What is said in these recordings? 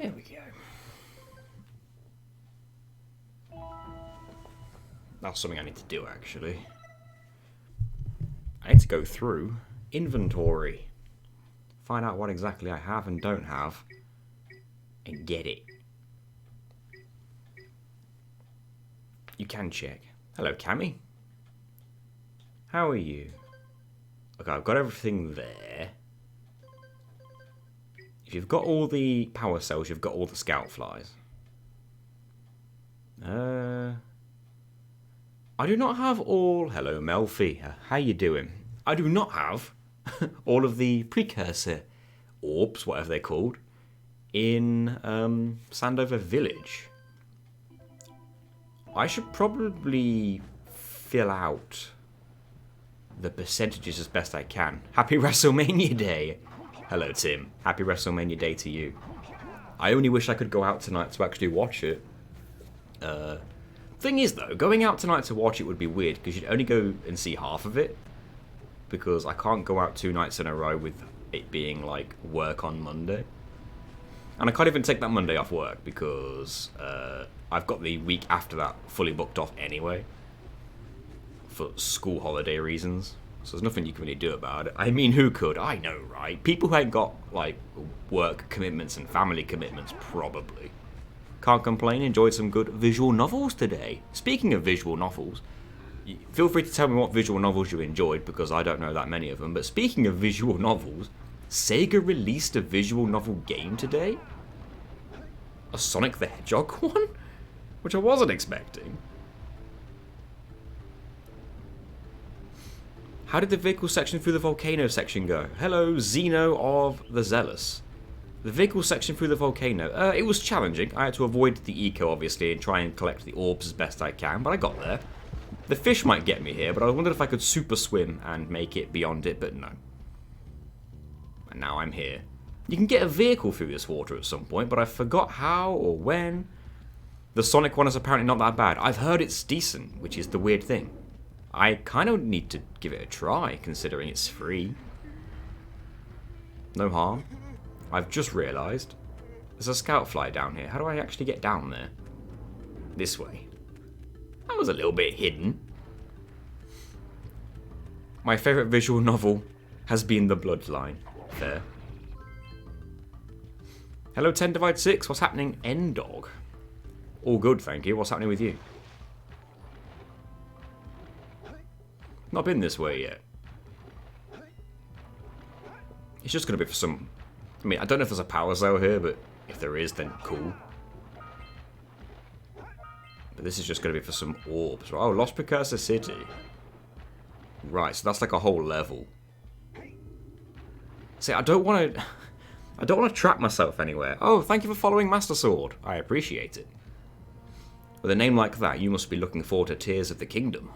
There we go. That's something I need to do, actually. I need to go through inventory. Find out what exactly I have and don't have. And get it. You can check. Hello, Cammy. How are you? Okay, I've got everything there. If you've got all the power cells, you've got all the scout flies. I do not have all... Hello, Melfi. How you doing? I do not have all of the precursor orbs, whatever they're called, in Sandover Village. I should probably fill out the percentages as best I can. Happy WrestleMania Day! Hello, Tim. Happy WrestleMania Day to you. I only wish I could go out tonight to actually watch it. Thing is, though, going out tonight to watch it would be weird, because you'd only go and see half of it. Because I can't go out 2 nights in a row with it being, like, work on Monday. And I can't even take that Monday off work, because I've got the week after that fully booked off anyway. For school holiday reasons. So there's nothing you can really do about it. I mean, who could? I know, right? People who ain't got, like, work commitments and family commitments, probably. Can't complain, enjoyed some good visual novels today. Speaking of visual novels, feel free to tell me what visual novels you enjoyed, because I don't know that many of them. But speaking of visual novels, Sega released a visual novel game today? A Sonic the Hedgehog one? Which I wasn't expecting. How did the vehicle section through the volcano section go? Hello, Zeno of the Zealous. The vehicle section through the volcano. It was challenging. I had to avoid the eco, obviously, and try and collect the orbs as best I can, but I got there. The fish might get me here, but I wondered if I could super swim and make it beyond it, but no. And now I'm here. You can get a vehicle through this water at some point, but I forgot how or when. The Sonic one is apparently not that bad. I've heard it's decent, which is the weird thing. I kind of need to give it a try, considering it's free. No harm. I've just realised there's a scout fly down here. How do I actually get down there? This way. That was a little bit hidden. My favourite visual novel has been The Bloodline. Fair. Hello, 10 Divide 6. What's happening, N-Dog? All good, thank you. What's happening with you? Not been this way yet. It's just going to be for some... I mean, I don't know if there's a power cell here, but if there is, then cool. But this is just going to be for some orbs. Oh, Lost Precursor City. Right, so that's like a whole level. See, I don't want to... I don't want to trap myself anywhere. Oh, thank you for following Master Sword. I appreciate it. With a name like that, you must be looking forward to Tears of the Kingdom.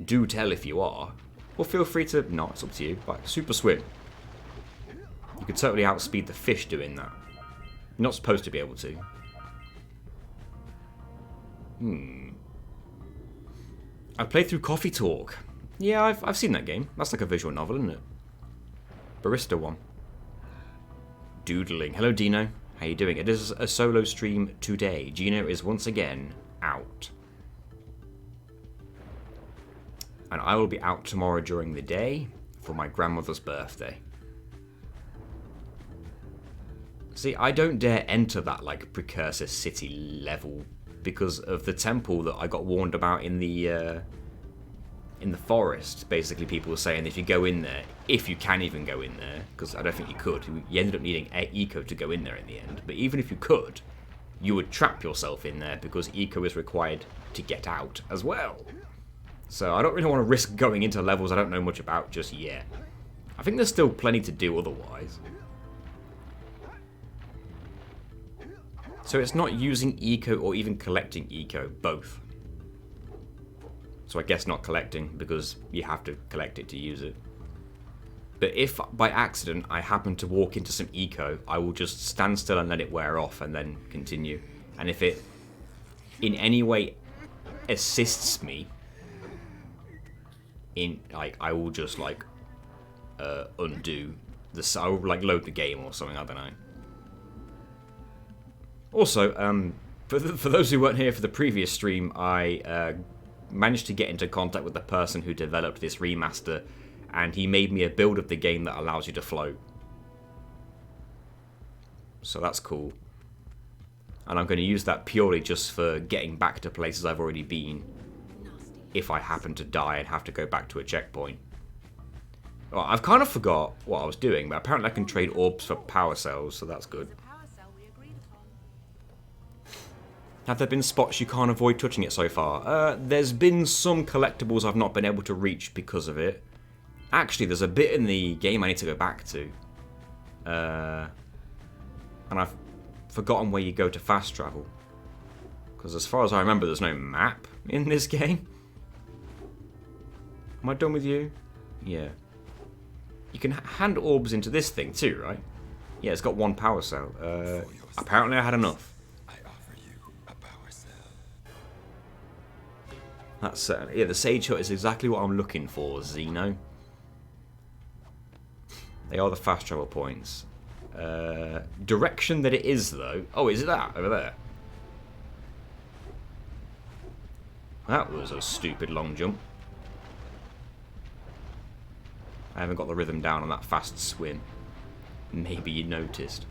Do tell if you are. Or feel free to... No, it's up to you. Like, super swim. You could totally outspeed the fish doing that. You're not supposed to be able to. I've played through Coffee Talk. Yeah, I've seen that game. That's like a visual novel, isn't it? Barista one. Doodling. Hello, Dino. How you doing? It is a solo stream today. Gino is once again out. And I will be out tomorrow during the day for my grandmother's birthday. See, I don't dare enter that, like, Precursor City level because of the temple that I got warned about in the forest. Basically, people were saying if you go in there, if you can even go in there, because I don't think you could. You ended up needing eco to go in there in the end. But even if you could, you would trap yourself in there because eco is required to get out as well. So I don't really want to risk going into levels I don't know much about just yet. I think there's still plenty to do otherwise. So it's not using eco or even collecting eco, both. So I guess not collecting, because you have to collect it to use it. But if by accident I happen to walk into some eco, I will just stand still and let it wear off and then continue. And if it in any way assists me, I will just like undo the... I will like load the game or something, I don't know. Also, for those who weren't here for the previous stream, I managed to get into contact with the person who developed this remaster, and he made me a build of the game that allows you to float. So that's cool. And I'm going to use that purely just for getting back to places I've already been, if I happen to die and have to go back to a checkpoint. Well, I've kind of forgot what I was doing, but apparently I can trade orbs for power cells, so that's good. Have there been spots you can't avoid touching it so far? There's been some collectibles I've not been able to reach because of it. Actually, there's a bit in the game I need to go back to. And I've forgotten where you go to fast travel. Because as far as I remember, there's no map in this game. Am I done with you? Yeah. You can hand orbs into this thing too, right? Yeah, it's got one power cell. Apparently I had enough. I offer you a power cell. That's yeah, the Sage Hut is exactly what I'm looking for, Xeno. They are the fast travel points. Direction that it is, though. Oh, is it that? Over there. That was a stupid long jump. I haven't got the rhythm down on that fast swim. Maybe you noticed.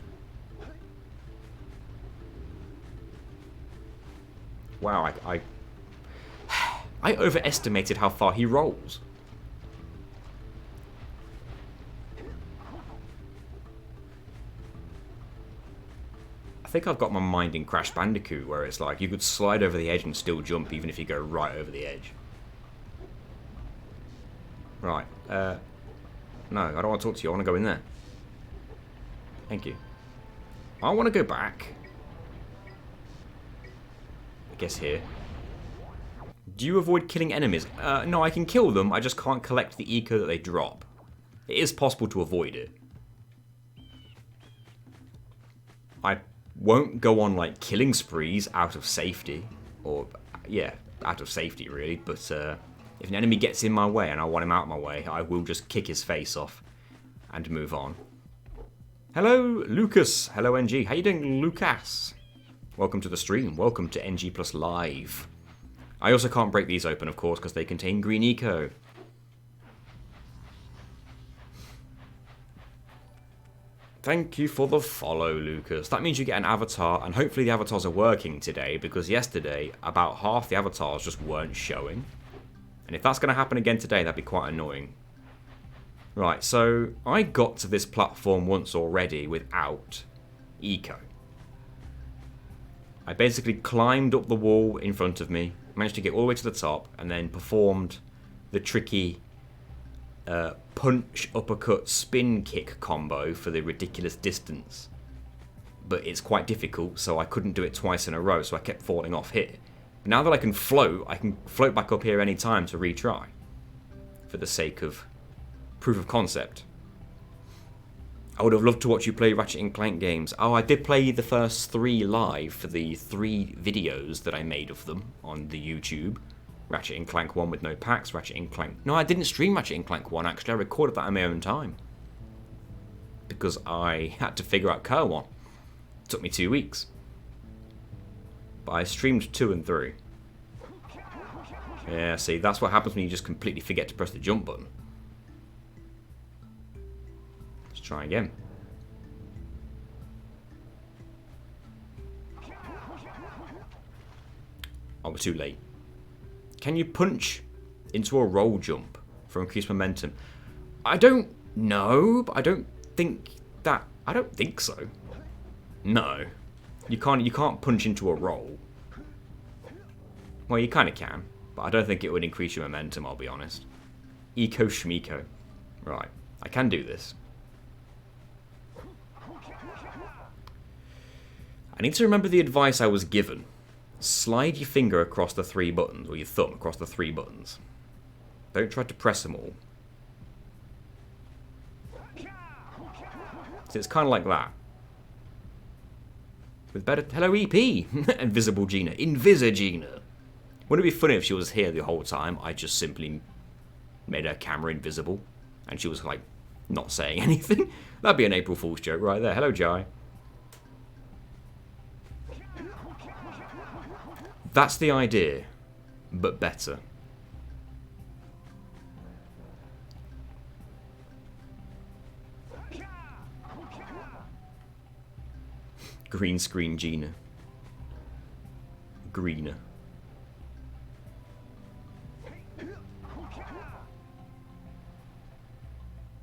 Wow, I overestimated how far he rolls. I think I've got my mind in Crash Bandicoot, where it's like you could slide over the edge and still jump even if you go right over the edge. Right, no, I don't want to talk to you, I want to go in there. Thank you. I want to go back. I guess here. Do you avoid killing enemies? No, I can kill them, I just can't collect the eco that they drop. It is possible to avoid it. I won't go on, like, killing sprees out of safety. Or, yeah, out of safety, really. But, if an enemy gets in my way and I want him out of my way, I will just kick his face off and move on. Hello, Lucas. Hello, NG. How you doing, Lucas? Welcome to the stream. Welcome to NG Plus Live. I also can't break these open, of course, because they contain green eco. Thank you for the follow, Lucas. That means you get an avatar, and hopefully the avatars are working today, because yesterday, about half the avatars just weren't showing. And if that's going to happen again today, that'd be quite annoying. Right, so I got to this platform once already without eco. I basically climbed up the wall in front of me, managed to get all the way to the top, and then performed the tricky punch, uppercut, spin kick combo for the ridiculous distance. But it's quite difficult, so I couldn't do it twice in a row, so I kept falling off here. But now that I can float back up here any time to retry. For the sake of proof of concept. I would have loved to watch you play Ratchet & Clank games. Oh, I did play the first 3 live for the 3 videos that I made of them on the YouTube. Ratchet & Clank 1 with no packs, Ratchet & Clank... No, I didn't stream Ratchet & Clank 1, actually. I recorded that in my own time. Because I had to figure out Kerr 1. It took me 2 weeks. But I streamed 2 and 3. Yeah, see, that's what happens when you just completely forget to press the jump button. Let's try again. Oh, we're too late. Can you punch into a roll jump for increased momentum? I don't know, but I don't think so. No. You can't punch into a roll. Well, you kind of can, but I don't think it would increase your momentum, I'll be honest. Eco Schmeeko. Right, I can do this. I need to remember the advice I was given. Slide your finger across the 3 buttons, or your thumb across the 3 buttons. Don't try to press them all. So it's kind of like that. With better... Hello, EP! Invisible Gina. Invisagina! Wouldn't it be funny if she was here the whole time? I just simply made her camera invisible. And she was, like, not saying anything. That'd be an April Fool's joke right there. Hello, Jai. That's the idea, but better. Green screen Gina. Greener.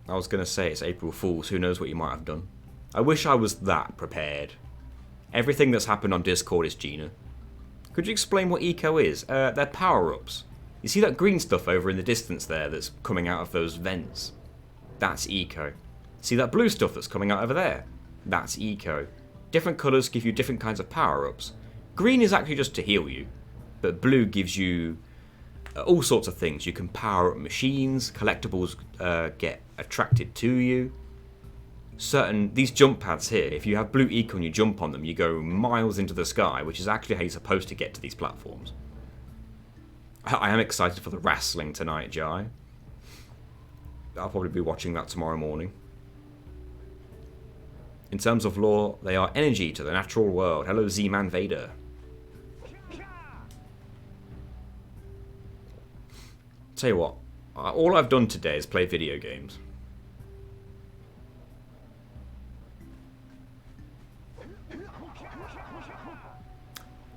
I was going to say it's April Fool's, who knows what you might have done. I wish I was that prepared. Everything that's happened on Discord is Gina. Could you explain what eco is? They're power-ups. You see that green stuff over in the distance there that's coming out of those vents? That's eco. See that blue stuff that's coming out over there? That's eco. Different colours give you different kinds of power-ups. Green is actually just to heal you, but blue gives you all sorts of things. You can power up machines, collectibles get attracted to you. These jump pads here, if you have blue eco and you jump on them, you go miles into the sky, which is actually how you're supposed to get to these platforms. I am excited for the wrestling tonight, Jai. I'll probably be watching that tomorrow morning. In terms of lore, they are energy to the natural world. Hello, Z-Man Vader. Tell you what, all I've done today is play video games.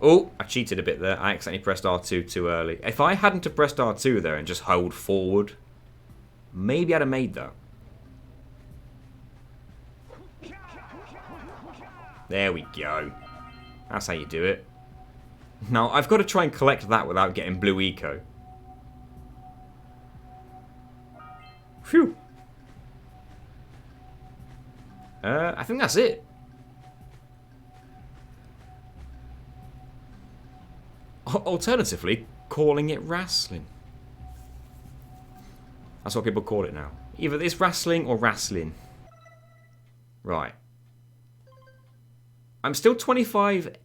Oh, I cheated a bit there. I accidentally pressed R2 too early. If I hadn't have pressed R2 there and just held forward, maybe I'd have made that. There we go. That's how you do it. Now, I've got to try and collect that without getting blue eco. Phew. I think that's it. Alternatively, calling it wrestling. That's what people call it now. Either it's wrestling or wrestling. Right. I'm still 25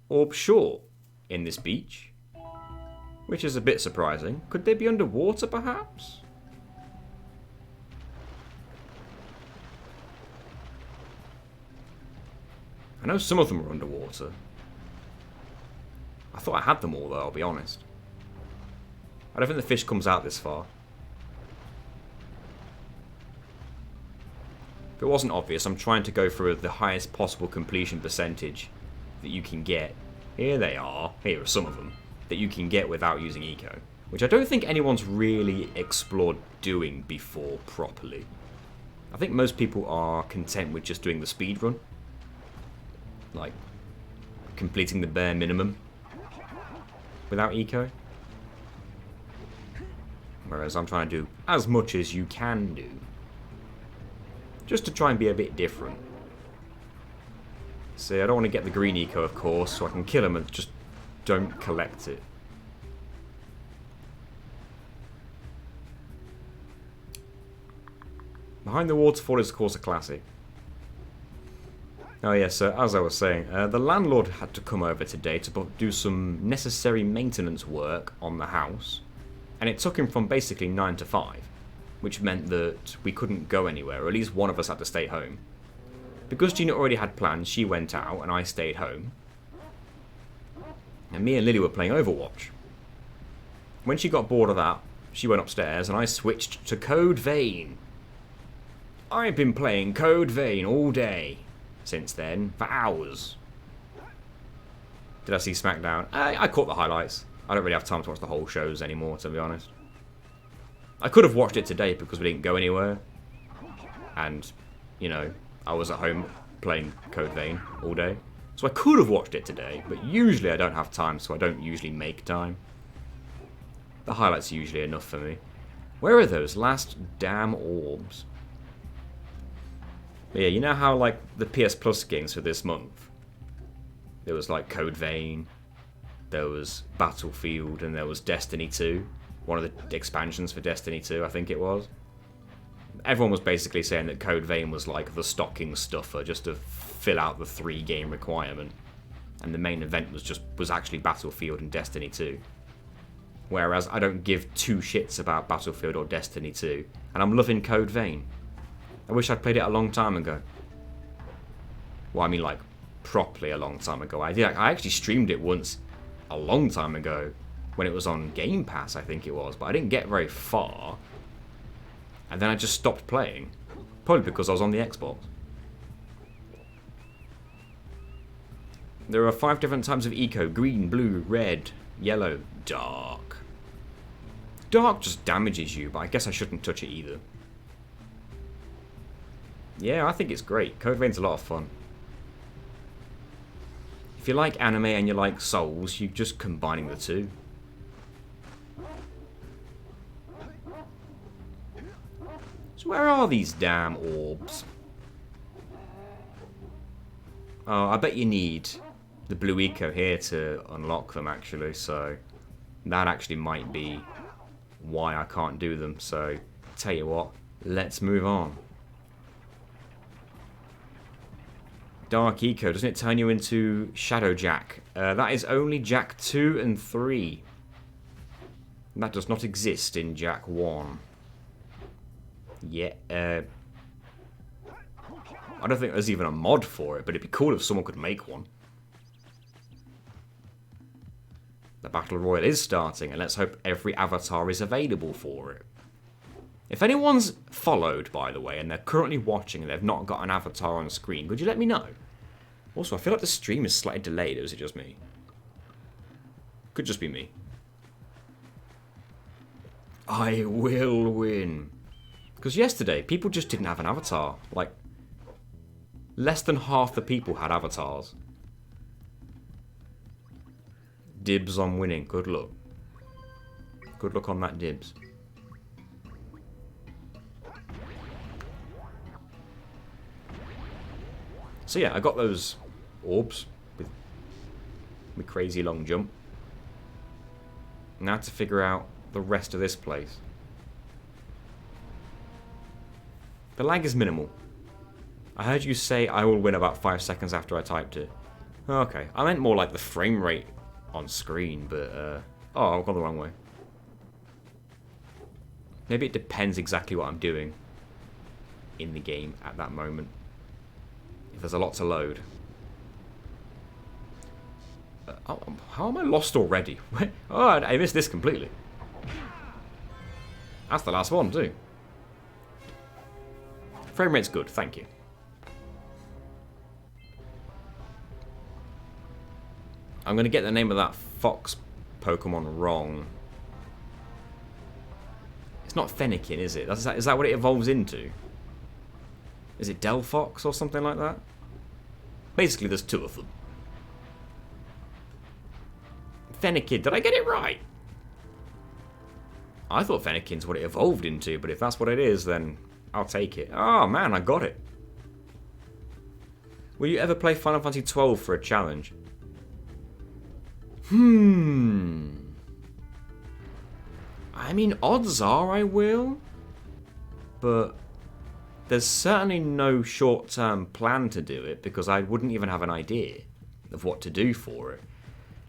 orbs short in this beach, which is a bit surprising. Could they be underwater, perhaps? I know some of them are underwater. I thought I had them all, though, I'll be honest. I don't think the fish comes out this far. If it wasn't obvious, I'm trying to go for the highest possible completion percentage that you can get. Here they are. Here are some of them. That you can get without using eco. Which I don't think anyone's really explored doing before properly. I think most people are content with just doing the speed run. Like, completing the bare minimum without eco. Whereas I'm trying to do as much as you can do. Just to try and be a bit different. See, I don't want to get the green eco, of course, so I can kill them and just don't collect it. Behind the Waterfall is, of course, a classic. Oh yes, so as I was saying, the landlord had to come over today to do some necessary maintenance work on the house. And it took him from basically 9 to 5. Which meant that we couldn't go anywhere, or at least one of us had to stay home. Because Gina already had plans, she went out and I stayed home. And me and Lily were playing Overwatch. When she got bored of that, she went upstairs and I switched to Code Vein. I've been playing Code Vein all day since then, for hours. Did I see SmackDown? I caught the highlights. I don't really have time to watch the whole shows anymore, to be honest. I could have watched it today because we didn't go anywhere. And, you know, I was at home playing Code Vein all day. So I could have watched it today, but usually I don't have time, so I don't usually make time. The highlights are usually enough for me. Where are those last damn orbs? But yeah, you know how, like, the PS Plus games for this month? There was, like, Code Vein, there was Battlefield, and there was Destiny 2. One of the expansions for Destiny 2, I think it was. Everyone was basically saying that Code Vein was like the stocking stuffer, just to fill out the 3-game requirement. And the main event was actually Battlefield and Destiny 2. Whereas I don't give 2 shits about Battlefield or Destiny 2. And I'm loving Code Vein. I wish I'd played it a long time ago. Well, I mean, like, properly a long time ago. I actually streamed it once a long time ago when it was on Game Pass, I think it was, but I didn't get very far. And then I just stopped playing. Probably because I was on the Xbox. There are 5 different types of eco. Green, blue, red, yellow, dark. Dark just damages you, but I guess I shouldn't touch it either. Yeah, I think it's great. Code Vein's a lot of fun. If you like anime and you like Souls, you're just combining the two. So where are these damn orbs? Oh, I bet you need the blue eco here to unlock them, actually, so that actually might be why I can't do them. So, tell you what, let's move on. Dark eco, doesn't it turn you into Shadow Jak? That is only Jak 2 and 3. That does not exist in Jak 1. Yeah, I don't think there's even a mod for it, but it'd be cool if someone could make one. The Battle Royale is starting, and let's hope every avatar is available for it. If anyone's followed, by the way, and they're currently watching and they've not got an avatar on screen, could you let me know? Also, I feel like the stream is slightly delayed, or is it just me? Could just be me. I will win. Because yesterday, people just didn't have an avatar. Like, less than half the people had avatars. Dibs on winning. Good luck. Good luck on that, Dibs. So yeah, I got those orbs with my crazy long jump. Now to figure out the rest of this place. The lag is minimal. I heard you say I will win about 5 seconds after I typed it. Okay, I meant more like the frame rate on screen, but oh, I've gone the wrong way. Maybe it depends exactly what I'm doing in the game at that moment. If there's a lot to load. How am I lost already? Oh, I missed this completely. That's the last one, too. Frame rate's good, thank you. I'm going to get the name of that fox Pokemon wrong. It's not Fennekin, is it? Is that what it evolves into? Is it Delphox or something like that? Basically, there's 2 of them. Fennekin, did I get it right? I thought Fennekin's what it evolved into, but if that's what it is, then I'll take it. Oh man, I got it. Will you ever play Final Fantasy XII for a challenge? I mean, odds are I will. But there's certainly no short-term plan to do it, because I wouldn't even have an idea of what to do for it.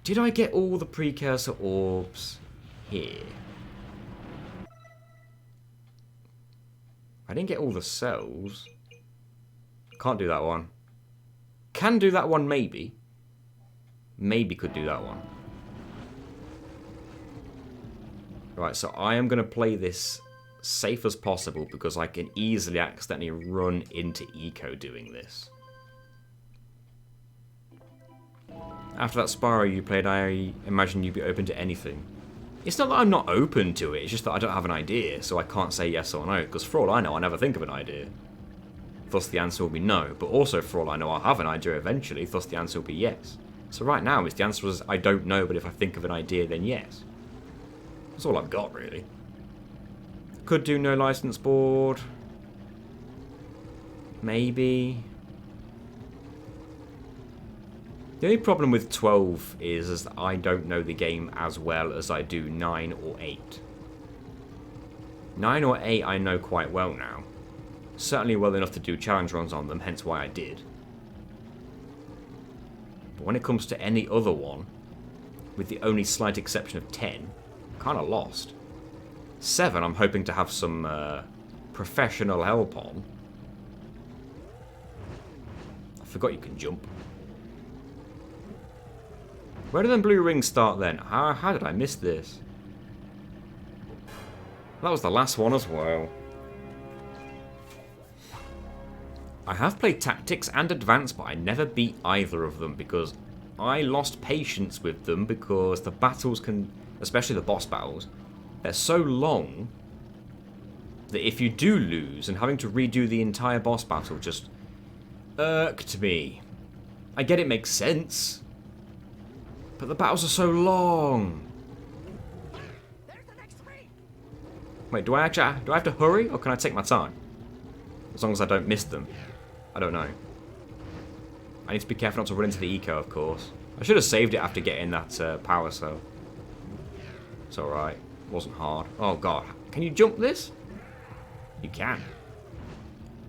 Did I get all the precursor orbs here? I didn't get all the cells. Can't do that one. Can do that one, maybe. Maybe could do that one. Right, so I am going to play this safe as possible because I can easily accidentally run into Eco doing this. After that Spyro you played, I imagine you'd be open to anything. It's not that I'm not open to it, it's just that I don't have an idea, so I can't say yes or no, because for all I know, I never think of an idea. Thus the answer will be no, but also for all I know, I'll have an idea eventually, thus the answer will be yes. So right now, the answer is I don't know, but if I think of an idea, then yes. That's all I've got, really. Could do no license board. Maybe. The only problem with 12 is that I don't know the game as well as I do 9 or 8. 9 or 8 I know quite well now. Certainly well enough to do challenge runs on them, hence why I did. But when it comes to any other one, with the only slight exception of 10, I'm kind of lost. 7 I'm hoping to have some professional help on. I forgot you can jump. Where do them blue rings start then? How did I miss this? That was the last one as well. I have played Tactics and Advanced, but I never beat either of them because I lost patience with them because the battles can, especially the boss battles, they're so long that if you do lose and having to redo the entire boss battle just irked me. I get it makes sense, but the battles are so long. Wait, do I have to hurry or can I take my time? As long as I don't miss them. I don't know. I need to be careful not to run into the eco, of course. I should have saved it after getting that power cell. It's alright. It wasn't hard. Oh god. Can you jump this? You can.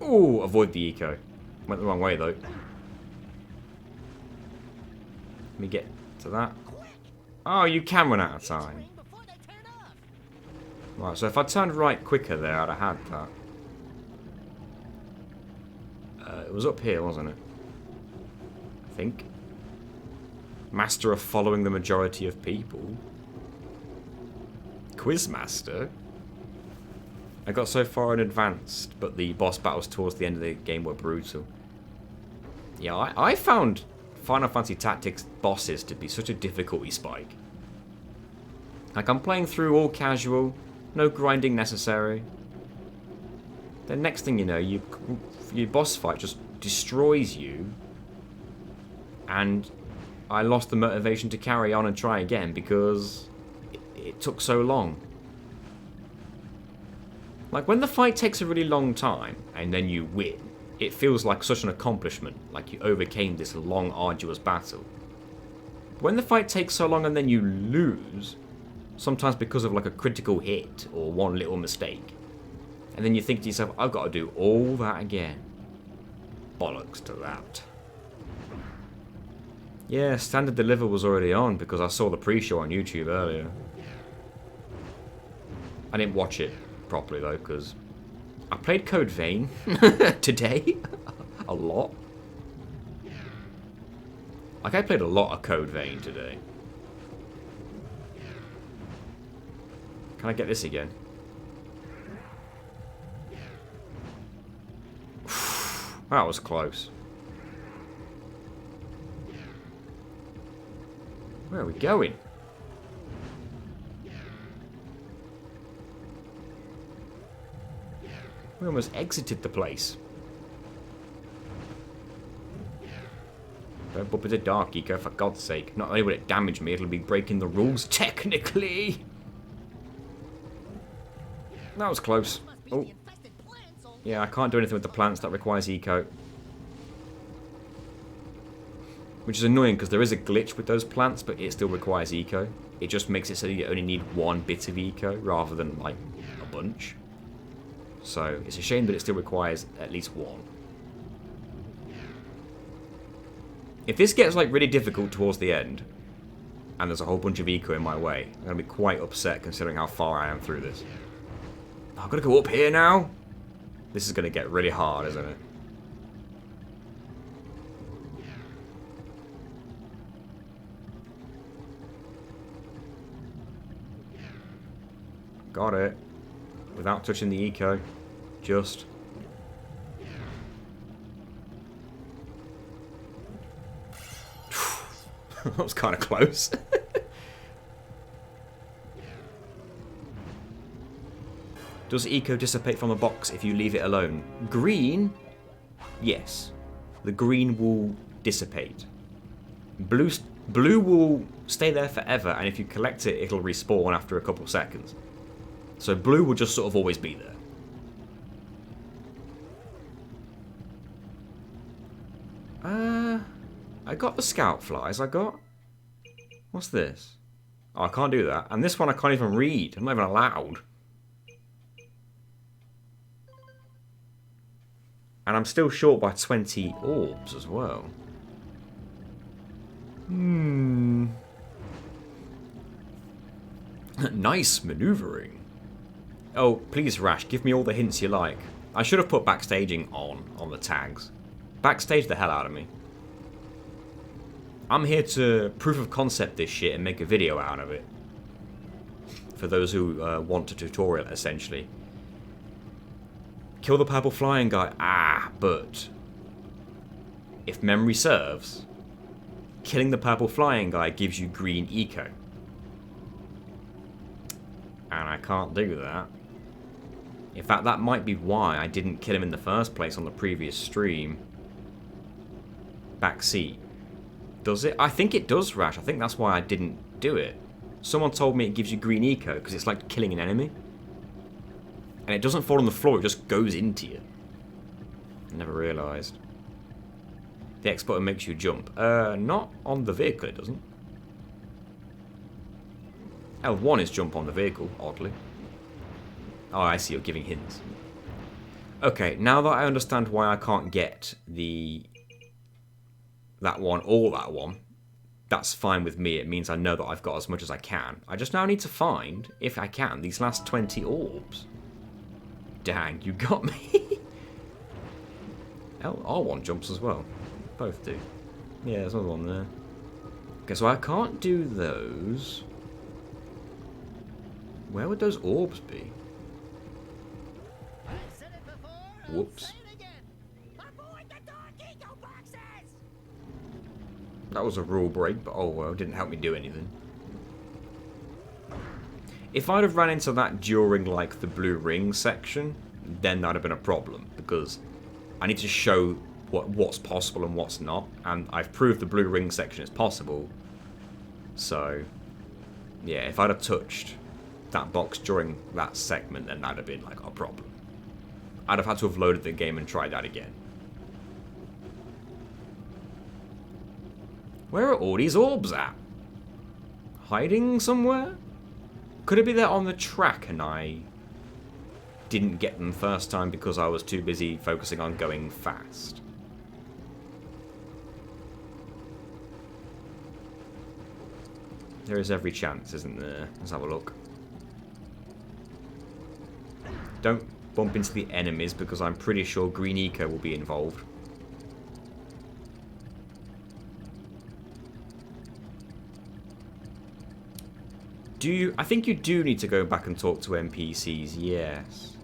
Ooh, avoid the eco. Went the wrong way though. Let me get to that. Oh, you can run out of time. Right, so if I turned right quicker there, I'd have had that. It was up here, wasn't it? I think. Master of following the majority of people. Quizmaster? I got so far in advanced, but the boss battles towards the end of the game were brutal. Yeah, I found Final Fantasy Tactics bosses to be such a difficulty spike. Like, I'm playing through all casual, no grinding necessary. Then next thing you know, your boss fight just destroys you. And I lost the motivation to carry on and try again because it took so long. Like, when the fight takes a really long time and then you win, it feels like such an accomplishment, like you overcame this long, arduous battle. But when the fight takes so long and then you lose, sometimes because of like a critical hit or one little mistake, and then you think to yourself, I've got to do all that again. Bollocks to that. Yeah, Standard Deliver was already on because I saw the pre-show on YouTube earlier. I didn't watch it properly though because I played Code Vein today a lot. Like, I played a lot of Code Vein today. Can I get this again? That was close. Where are we going? We almost exited the place. Don't bump into Dark Eco, for God's sake. Not only will it damage me, it'll be breaking the rules technically. That was close. Oh. Yeah, I can't do anything with the plants. That requires eco. Which is annoying because there is a glitch with those plants, but it still requires eco. It just makes it so you only need one bit of eco rather than like a bunch. So it's a shame that it still requires at least one. If this gets like really difficult towards the end, and there's a whole bunch of eco in my way, I'm going to be quite upset considering how far I am through this. I've got to go up here now? This is going to get really hard, isn't it? Got it. Without touching the eco. Just. That was kind of close. Does eco dissipate from the box if you leave it alone? Green? Yes. The green will dissipate. Blue will stay there forever, and if you collect it, it'll respawn after a couple of seconds. So blue will just sort of always be there. I got the scout flies, What's this? Oh, I can't do that. And this one I can't even read. I'm not even allowed. And I'm still short by 20 orbs as well. Nice maneuvering. Oh, please, Rash, give me all the hints you like. I should have put backstaging on the tags. Backstage the hell out of me. I'm here to proof of concept this shit and make a video out of it. For those who want a tutorial, essentially. Kill the purple flying guy. Ah, but... if memory serves, killing the purple flying guy gives you green eco. And I can't do that. In fact, that might be why I didn't kill him in the first place on the previous stream. Backseat. Does it? I think it does, Rash. I think that's why I didn't do it. Someone told me it gives you green eco because it's like killing an enemy. And it doesn't fall on the floor, it just goes into you. I never realised. The X button makes you jump. Not on the vehicle, it doesn't. L1 is jump on the vehicle, oddly. Oh, I see, you're giving hints. Okay, now that I understand why I can't get that one or that one, that's fine with me. It means I know that I've got as much as I can. I just now need to find, if I can, these last 20 orbs. Dang, you got me. R1 jumps as well. Both do. Yeah, there's another one there. Okay, so I can't do those. Where would those orbs be? Whoops. That was a rule break, but oh well, didn't help me do anything. If I'd have ran into that during, like, the blue ring section, then that'd have been a problem, because I need to show what's possible and what's not, and I've proved the blue ring section is possible, so, yeah, if I'd have touched that box during that segment, then that'd have been, like, a problem. I'd have had to have loaded the game and tried that again. Where are all these orbs at? Hiding somewhere? Could it be they're on the track and I didn't get them first time because I was too busy focusing on going fast? There is every chance, isn't there? Let's have a look. Don't bump into the enemies because I'm pretty sure green eco will be involved. I think you do need to go back and talk to NPCs, yes.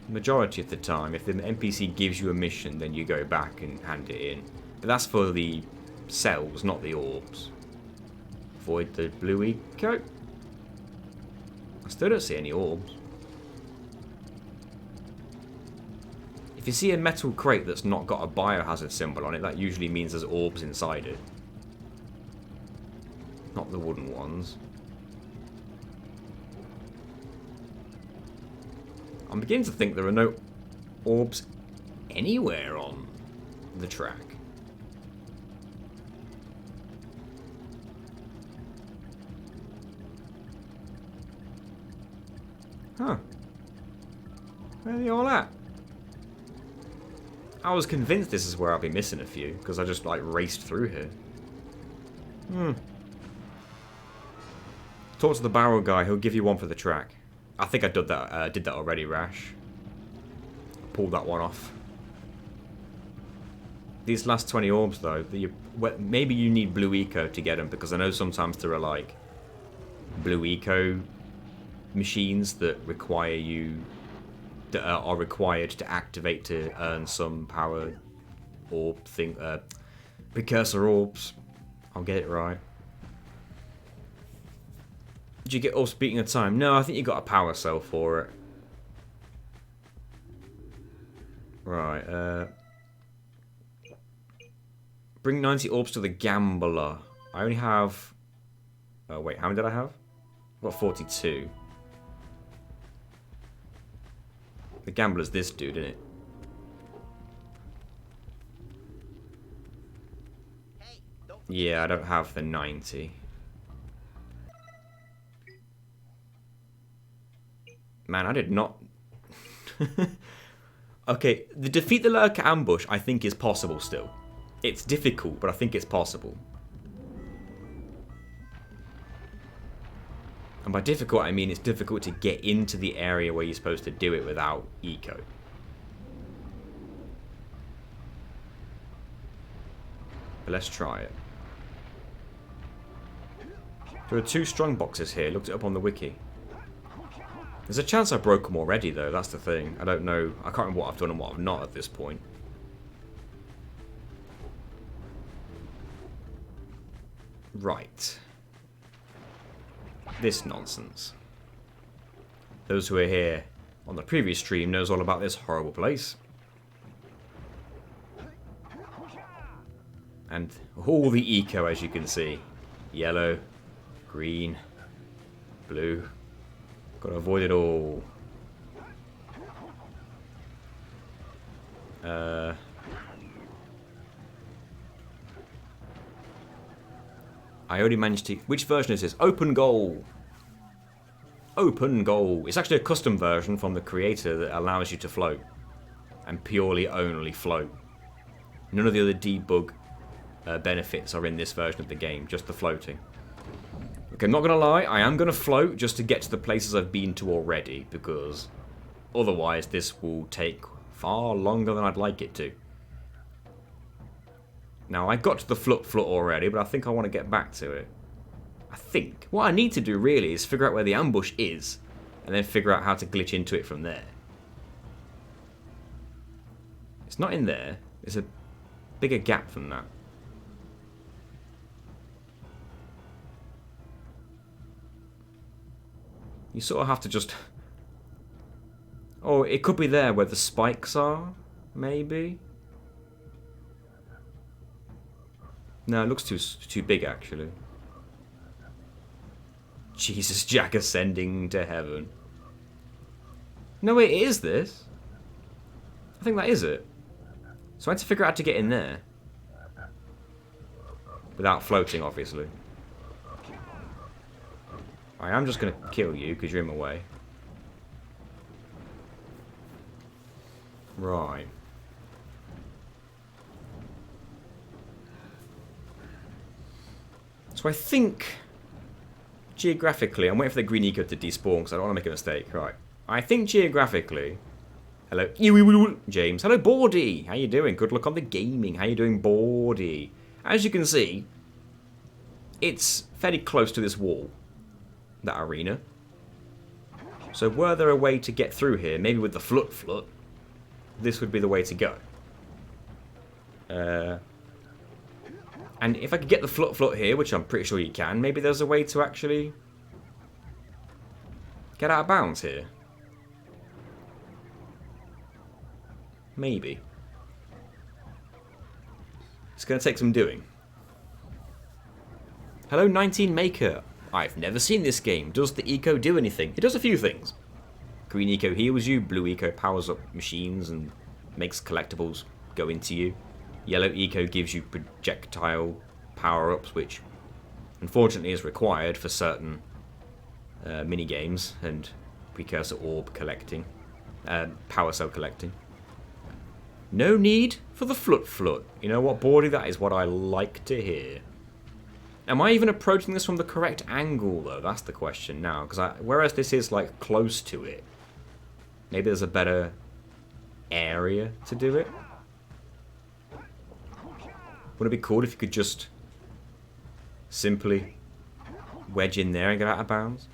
Majority of the time, if the NPC gives you a mission, then you go back and hand it in. But that's for the cells, not the orbs. Avoid the blue eco. I still don't see any orbs. If you see a metal crate that's not got a biohazard symbol on it, that usually means there's orbs inside it. Not the wooden ones. I'm beginning to think there are no orbs anywhere on the track. Huh. Where are they all at? I was convinced this is where I'll be missing a few, because I just, like, raced through here. Talk to the barrel guy, he'll give you one for the track. I think I did that already, Rash. Pulled that one off. These last 20 orbs, though, maybe you need blue eco to get them, because I know sometimes there are, like, blue eco machines that require you... that are required to activate to earn some power orb thing, precursor orbs. I'll get it right. Did you get orbs beating of time? No, I think you got a power cell for it. Right, bring 90 orbs to the gambler. I only have... oh, wait, how many did I have? I've got 42. The gambler's this dude, isn't it? Yeah, I don't have the 90. Man, I did not... Okay, the defeat the lurker ambush I think is possible still. It's difficult, but I think it's possible. And by difficult, I mean it's difficult to get into the area where you're supposed to do it without eco. But let's try it. There are 2 strong boxes here. Looked it up on the wiki. There's a chance I broke them already, though. That's the thing. I don't know. I can't remember what I've done and what I've not at this point. Right. This nonsense. Those who are here on the previous stream knows all about this horrible place. And all the eco, as you can see. Yellow, green, blue. Gotta avoid it all. I only managed to... Which version is this? Open goal. Open goal. It's actually a custom version from the creator that allows you to float. And purely only float. None of the other debug benefits are in this version of the game. Just the floating. Okay, I'm not going to lie. I am going to float just to get to the places I've been to already. Because otherwise this will take far longer than I'd like it to. Now, I got to the float already, but I think I want to get back to it. I think. What I need to do, really, is figure out where the ambush is, and then figure out how to glitch into it from there. It's not in there. There's a bigger gap than that. You sort of have to just... Oh, it could be there where the spikes are, maybe? No, it looks too big, actually. Jesus, Jak ascending to heaven. No, wait, it is this. I think that is it. So I had to figure out how to get in there. Without floating, obviously. I am just going to kill you, because you're in my way. Right. So I think, geographically, I'm waiting for the green eco to despawn because I don't want to make a mistake. Right. I think geographically... Hello, James. Hello, Bordy. How you doing? Good luck on the gaming. How you doing, Bordy? As you can see, it's fairly close to this wall, that arena. So were there a way to get through here, maybe with the flut, this would be the way to go. And if I could get the flut here, which I'm pretty sure you can, maybe there's a way to actually get out of bounds here. Maybe. It's going to take some doing. Hello, 19 Maker. I've never seen this game. Does the eco do anything? It does a few things. Green eco heals you. Blue eco powers up machines and makes collectibles go into you. Yellow eco gives you projectile power-ups, which unfortunately is required for certain mini-games and precursor orb collecting, power cell collecting. No need for the flut. You know what, Bordy? That is what I like to hear. Am I even approaching this from the correct angle, though? That's the question now. Because whereas this is, like, close to it, maybe there's a better area to do it. Wouldn't it be cool if you could just simply wedge in there and get out of bounds?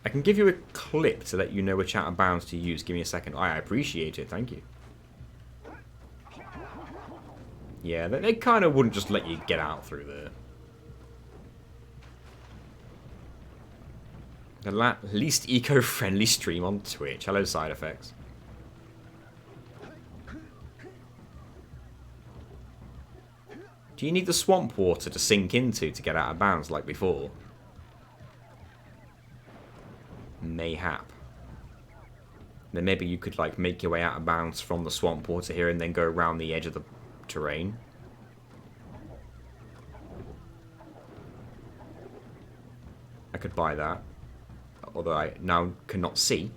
I can give you a clip to let you know which out of bounds to use. Give me a second. I appreciate it. Thank you. Yeah, they kind of wouldn't just let you get out through there. The least eco-friendly stream on Twitch. Hello, side effects. Do you need the swamp water to sink into to get out of bounds like before? Mayhap. Then maybe you could like make your way out of bounds from the swamp water here and then go around the edge of the terrain. I could buy that. Although I now cannot see.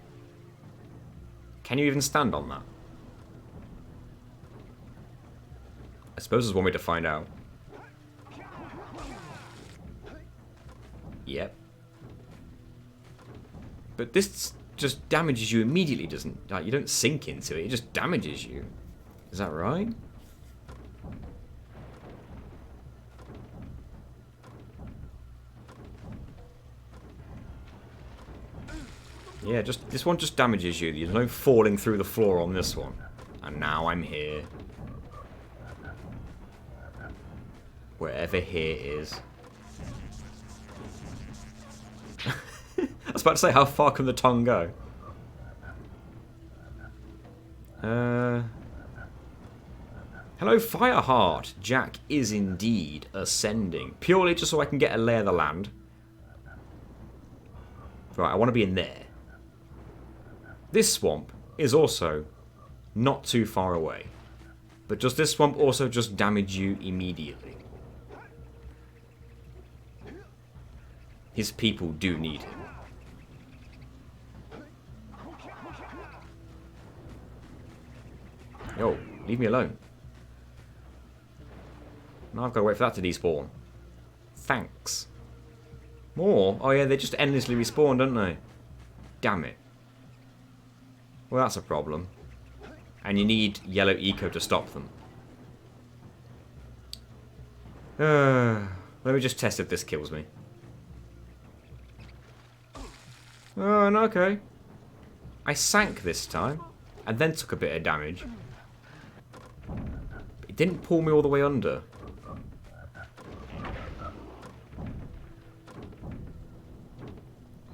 Can you even stand on that? I suppose there's one way to find out. Yep. But this just damages you immediately, doesn't... Like, you don't sink into it, it just damages you. Is that right? Yeah, just this one just damages you. There's no falling through the floor on this one. And now I'm here. Wherever here is. I was about to say, how far can the tongue go? Hello, Fireheart. Jak is indeed ascending. Purely just so I can get a lay of the land. Right, I want to be in there. This swamp is also not too far away. But does this swamp also just damage you immediately? His people do need him. Yo, leave me alone. Now I've got to wait for that to despawn. Thanks. More? Oh yeah, they just endlessly respawn, don't they? Damn it. Well, that's a problem. And you need yellow eco to stop them. Let me just test if this kills me. Oh, no, okay. I sank this time, and then took a bit of damage. It didn't pull me all the way under.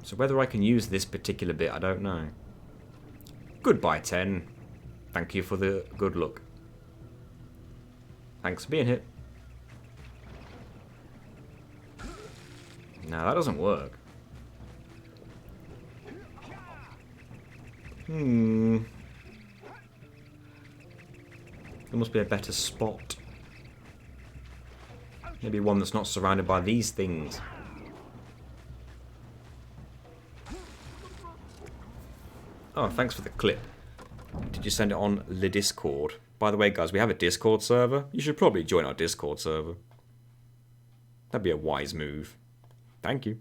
So whether I can use this particular bit, I don't know. Goodbye, 10. Thank you for the good luck. Thanks for being here. No, that doesn't work. There must be a better spot. Maybe one that's not surrounded by these things. Oh, thanks for the clip. Did you send it on the Discord? By the way, guys, we have a Discord server. You should probably join our Discord server. That'd be a wise move. Thank you.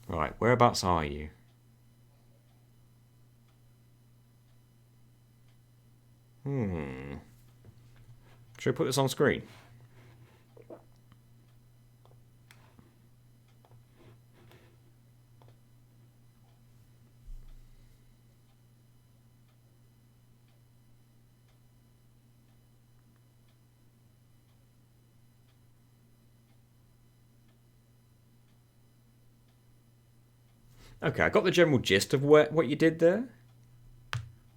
Right, whereabouts are you? Should I put this on screen? Okay, I got the general gist of what you did there.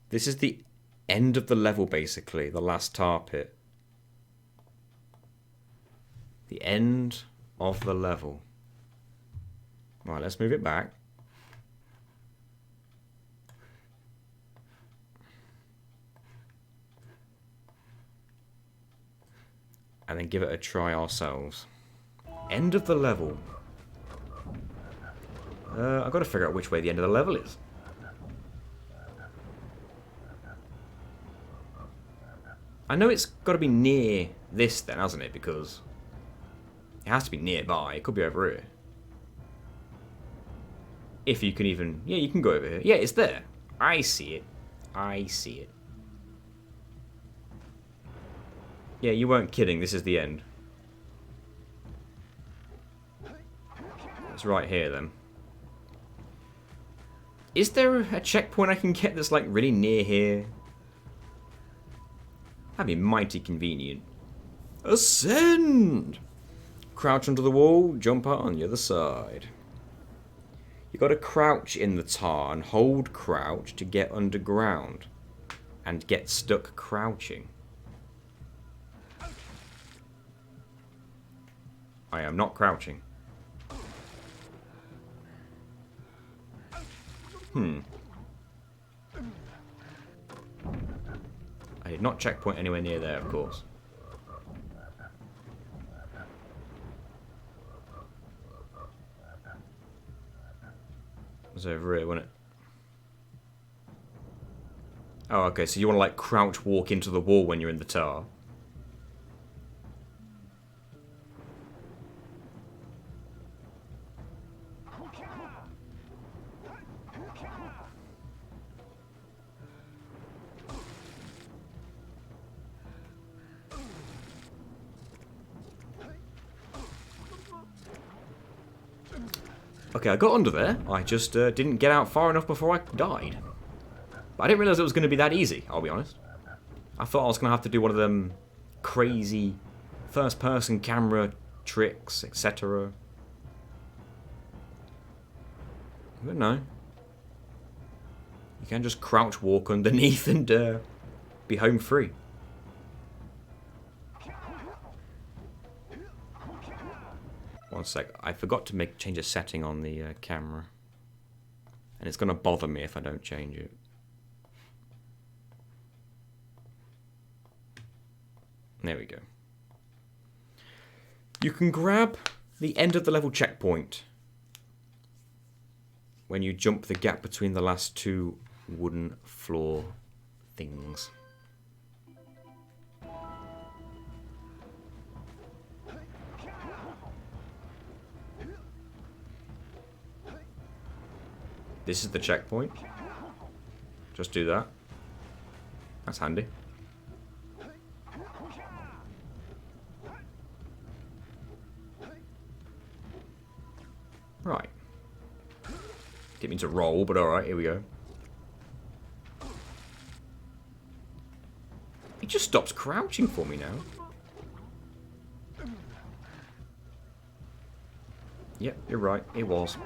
This is the end of the level, basically. The last tar pit. The end of the level. Right, let's move it back. And then give it a try ourselves. End of the level. I've got to figure out which way the end of the level is. I know it's got to be near this then, hasn't it? Because it has to be nearby. It could be over here. If you can even... Yeah, you can go over here. Yeah, it's there. I see it. I see it. Yeah, you weren't kidding. This is the end. It's right here then. Is there a checkpoint I can get that's like really near here? That'd be mighty convenient. Ascend! Crouch under the wall, jump out on the other side. You gotta crouch in the tar and hold crouch to get underground. And get stuck crouching. I am not crouching. I did not checkpoint anywhere near there, of course. It was over here, wasn't it? Oh, okay, so you want to like crouch walk into the wall when you're in the tar. Okay, I got under there. I just didn't get out far enough before I died. But I didn't realise it was going to be that easy, I'll be honest. I thought I was going to have to do one of them crazy first-person camera tricks, etc. But no. You can just crouch walk underneath and be home free. One sec, I forgot to change a setting on the camera. And it's going to bother me if I don't change it. There we go. You can grab the end of the level checkpoint when you jump the gap between the last two wooden floor things. This is the checkpoint. Just do that. That's handy. Right. Didn't mean to roll, but alright, here we go. It just stops crouching for me now. Yep, you're right, it was.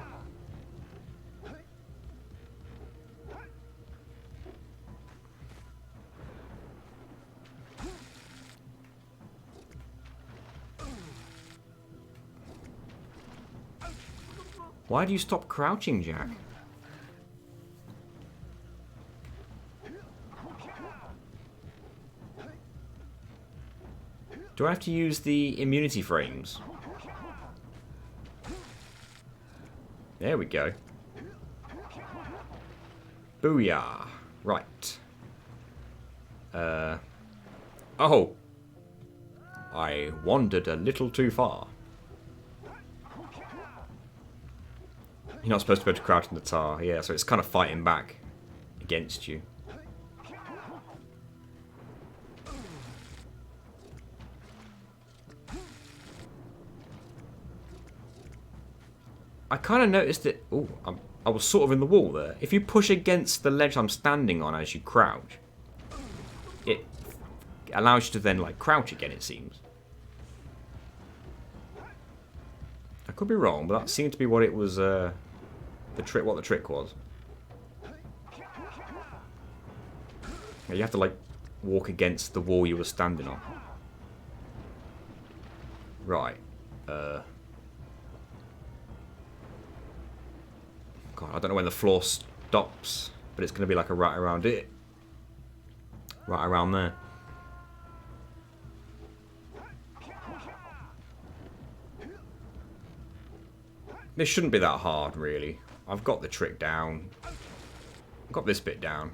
Why do you stop crouching, Jak? Do I have to use the immunity frames? There we go. Booyah. Right. Oh. I wandered a little too far. You're not supposed to be able to crouch in the tar. Yeah, so it's kind of fighting back against you. I kind of noticed that... Oh, I was sort of in the wall there. If you push against the ledge I'm standing on as you crouch, it allows you to then, like, crouch again, it seems. I could be wrong, but that seemed to be what it was... what the trick was. You have to, like, walk against the wall you were standing on. Right. God, I don't know when the floor stops, but it's going to be like a right around it. Right around there. This shouldn't be that hard, really. I've got the trick down. I've got this bit down.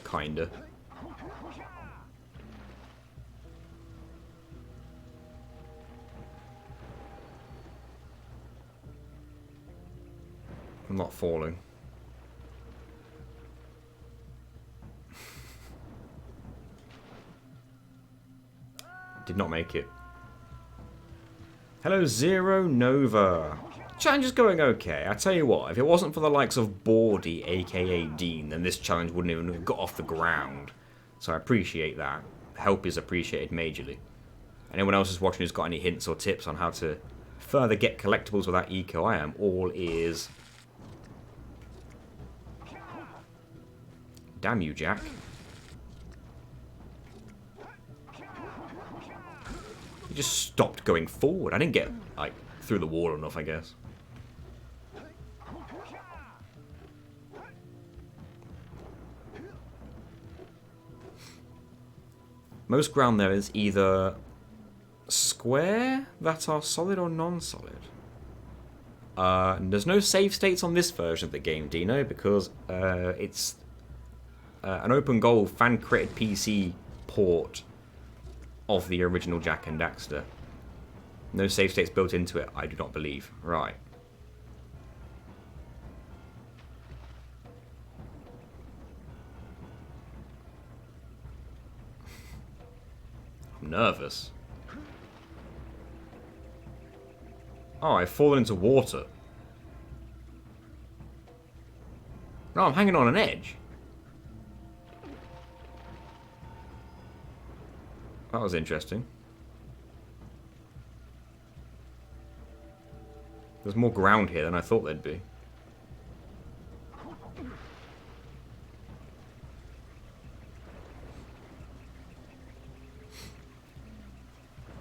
Kinda. I'm not falling. Did not make it. Hello, Zero Nova. Challenge is going okay. I tell you what, if it wasn't for the likes of Bordy, aka Dean, then this challenge wouldn't even have got off the ground. So I appreciate that. Help is appreciated majorly. Anyone else who's watching who's got any hints or tips on how to further get collectibles with that eco, I am all ears. Damn you, Jak. You just stopped going forward. I didn't get, like, through the wall enough, I guess. Most ground there is either square that are solid or non-solid. There's no save states on this version of the game, Dino, because it's an open goal fan-created PC port of the original Jak and Daxter. No save states built into it, I do not believe. Right. I'm nervous. Oh, I've fallen into water. No, I'm hanging on an edge. That was interesting. There's more ground here than I thought there'd be.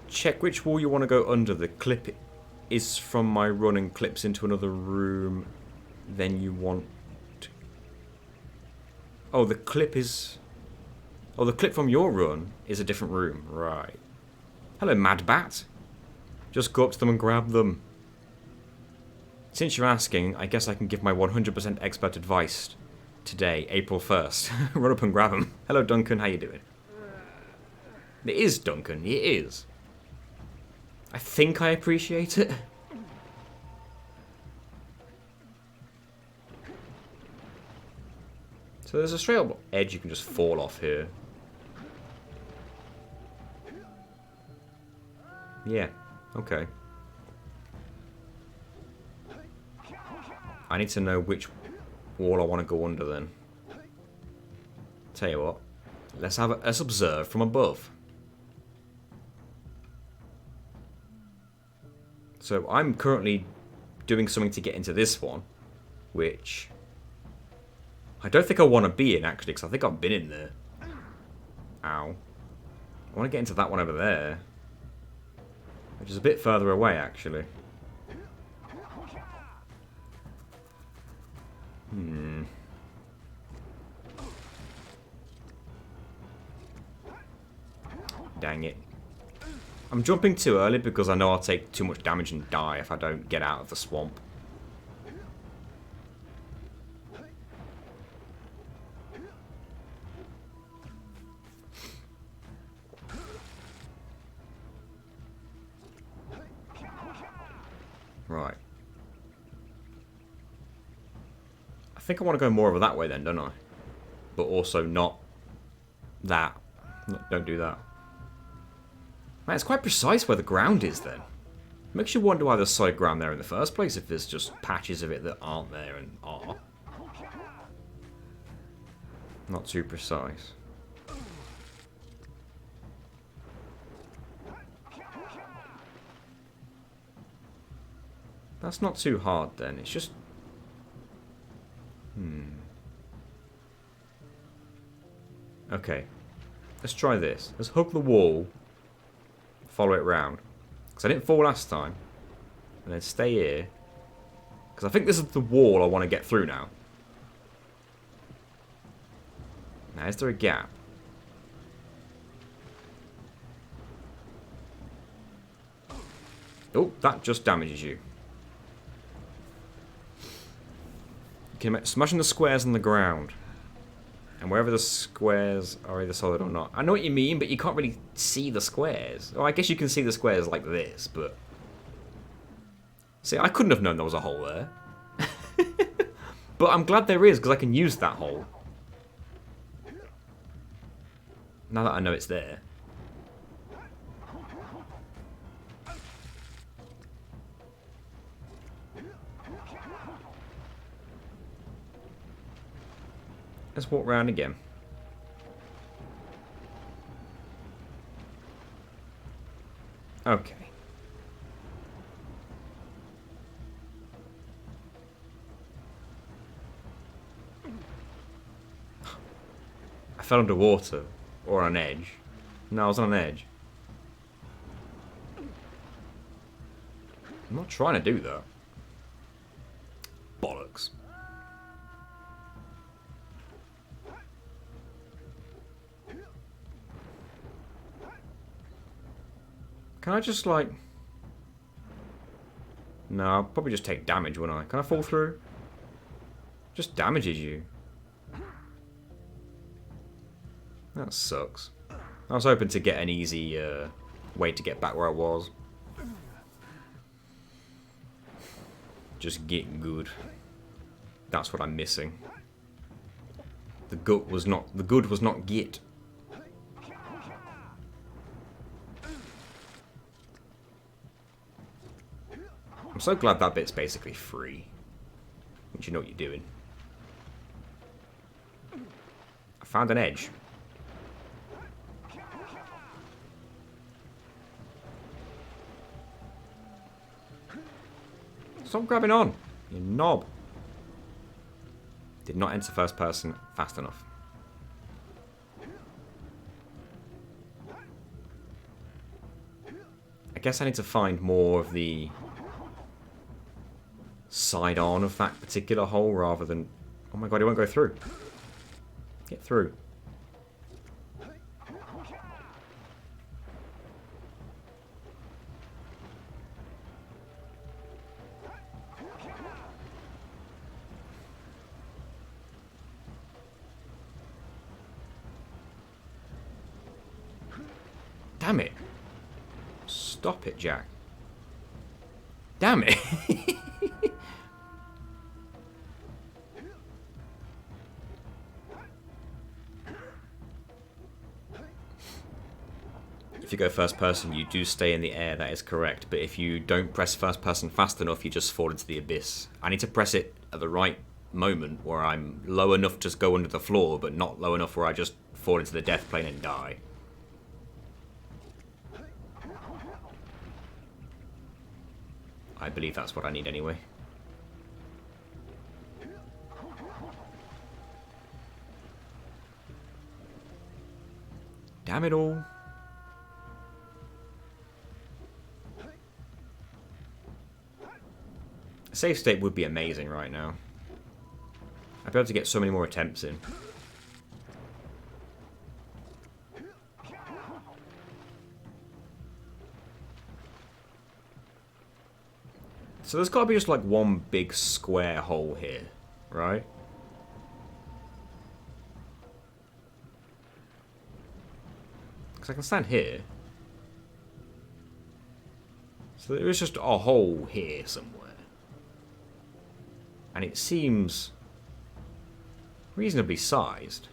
Check which wall you want to go under. The clip is from my run and clips into another room. Then you want... Oh, the clip is... Oh, the clip from your run is a different room. Right. Hello, Mad Bat. Just go up to them and grab them. Since you're asking, I guess I can give my 100% expert advice today, April 1st. Run up and grab them. Hello, Duncan. How you doing? It is Duncan. It is. I think I appreciate it. So there's a straight up edge you can just fall off here. Yeah, okay. I need to know which wall I want to go under then. Tell you what, let's observe from above. So I'm currently doing something to get into this one, which I don't think I want to be in actually, because I think I've been in there. Ow. I want to get into that one over there, which is a bit further away actually. Dang it. I'm jumping too early because I know I'll take too much damage and die if I don't get out of the swamp. Right. I think I want to go more over that way then, don't I? But also not that. Don't do that. Man, it's quite precise where the ground is then. Makes you wonder why there's solid ground there in the first place if there's just patches of it that aren't there and are. Not too precise. That's not too hard then, it's just... Okay. Let's try this. Let's hook the wall. Follow it round. Because I didn't fall last time. And then stay here. Because I think this is the wall I want to get through now. Now, is there a gap? Oh, that just damages you. You can smashing the squares on the ground. And wherever the squares are either solid or not. I know what you mean, but you can't really see the squares. Well, I guess you can see the squares like this, but... See, I couldn't have known there was a hole there. But I'm glad there is, because I can use that hole. Now that I know it's there. Let's walk round again. Okay. I fell underwater. Or on an edge. No, I was on an edge. I'm not trying to do that. Bollocks. Can I just, like... No, I'll probably just take damage, wouldn't I? Can I fall through? Just damages you. That sucks. I was hoping to get an easy way to get back where I was. Just get good. That's what I'm missing. The good was not get. I'm so glad that bit's basically free. Once you know what you're doing. I found an edge. Stop grabbing on, you knob. Did not enter first person fast enough. I guess I need to find more of the side on of that particular hole rather than... Oh my god, it won't go through. Get through. Damn it. Stop it, Jak. Damn it. If you go first person, you do stay in the air, that is correct. But if you don't press first person fast enough, you just fall into the abyss. I need to press it at the right moment where I'm low enough to just go under the floor, but not low enough where I just fall into the death plane and die. I believe that's what I need anyway. Damn it all. A save state would be amazing right now. I'd be able to get so many more attempts in. So there's got to be just like one big square hole here, right? Because I can stand here. So there is just a hole here somewhere. And it seems reasonably sized.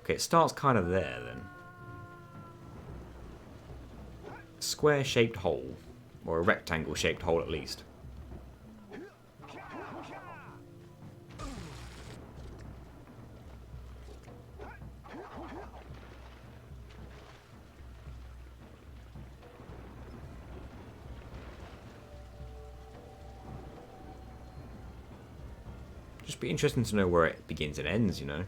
Okay, it starts kind of there then. Square-shaped hole. Or a rectangle-shaped hole at least. Just be interesting to know where it begins and ends, you know?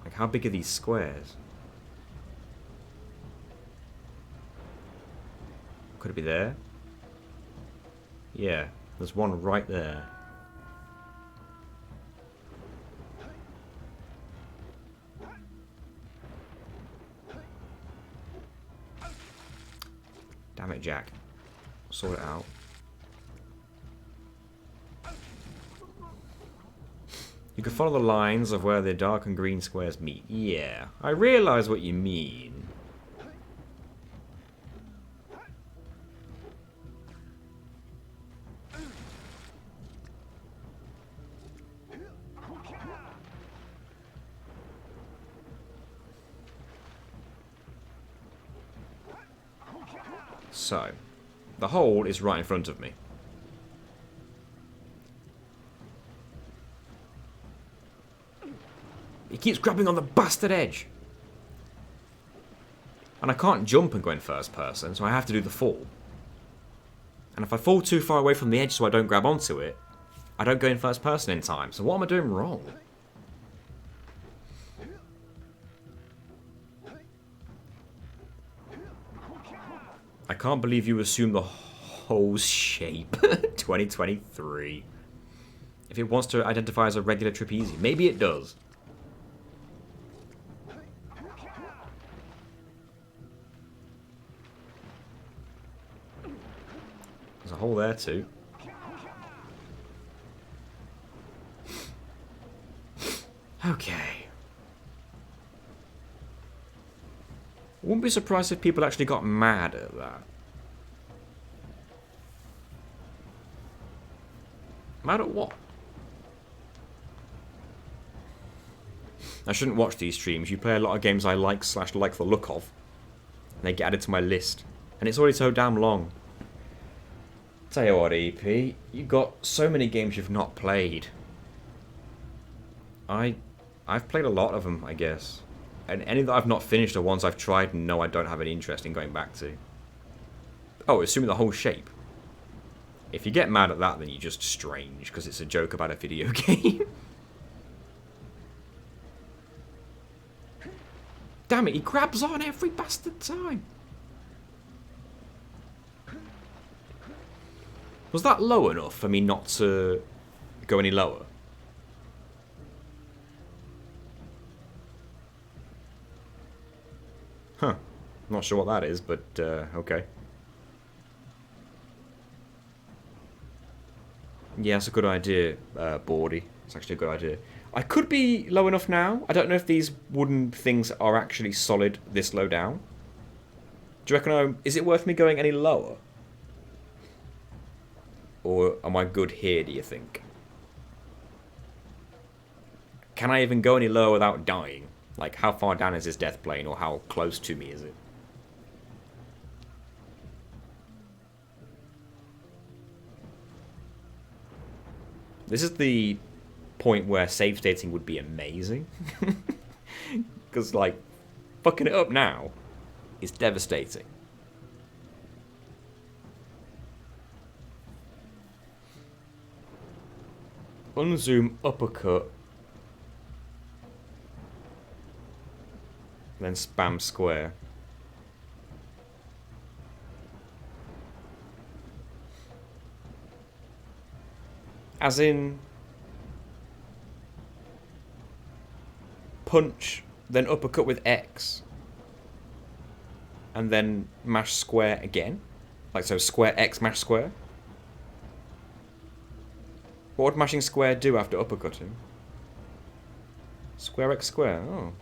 Like, how big are these squares? Could it be there? Yeah, there's one right there. Damn it, Jak. Sort it out. You can follow the lines of where the dark and green squares meet. Yeah, I realise what you mean. So, the hole is right in front of me. He keeps grabbing on the bastard edge. And I can't jump and go in first person, so I have to do the fall. And if I fall too far away from the edge so I don't grab onto it, I don't go in first person in time. So what am I doing wrong? I can't believe you assume the hole's shape. 2023. If it wants to identify as a regular trapezium, maybe it does. There's a hole there too. Okay. Wouldn't be surprised if people actually got mad at that. Mad at what? I shouldn't watch these streams. You play a lot of games I like / like the look of. And they get added to my list. And it's already so damn long. Tell you what, EP, you've got so many games you've not played. I've played a lot of them, I guess. And any that I've not finished are ones I've tried and know I don't have any interest in going back to. Oh, assuming the whole shape. If you get mad at that, then you're just strange, because it's a joke about a video game. Damn it, he grabs on every bastard time. Was that low enough for me not to go any lower? Huh. Not sure what that is, but okay. Yeah, it's a good idea, Bordy. It's actually a good idea. I could be low enough now. I don't know if these wooden things are actually solid this low down. Do you reckon is it worth me going any lower? Or am I good here, do you think? Can I even go any lower without dying? Like, how far down is this death plane, or how close to me is it? This is the point where save stating would be amazing. Because, like, fucking it up now is devastating. Unzoom uppercut. Then spam square. As in... punch, then uppercut with X. And then mash square again. Like, so square X, mash square. What would mashing square do after uppercutting? Square X square, oh.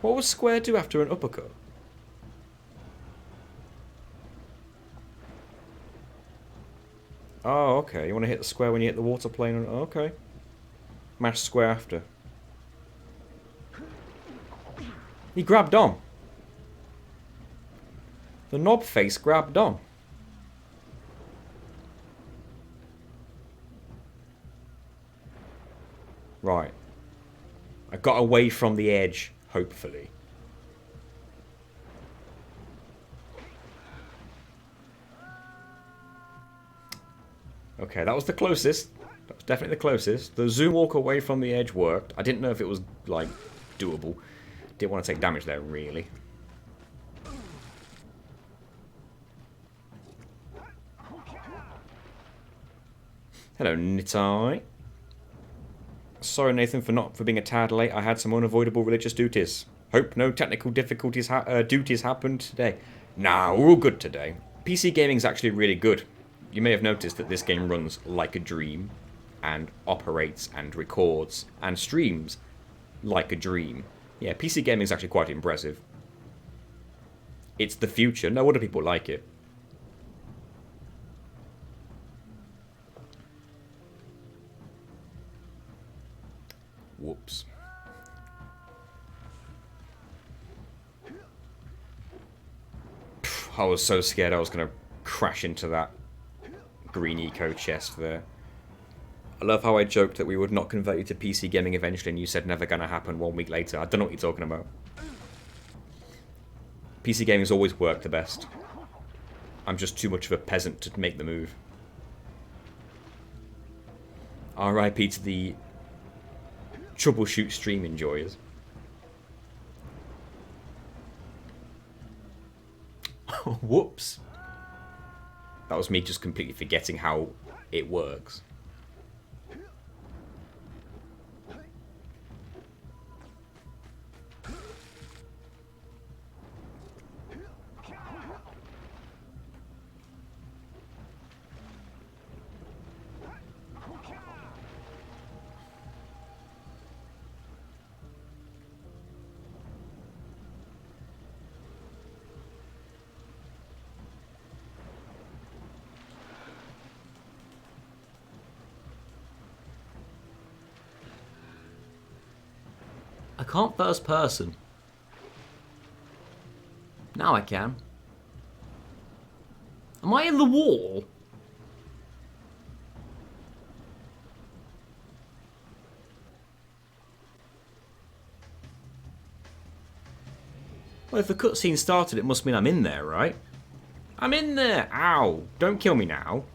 What would square do after an uppercut? Oh, okay. You want to hit the square when you hit the water plane? Oh, okay. Mash square after. He grabbed on. The knob face grabbed on. Right. I got away from the edge, hopefully. Okay, that was the closest. That was definitely the closest. The zoom walk away from the edge worked. I didn't know if it was, like, doable. Didn't want to take damage there, really. Hello, Nitai. Sorry, Nathan, for being a tad late. I had some unavoidable religious duties. Hope no technical difficulties duties happened today. Nah, we're all good today. PC gaming's actually really good. You may have noticed that this game runs like a dream, and operates and records and streams like a dream. Yeah, PC gaming is actually quite impressive. It's the future. No wonder people like it. Whoops. I was so scared I was going to crash into that green eco chest there. I love how I joked that we would not convert you to PC gaming eventually, and you said never gonna happen 1 week later. I don't know what you're talking about. PC gaming's always worked the best. I'm just too much of a peasant to make the move. RIP to the troubleshoot stream enjoyers. Whoops. That was me just completely forgetting how it works. I can't first person. Now I can. Am I in the wall? Well, if the cutscene started, it must mean I'm in there, right? I'm in there! Ow! Don't kill me now.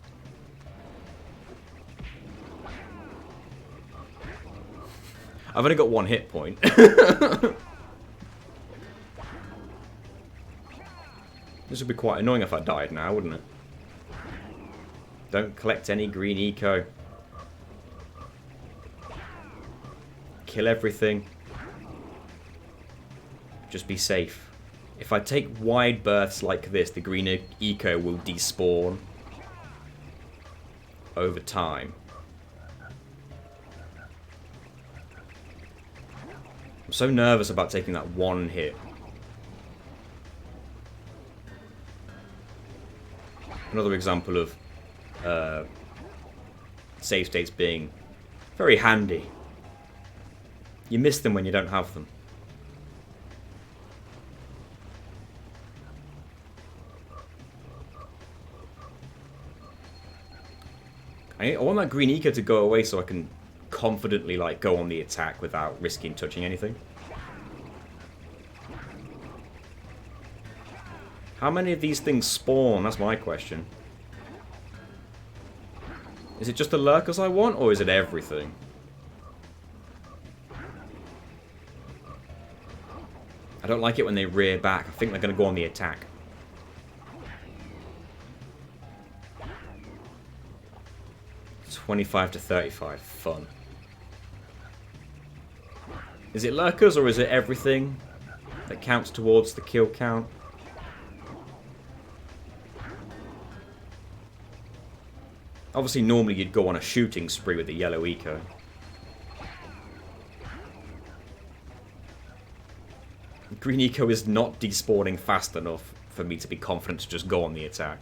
I've only got 1 hit point. This would be quite annoying if I died now, wouldn't it? Don't collect any green eco. Kill everything. Just be safe. If I take wide berths like this, the green eco will despawn over time. I'm so nervous about taking that 1 hit. Another example of save states being very handy. You miss them when you don't have them. I want that green eco to go away so I can confidently like go on the attack without risking touching anything. How many of these things spawn? That's my question. Is it just the lurkers I want, or is it everything? I don't like it when they rear back. I think they're going to go on the attack. $25 to $35. Fun. Is it lurkers, or is it everything that counts towards the kill count? Obviously, normally you'd go on a shooting spree with the yellow eco. Green eco is not despawning fast enough for me to be confident to just go on the attack.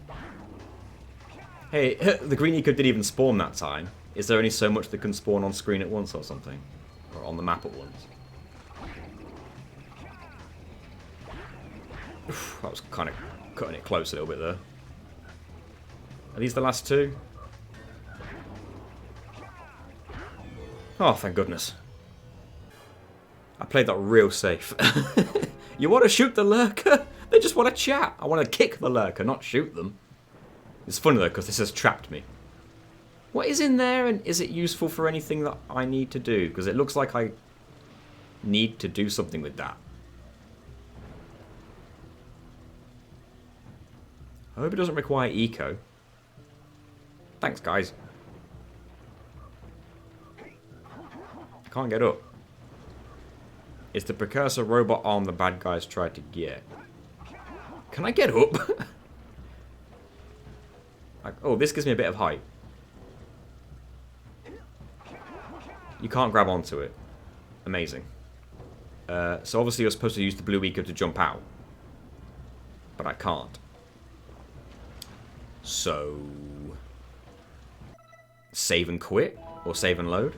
Hey, the green eco didn't even spawn that time. Is there only so much that can spawn on screen at once or something? Or on the map at once? Oof, that was kind of cutting it close a little bit there. Are these the last 2? Oh, thank goodness. I played that real safe. You want to shoot the lurker? They just want to chat. I want to kick the lurker, not shoot them. It's funny though, because this has trapped me. What is in there, and is it useful for anything that I need to do? Because it looks like I need to do something with that. I hope it doesn't require eco. Thanks, guys. I can't get up. It's the precursor robot arm the bad guys tried to get. Can I get up? Oh, this gives me a bit of height. You can't grab onto it. Amazing. So obviously you're supposed to use the blue eco to jump out. But I can't. So... save and quit? Or save and load?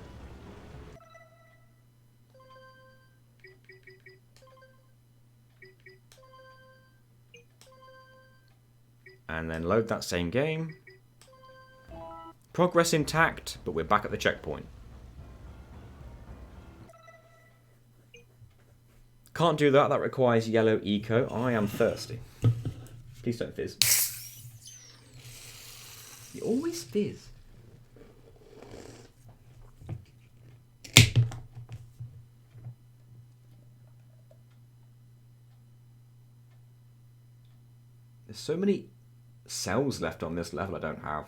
And then load that same game. Progress intact, but we're back at the checkpoint. Can't do that, that requires yellow eco. I am thirsty. Please don't fizz. You always fizz. There's so many cells left on this level I don't have.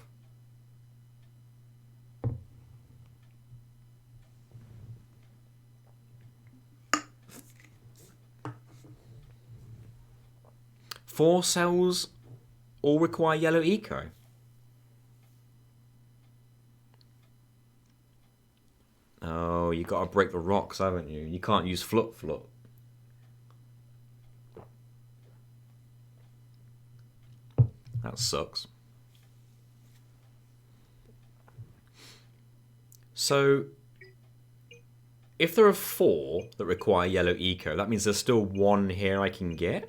Four cells all require yellow eco. Oh, you got to break the rocks, haven't you? You can't use flut. That sucks. So, if there are 4 that require yellow eco, that means there's still 1 here I can get?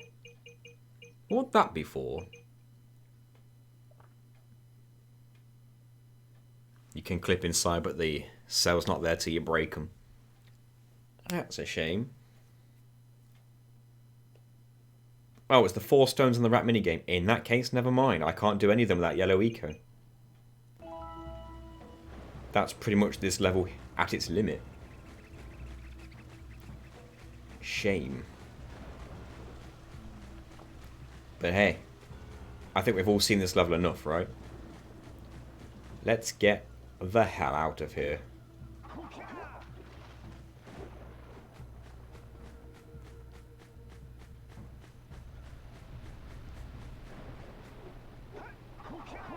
What would that be for? You can clip inside, but the cell's not there till you break them. That's a shame. Oh, it's the 4 stones in the rat minigame. In that case, never mind. I can't do any of them without yellow eco. That's pretty much this level at its limit. Shame. But hey, I think we've all seen this level enough, right? Let's get the hell out of here.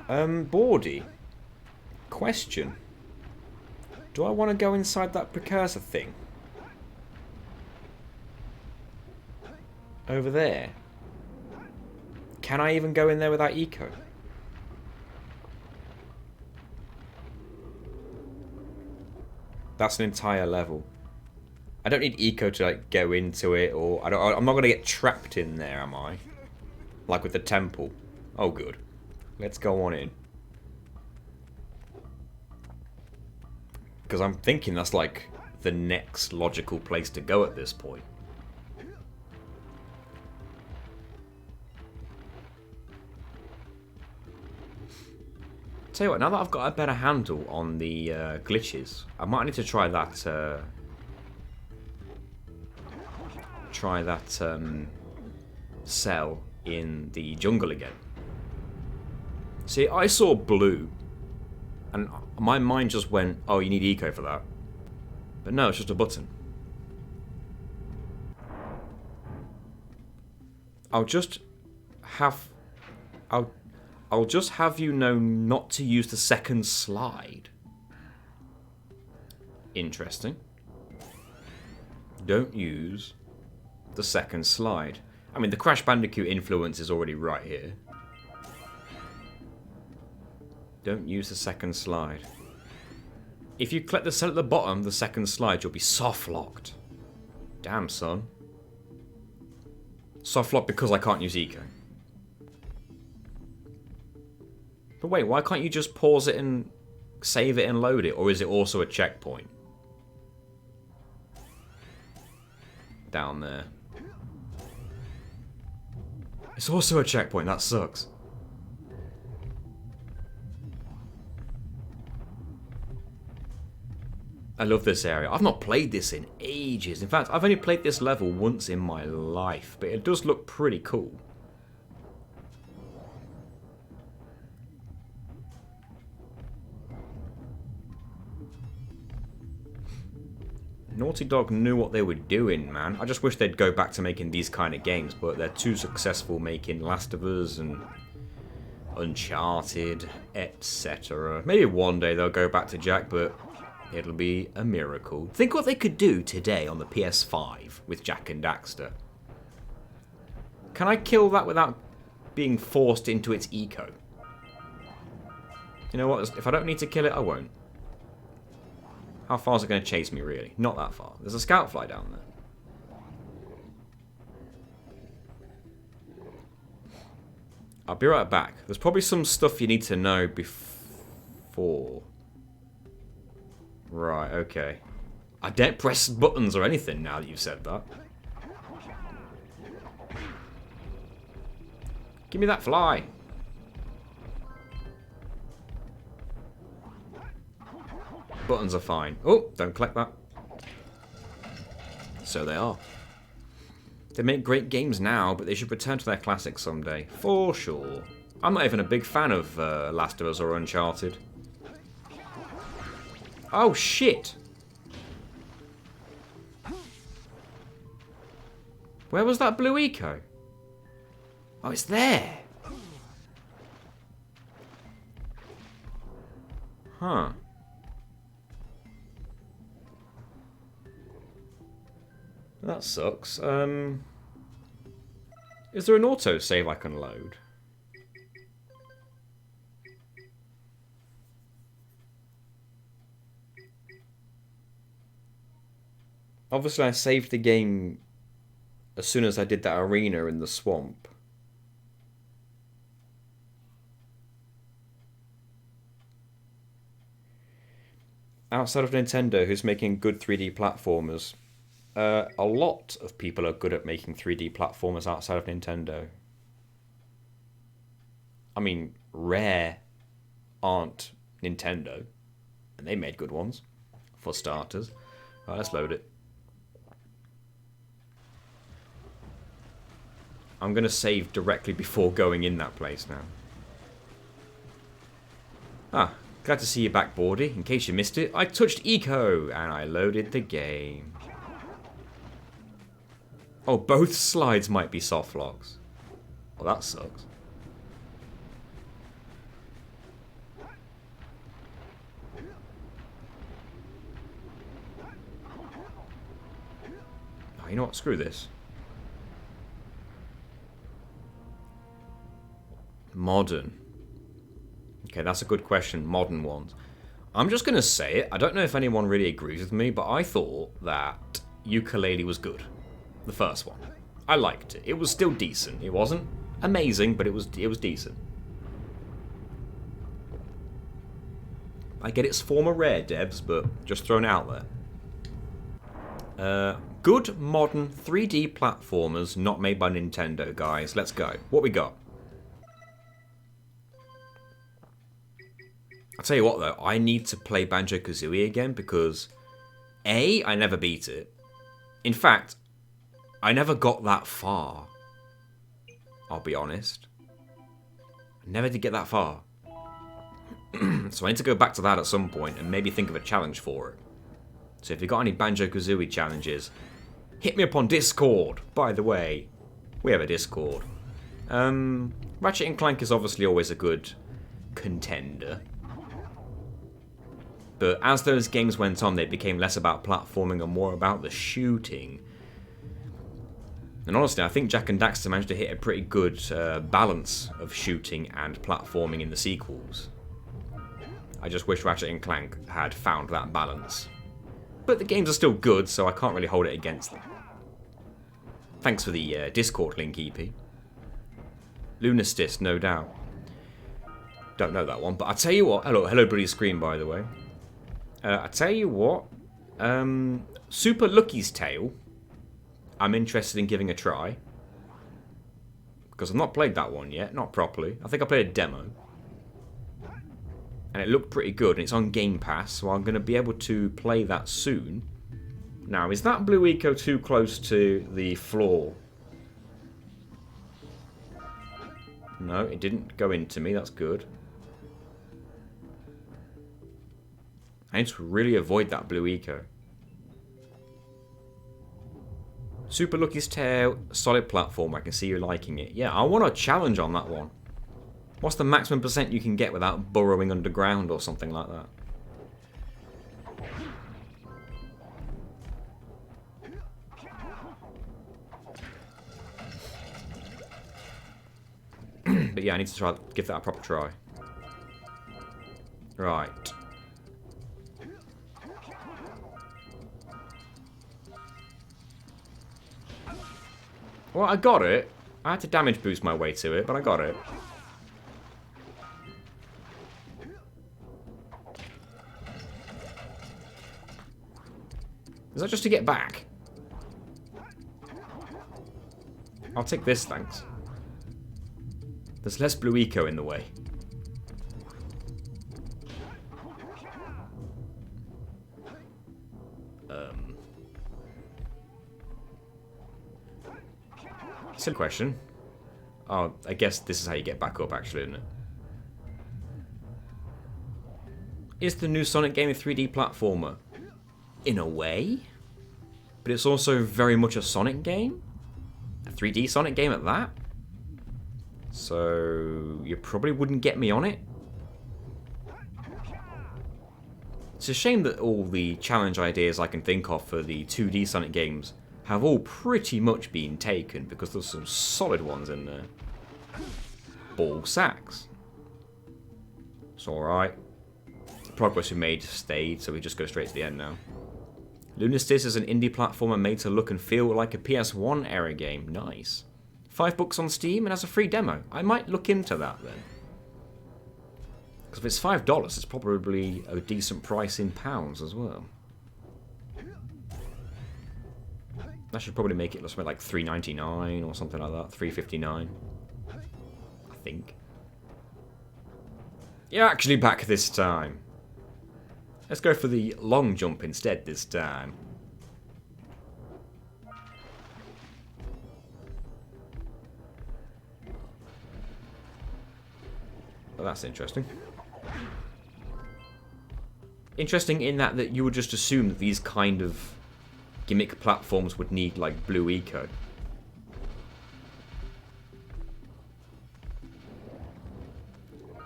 Bordy. Question. Do I want to go inside that precursor thing? Over there. Can I even go in there without eco? That's an entire level. I don't need eco to like go into it, or I'm not going to get trapped in there, am I? Like with the temple. Oh, good. Let's go on in. Because I'm thinking that's like the next logical place to go at this point. Tell you what, now that I've got a better handle on the glitches, I might need to try that. Cell in the jungle again. See, I saw blue, and my mind just went, "Oh, you need eco for that," but no, it's just a button. I'll just have you know not to use the second slide. Interesting. Don't use the second slide. I mean, the Crash Bandicoot influence is already right here. Don't use the second slide. If you click the cell at the bottom, the second slide, you'll be soft locked. Damn, son. Soft locked because I can't use eco. But wait, why can't you just pause it and save it and load it? Or is it also a checkpoint? Down there. It's also a checkpoint, that sucks. I love this area. I've not played this in ages. In fact, I've only played this level once in my life, but it does look pretty cool. Naughty Dog knew what they were doing, man. I just wish they'd go back to making these kind of games, but they're too successful making Last of Us and Uncharted, etc. Maybe one day they'll go back to Jak, but it'll be a miracle. Think what they could do today on the PS5 with Jak and Daxter. Can I kill that without being forced into its eco? You know what? If I don't need to kill it, I won't. How far is it going to chase me, really? Not that far. There's a scout fly down there. I'll be right back. There's probably some stuff you need to know before. Right, okay. I don't press buttons or anything now that you've said that. Give me that fly. Buttons are fine. Oh, don't collect that. So they are. They make great games now, but they should return to their classics someday. For sure. I'm not even a big fan of Last of Us or Uncharted. Oh, shit! Where was that blue eco? Oh, it's there! Huh. That sucks. Is there an autosave I can load? Obviously I saved the game as soon as I did that arena in the swamp. outside of Nintendo who's making good 3D platformers? A lot of people are good at making 3D platformers outside of Nintendo. I mean, Rare aren't Nintendo, and they made good ones, for starters. Right, let's load it. I'm going to save directly before going in that place now. Ah, glad to see you back, Bordy. In case you missed it, I touched Eco, and I loaded the game. Oh, both slides might be soft locks. Well, that sucks. Oh, you know what? Screw this. Modern. Okay, that's a good question. Modern ones. I'm just going to say it. I don't know if anyone really agrees with me, but I thought that Yooka-Laylee was good. The first one. I liked it. It was still decent. It wasn't amazing, but it was decent. I get it's former Rare devs, but just thrown it out there. Good modern 3D platformers not made by Nintendo, guys. Let's go. What we got? I'll tell you what, though. I need to play Banjo-Kazooie again because, A, I never beat it. In fact, I never got that far. I'll be honest. I never did get that far. So I need to go back to that at some point and maybe think of a challenge for it. So if you've got any Banjo-Kazooie challenges, hit me up on Discord, by the way. We have a Discord. Ratchet & Clank is obviously always a good contender. But as those games went on, they became less about platforming and more about the shooting. And honestly, I think Jak and Daxter managed to hit a pretty good balance of shooting and platforming in the sequels. I just wish Ratchet & Clank had found that balance. But the games are still good, so I can't really hold it against them. Thanks for the Discord link, EP. Lunastis, no doubt. Don't know that one, but I'll tell you what. Hello, Bloody Screen, by the way. I tell you what, Super Lucky's Tale, I'm interested in giving a try. Because I've not played that one yet, not properly. I think I played a demo. And it looked pretty good, and it's on Game Pass, so I'm going to be able to play that soon. Now, is that Blue Eco too close to the floor? No, it didn't go into me, that's good. I need to really avoid that Blue Eco. Super Lucky's Tale, solid platform. I can see you liking it. Yeah, I want a challenge on that one. What's the maximum % you can get without burrowing underground or something like that? But yeah, I need to give that a proper try. Right. Well, I got it. I had to damage boost my way to it, but I got it. Is that just to get back? I'll take this, thanks. There's less Blue Eco in the way. Silly question. Oh, I guess this is how you get back up, actually, isn't it? Is the new Sonic game a 3D platformer? In a way. But it's also very much a Sonic game. A 3D Sonic game at that. So you probably wouldn't get me on it. It's a shame that all the challenge ideas I can think of for the 2D Sonic games have all pretty much been taken, because there's some solid ones in there. Ball sacks. It's alright. The progress we made stayed, so we just go straight to the end now. Lunastis is an indie platformer made to look and feel like a PS1 era game. Nice. $5 on Steam and has a free demo. I might look into that then. Because if it's $5, it's probably a decent price in pounds as well. That should probably make it something like $3.99 or something like that. $3.59. I think. You're actually back this time. Let's go for the long jump instead this time. Well, that's interesting. Interesting in that you would just assume that these kind of gimmick platforms would need, like, Blue Eco.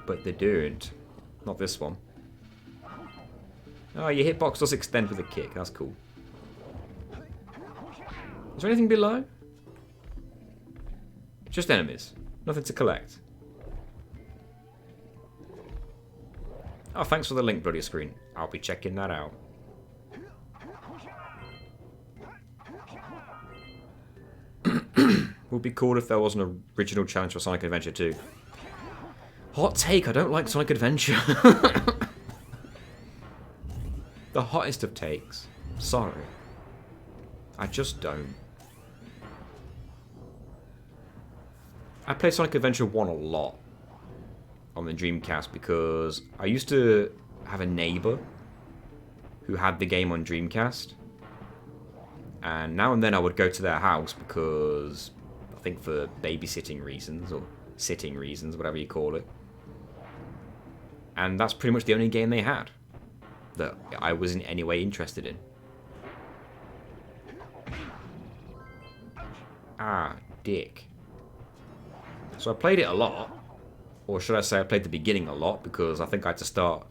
But they don't. Not this one. Oh, your hitbox does extend with a kick. That's cool. Is there anything below? Just enemies. Nothing to collect. Oh, thanks for the link, bloody screen. I'll be checking that out. Would be cool if there was an original challenge for Sonic Adventure 2. Hot take, I don't like Sonic Adventure. The hottest of takes. Sorry. I just don't. I played Sonic Adventure 1 a lot on the Dreamcast because I used to have a neighbor who had the game on Dreamcast. And now and then I would go to their house because I think for babysitting reasons or sitting reasons, whatever you call it. And that's pretty much the only game they had that I was in any way interested in. Ah, dick. So I played it a lot. Or should I say I played the beginning a lot, because I think I had to start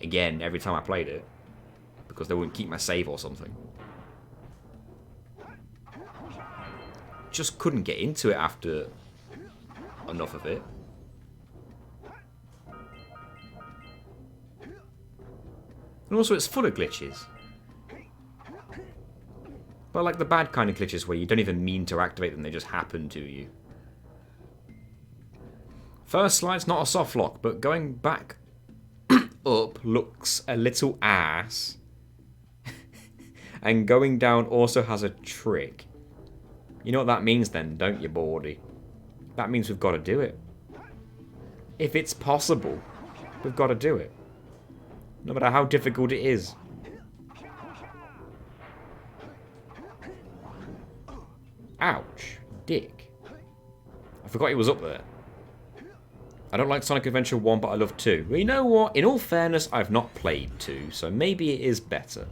again every time I played it. Because they wouldn't keep my save or something. Just couldn't get into it after enough of it. And also it's full of glitches. But like the bad kind of glitches where you don't even mean to activate them, they just happen to you. First slide's not a soft lock, but going back up looks a little ass. And going down also has a trick. You know what that means then, don't you, Bordy? That means we've got to do it. If it's possible, we've got to do it. No matter how difficult it is. Ouch. Dick. I forgot he was up there. I don't like Sonic Adventure 1, but I love 2. Well, you know what? In all fairness, I've not played 2, so maybe it is better.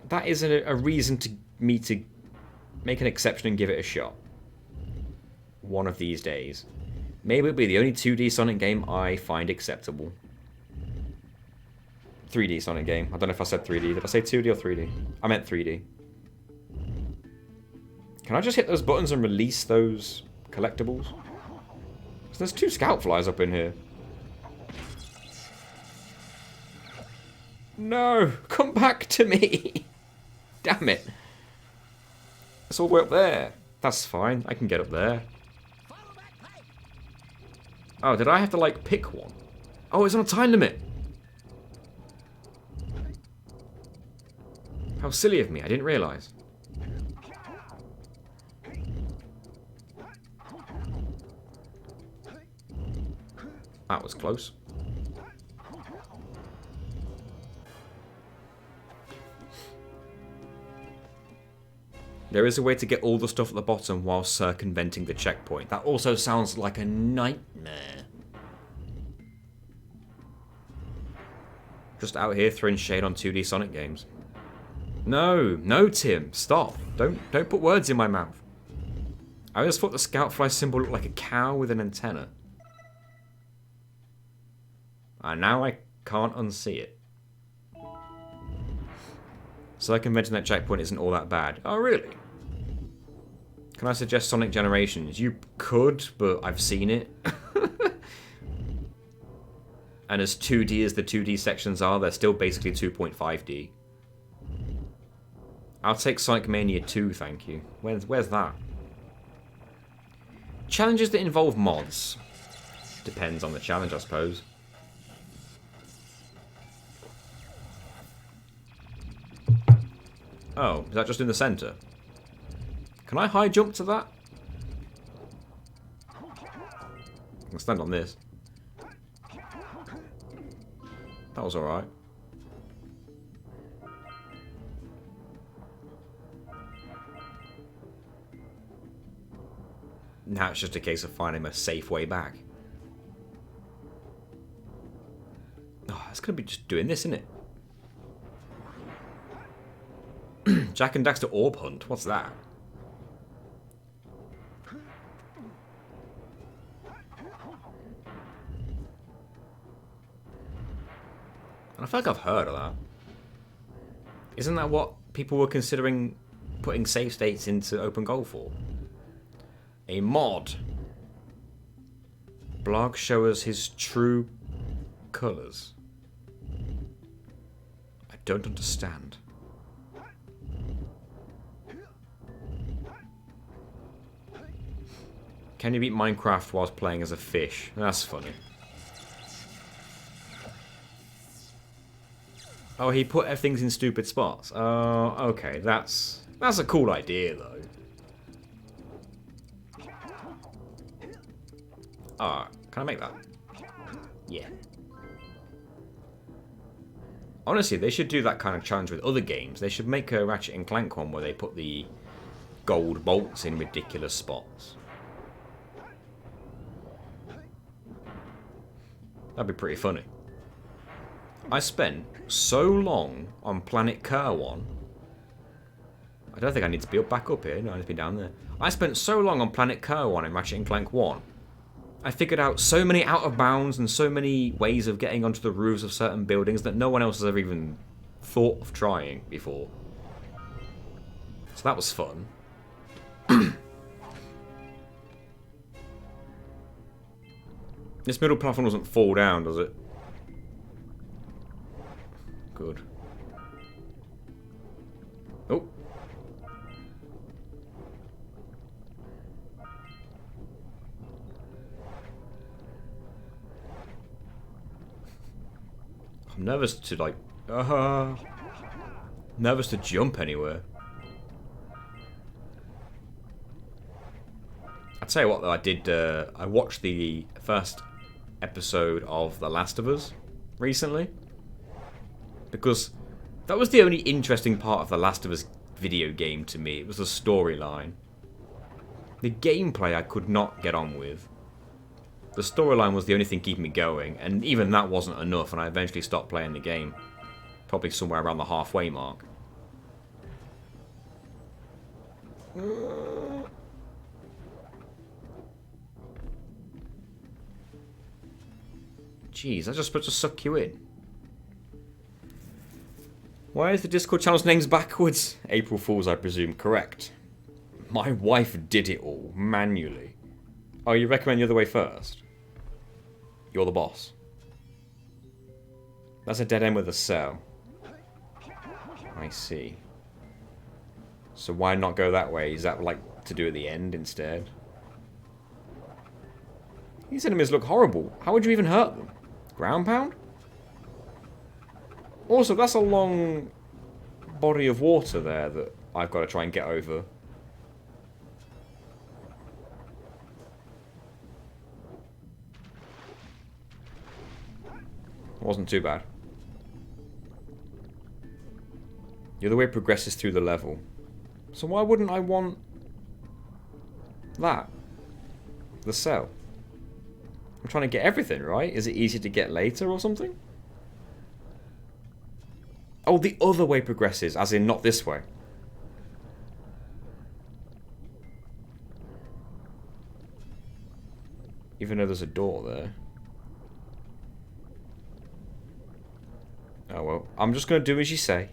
That is a reason to me to make an exception and give it a shot. One of these days. Maybe it'll be the only 2D Sonic game I find acceptable. 3D Sonic game. I don't know if I said 3D. Did I say 2D or 3D? I meant 3D. Can I just hit those buttons and release those collectibles? Because there's 2 scout flies up in here. No! Come back to me! Damn it. It's all the way up there. That's fine. I can get up there. Oh, did I have to, like, pick one? Oh, it's on a time limit. How silly of me. I didn't realise. That was close. There is a way to get all the stuff at the bottom while circumventing the checkpoint. That also sounds like a nightmare. Just out here throwing shade on 2D Sonic games. No, no, Tim, stop. Don't put words in my mouth. I always thought the Scoutfly symbol looked like a cow with an antenna. And now I can't unsee it. Circumventing that checkpoint isn't all that bad. Oh, really? Can I suggest Sonic Generations? You could, but I've seen it. And as 2D as the 2D sections are, they're still basically 2.5D. I'll take Sonic Mania 2, thank you. Where's that? Challenges that involve mods. Depends on the challenge, I suppose. Oh, is that just in the centre? Can I high jump to that? I can stand on this. That was alright. Now it's just a case of finding a safe way back. Oh, it's going to be just doing this, isn't it? Jak and Daxter Orb Hunt. What's that? I feel like I've heard of that. Isn't that what people were considering putting save states into Open Goal for? A mod. Blog show us his true colours. I don't understand. Can you beat Minecraft whilst playing as a fish? That's funny. Oh, he put everything in stupid spots. Oh, okay. That's a cool idea, though. Ah, can I make that? Yeah. Honestly, they should do that kind of challenge with other games. They should make a Ratchet and Clank one where they put the gold bolts in ridiculous spots. That'd be pretty funny. I spent so long on Planet Kerwan. I don't think I need to be back up here. No, I need to be down there. I spent so long on Planet Kerwan in Ratchet and Clank 1. I figured out so many out of bounds and so many ways of getting onto the roofs of certain buildings that no one else has ever even thought of trying before. So that was fun. This middle platform doesn't fall down, does it? Good. Oh. I'm nervous to like... nervous to jump anywhere. I'll tell you what though, I did... I watched the first episode of The Last of Us recently. Because that was the only interesting part of The Last of Us video game to me. It was the storyline. The gameplay I could not get on with. The storyline was the only thing keeping me going, and even that wasn't enough, and I eventually stopped playing the game. Probably somewhere around the halfway mark. Jeez, I just supposed to suck you in. Why is the Discord channel's names backwards? April Fools, I presume. Correct. My wife did it all, manually. Oh, you recommend the other way first? You're the boss. That's a dead end with a cell. I see. So why not go that way? Is that like to do at the end instead? These enemies look horrible. How would you even hurt them? Ground pound? Also, that's a long body of water there that I've got to try and get over. Wasn't too bad. The other way progresses through the level. So why wouldn't I want that? The cell. I'm trying to get everything, right? Is it easy to get later or something? Oh, the other way progresses, as in not this way. Even though there's a door there. Oh well, I'm just going to do as you say.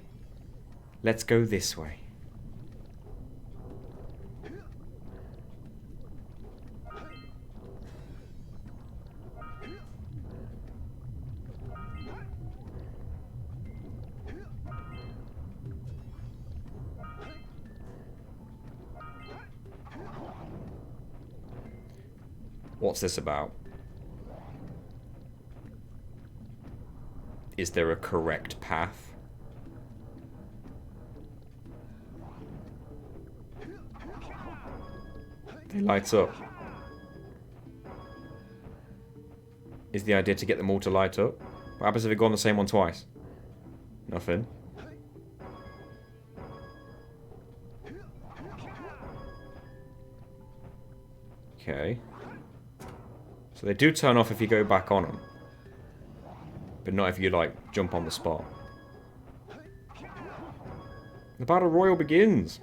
Let's go this way. What's this about? Is there a correct path? They light up. Is the idea to get them all to light up? What happens if we go on the same one twice? Nothing. Okay. So they do turn off if you go back on them. But not if you, like, jump on the spot. The battle royal begins!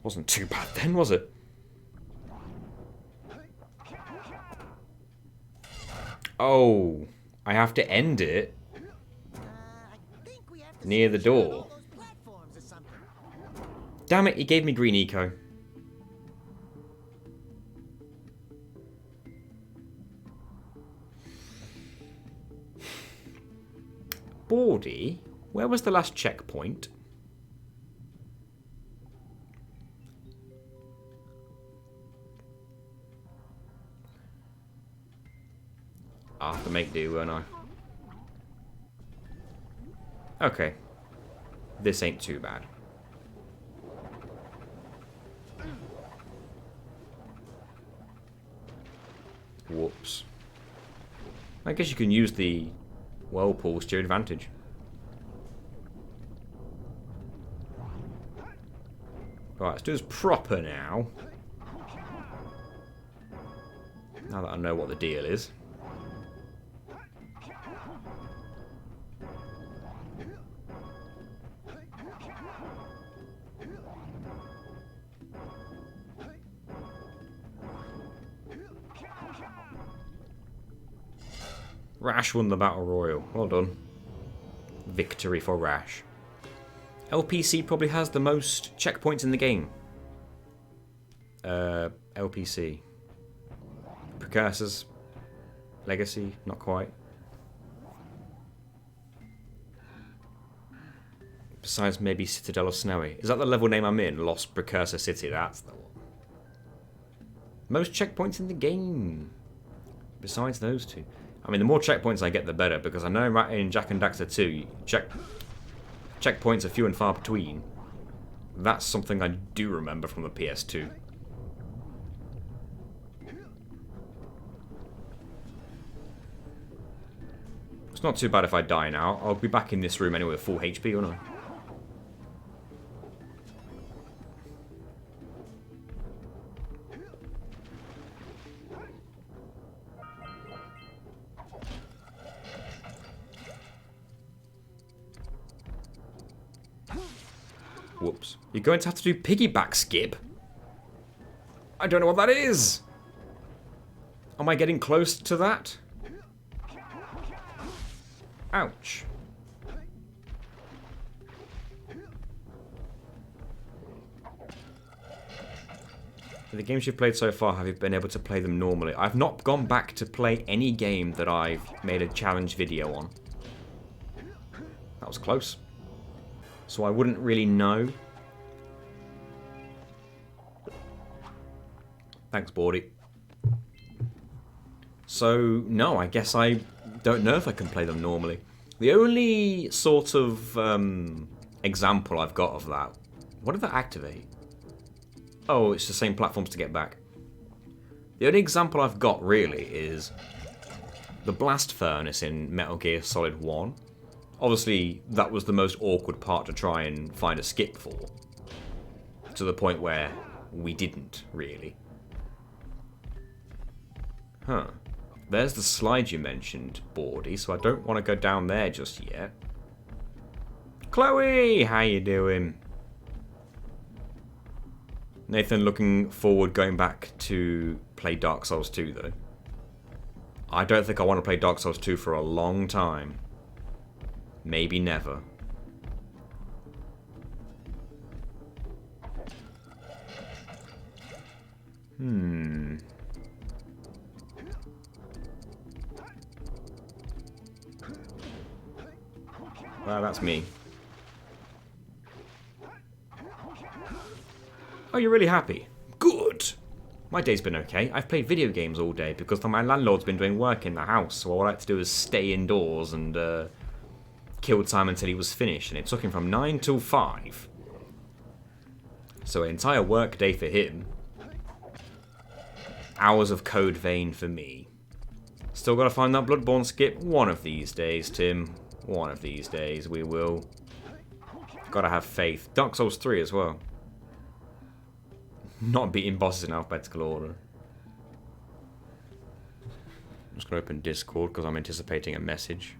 Wasn't too bad then, was it? Oh, I have to end it near the door. Damn it, he gave me green eco. Bordy, where was the last checkpoint? I'll have to make do, won't I? Okay. This ain't too bad. Whoops. I guess you can use the whirlpools to your advantage. Right, let's do this proper now. Now that I know what the deal is. Rash won the Battle Royal. Well done. Victory for Rash. LPC probably has the most checkpoints in the game. LPC. Precursors. Legacy, not quite. Besides maybe Citadel of Snowy. Is that the level name I'm in? Lost Precursor City, that's the one. Most checkpoints in the game. Besides those two. I mean, the more checkpoints I get, the better, because I know in Jak and Daxter 2, checkpoints are few and far between. That's something I do remember from the PS2. It's not too bad if I die now. I'll be back in this room anyway with full HP, won't I? Whoops. You're going to have to do piggyback skip? I don't know what that is! Am I getting close to that? Ouch. The games you've played so far, have you been able to play them normally? I've not gone back to play any game that I've made a challenge video on. That was close. So I wouldn't really know. Thanks, Bordy. So, no, I guess I don't know if I can play them normally. The only sort of example I've got of that... What did that activate? Oh, it's the same platforms to get back. The only example I've got, really, is the blast furnace in Metal Gear Solid 1. Obviously, that was the most awkward part to try and find a skip for. To the point where we didn't, really. Huh. There's the slide you mentioned, Bordy, so I don't want to go down there just yet. Chloe! How you doing? Nathan looking forward going back to play Dark Souls 2, though. I don't think I want to play Dark Souls 2 for a long time. Maybe never. Well, that's me. Oh, you're really happy? Good! My day's been okay. I've played video games all day because my landlord's been doing work in the house, so all I like to do is stay indoors and kill time until he was finished, and it took him from 9 till 5. So an entire work day for him. Hours of code vein for me. Still gotta find that Bloodborne skip one of these days, Tim. One of these days we will. Gotta have faith. Dark Souls 3 as well. Not beating bosses in alphabetical order. I'm just gonna open Discord because I'm anticipating a message.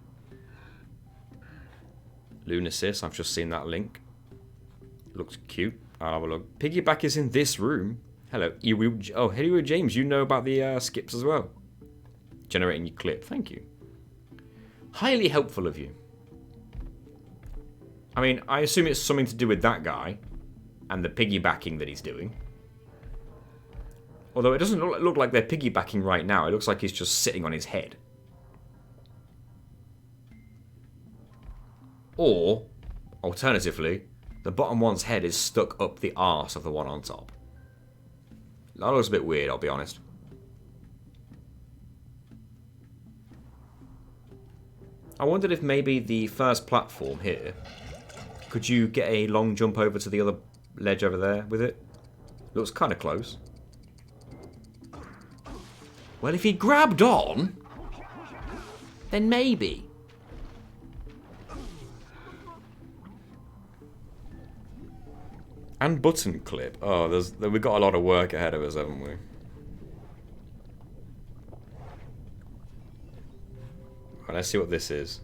Lunasis, I've just seen that link. Looks cute. I'll have a look. Piggyback is in this room. Hello. Oh, hello, James. You know about the skips as well. Generating your clip. Thank you. Highly helpful of you. I mean, I assume it's something to do with that guy and the piggybacking that he's doing. Although it doesn't look like they're piggybacking right now. It looks like he's just sitting on his head. Or, alternatively, the bottom one's head is stuck up the arse of the one on top. That looks a bit weird, I'll be honest. I wondered if maybe the first platform here, could you get a long jump over to the other ledge over there with it? Looks kind of close. Well, if he grabbed on, then maybe. And button clip. Oh, we've got a lot of work ahead of us, haven't we? Right, let's see what this is.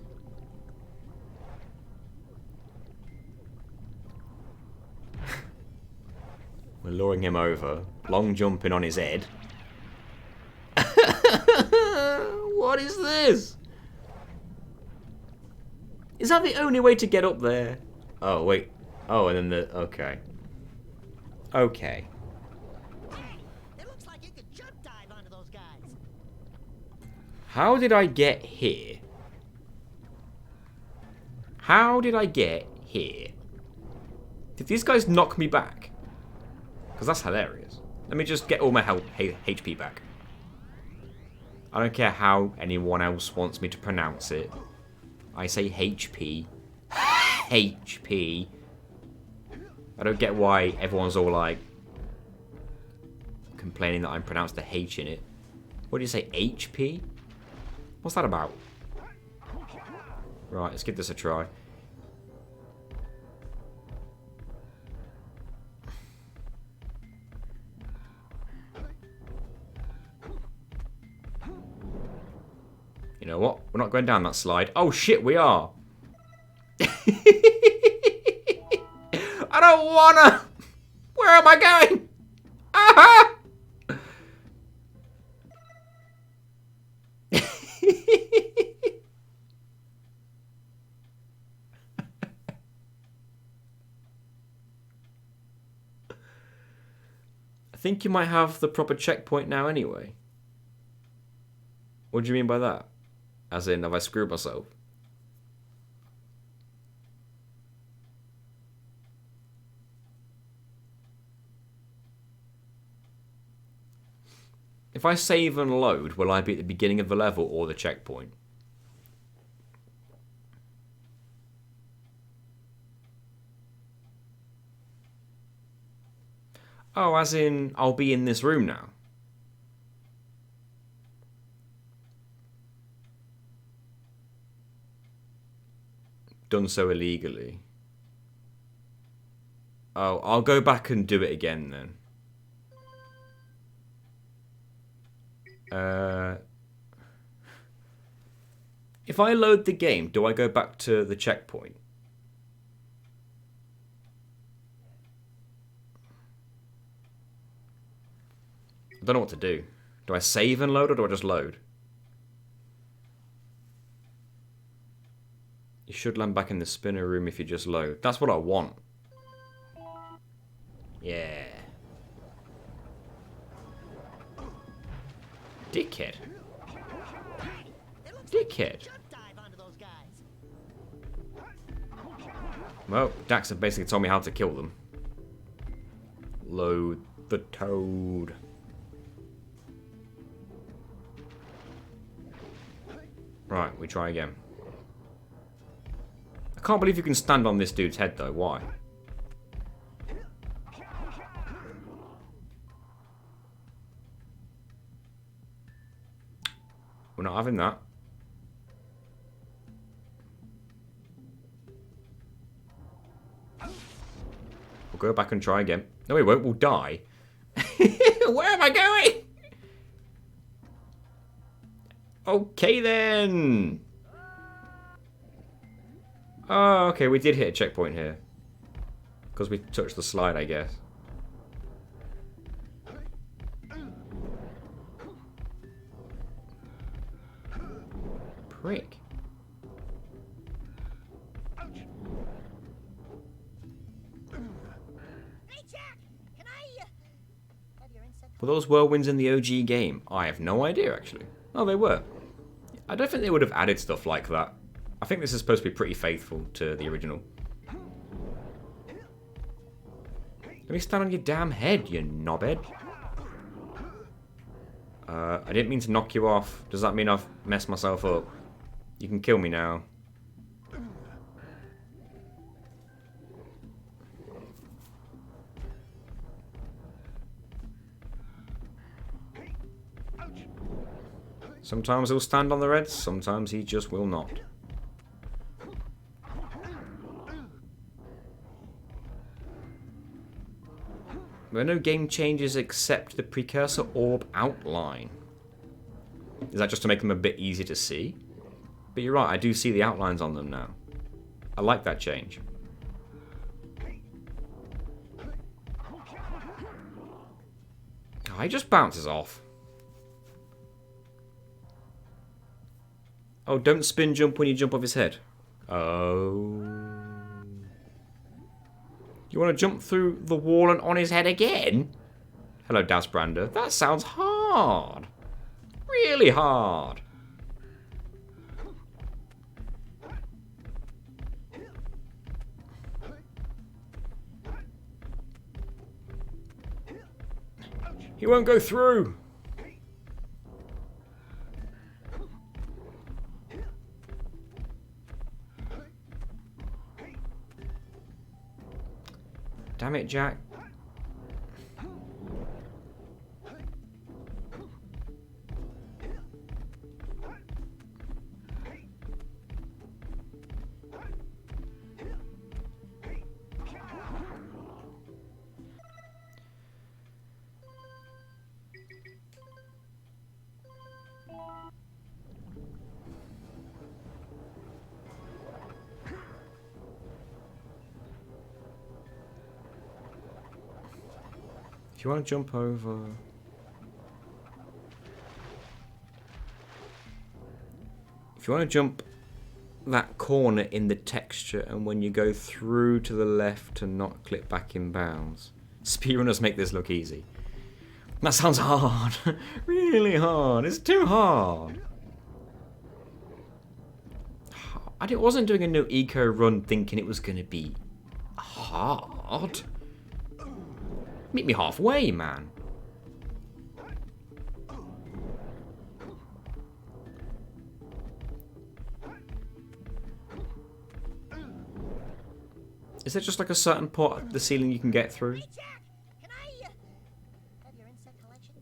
We're luring him over. Long jumping on his head. What is this? Is that the only way to get up there? Oh, wait. Oh, and then the... Okay. Okay. It looks like you could jump dive onto those guys. How did I get here? How did I get here? Did these guys knock me back? Because that's hilarious. Let me just get all my HP back. I don't care how anyone else wants me to pronounce it. I say HP. HP. I don't get why everyone's all like complaining that I'm pronounced the H in it. What do you say, HP? What's that about? Right, let's give this a try. You know what? We're not going down that slide. Oh shit, we are. I don't wanna. Where am I going? Aha! I think you might have the proper checkpoint now anyway. What do you mean by that? As in, have I screwed myself? If I save and load, will I be at the beginning of the level or the checkpoint? Oh, as in, I'll be in this room now. Done so illegally. Oh, I'll go back and do it again then. If I load the game, do I go back to the checkpoint? I don't know what to do. Do I save and load or do I just load? You should land back in the spinner room if you just load. That's what I want. Yeah. Dickhead. Dickhead. Well, Daxter basically told me how to kill them. Load the toad. Right, we try again. I can't believe you can stand on this dude's head, though. Why? We're not having that. We'll go back and try again. No, we won't. We'll die. Where am I going? Okay, then. Oh, okay. We did hit a checkpoint here. Because we touched the slide, I guess. Prick. Hey, Jack! Can I, have your insect? Were those whirlwinds in the OG game? I have no idea, actually. Oh, they were. I don't think they would have added stuff like that. I think this is supposed to be pretty faithful to the original. Let me stand on your damn head, you knobhead. I didn't mean to knock you off. Does that mean I've messed myself up? You can kill me now. Sometimes he'll stand on the reds, sometimes he just will not. There are no game changes except the precursor orb outline. Is that just to make them a bit easier to see? But you're right, I do see the outlines on them now. I like that change. Oh, he just bounces off. Oh, don't spin jump when you jump off his head. Oh. You want to jump through the wall and on his head again? Hello, Dasbrander. That sounds hard. Really hard. He won't go through. Damn it, Jack. If you want to jump over... If you want to jump that corner in the texture and when you go through to the left to not clip back in bounds. Speedrunners make this look easy. That sounds hard. Really hard. It's too hard. I wasn't doing a no eco run thinking it was going to be hard. Meet me halfway, man. Is there just like a certain part of the ceiling you can get through? Hey, Jack! Can I, have your insect collection?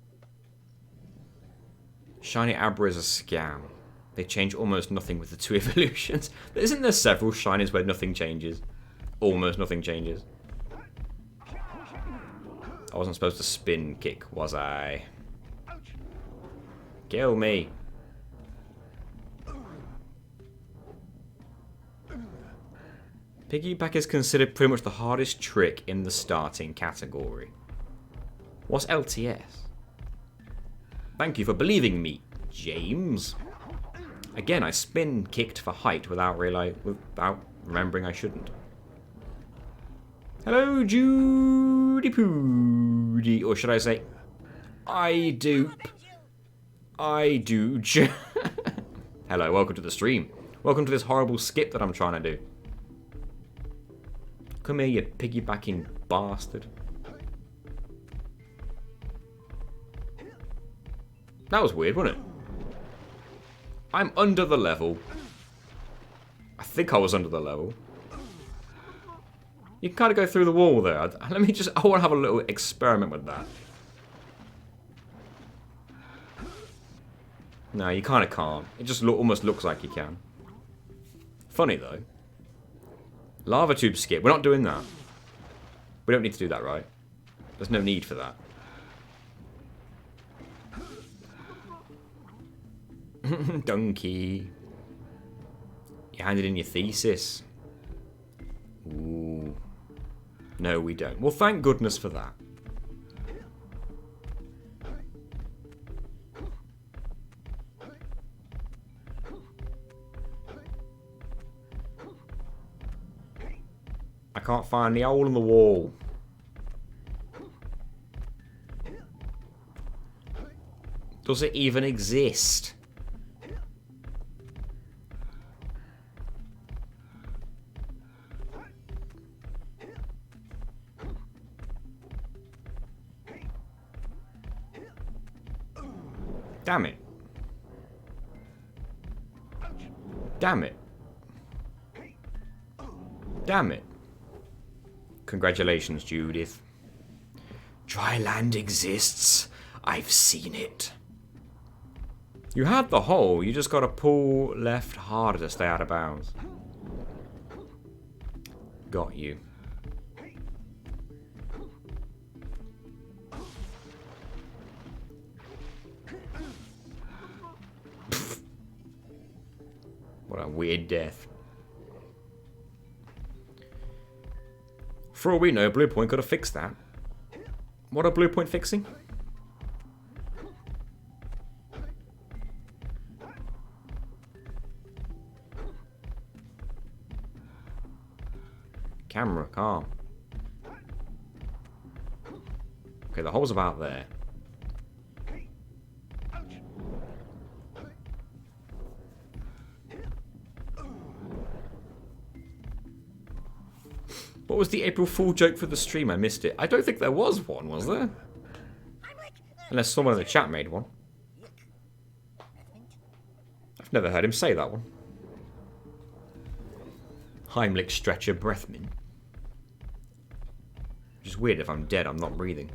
Shiny Abra is a scam. They change almost nothing with the two evolutions. Isn't there several shinies where nothing changes? Almost nothing changes. I wasn't supposed to spin kick, was I? Kill me. Piggyback is considered pretty much the hardest trick in the starting category. What's LTS? Thank you for believing me, James. Again, I spin kicked for height without remembering I shouldn't. Hello, Judy Poody. Or should I say, I dupe. I do. Hello, welcome to the stream. Welcome to this horrible skip that I'm trying to do. Come here, you piggybacking bastard. That was weird, wasn't it? I'm under the level. I think I was under the level. You can kind of go through the wall there. Let me just... I want to have a little experiment with that. No, you kind of can't. It just almost looks like you can. Funny, though. Lava tube skip. We're not doing that. We don't need to do that, right? There's no need for that. Donkey. You handed in your thesis. Ooh. No, we don't. Well, thank goodness for that. I can't find the hole in the wall. Does it even exist? Damn it. Damn it. Damn it. Congratulations, Judith. Dry land exists. I've seen it. You had the hole. You just got to pull left harder to stay out of bounds. Got you. What a weird death. For all we know, Blue Point could have fixed that. What are Blue Point fixing? Camera, calm. Okay, the hole's about there. What was the April Fool joke for the stream? I missed it. I don't think there was one, was there? Unless someone in the chat made one. I've never heard him say that one. Heimlich Stretcher Breathmin. Which is weird, if I'm dead, I'm not breathing.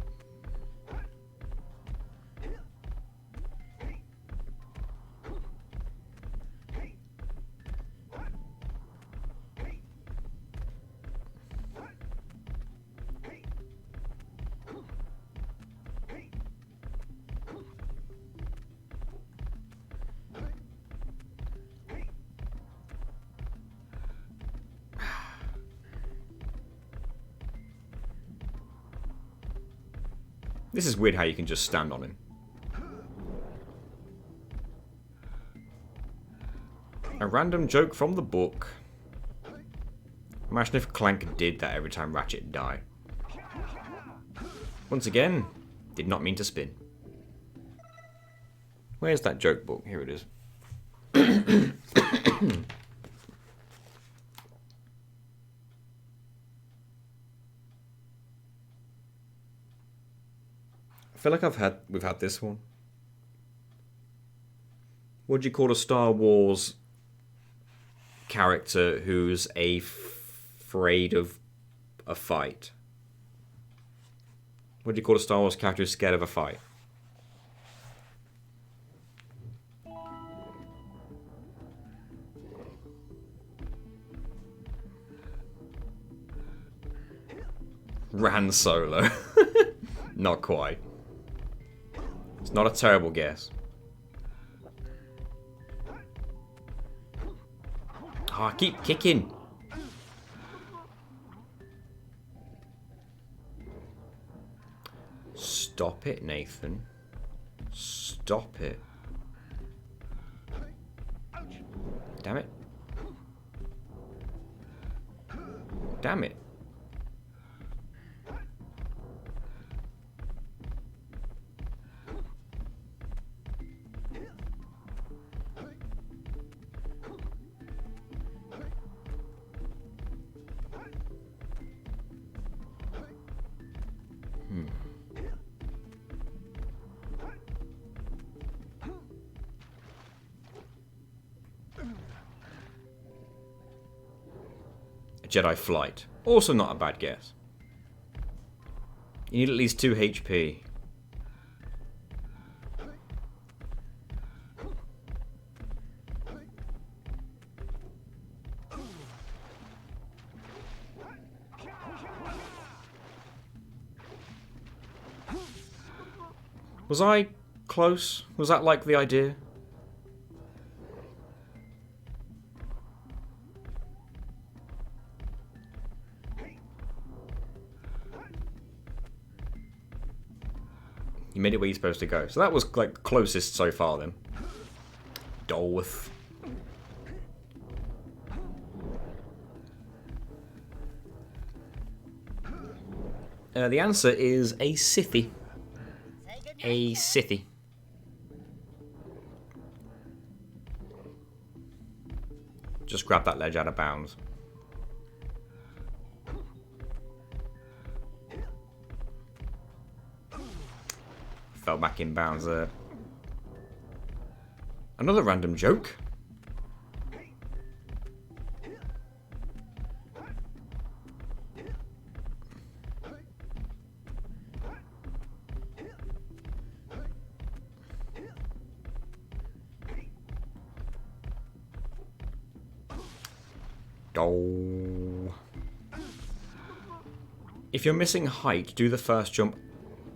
This is weird how you can just stand on him. A random joke from the book. Imagine if Clank did that every time Ratchet died. Once again, did not mean to spin. Where's that joke book? Here it is. I feel like we've had this one. What do you call a Star Wars character who's afraid of a fight? What do you call a Star Wars character who's scared of a fight? Ran Solo. Not quite. It's not a terrible guess. Oh, I keep kicking. Stop it, Nathan. Stop it. Damn it. Damn it. Jedi Flight. Also not a bad guess. You need at least 2 HP. Was I close? Was that like the idea? You made it where you're supposed to go. So that was like closest so far then. Dolwith. The answer is a Sithy. A Sithy. Just grab that ledge out of bounds. Fell back in bounds there. Another random joke. Oh. If you're missing height, do the first jump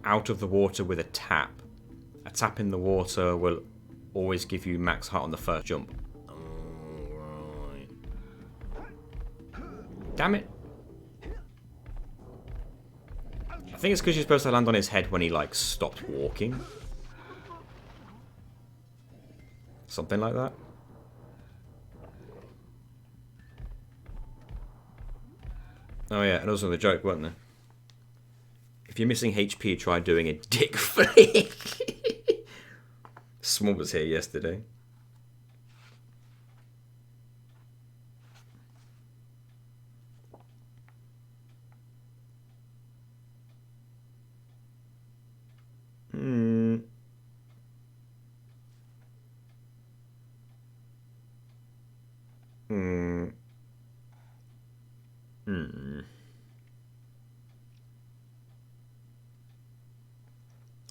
out of the water with a tap. A tap in the water will always give you max height on the first jump. Alright. Damn it. I think it's because you're supposed to land on his head when he, like, stopped walking. Something like that. Oh yeah, and also the joke, wasn't there? If you're missing HP, try doing a dick flick. Small was here yesterday.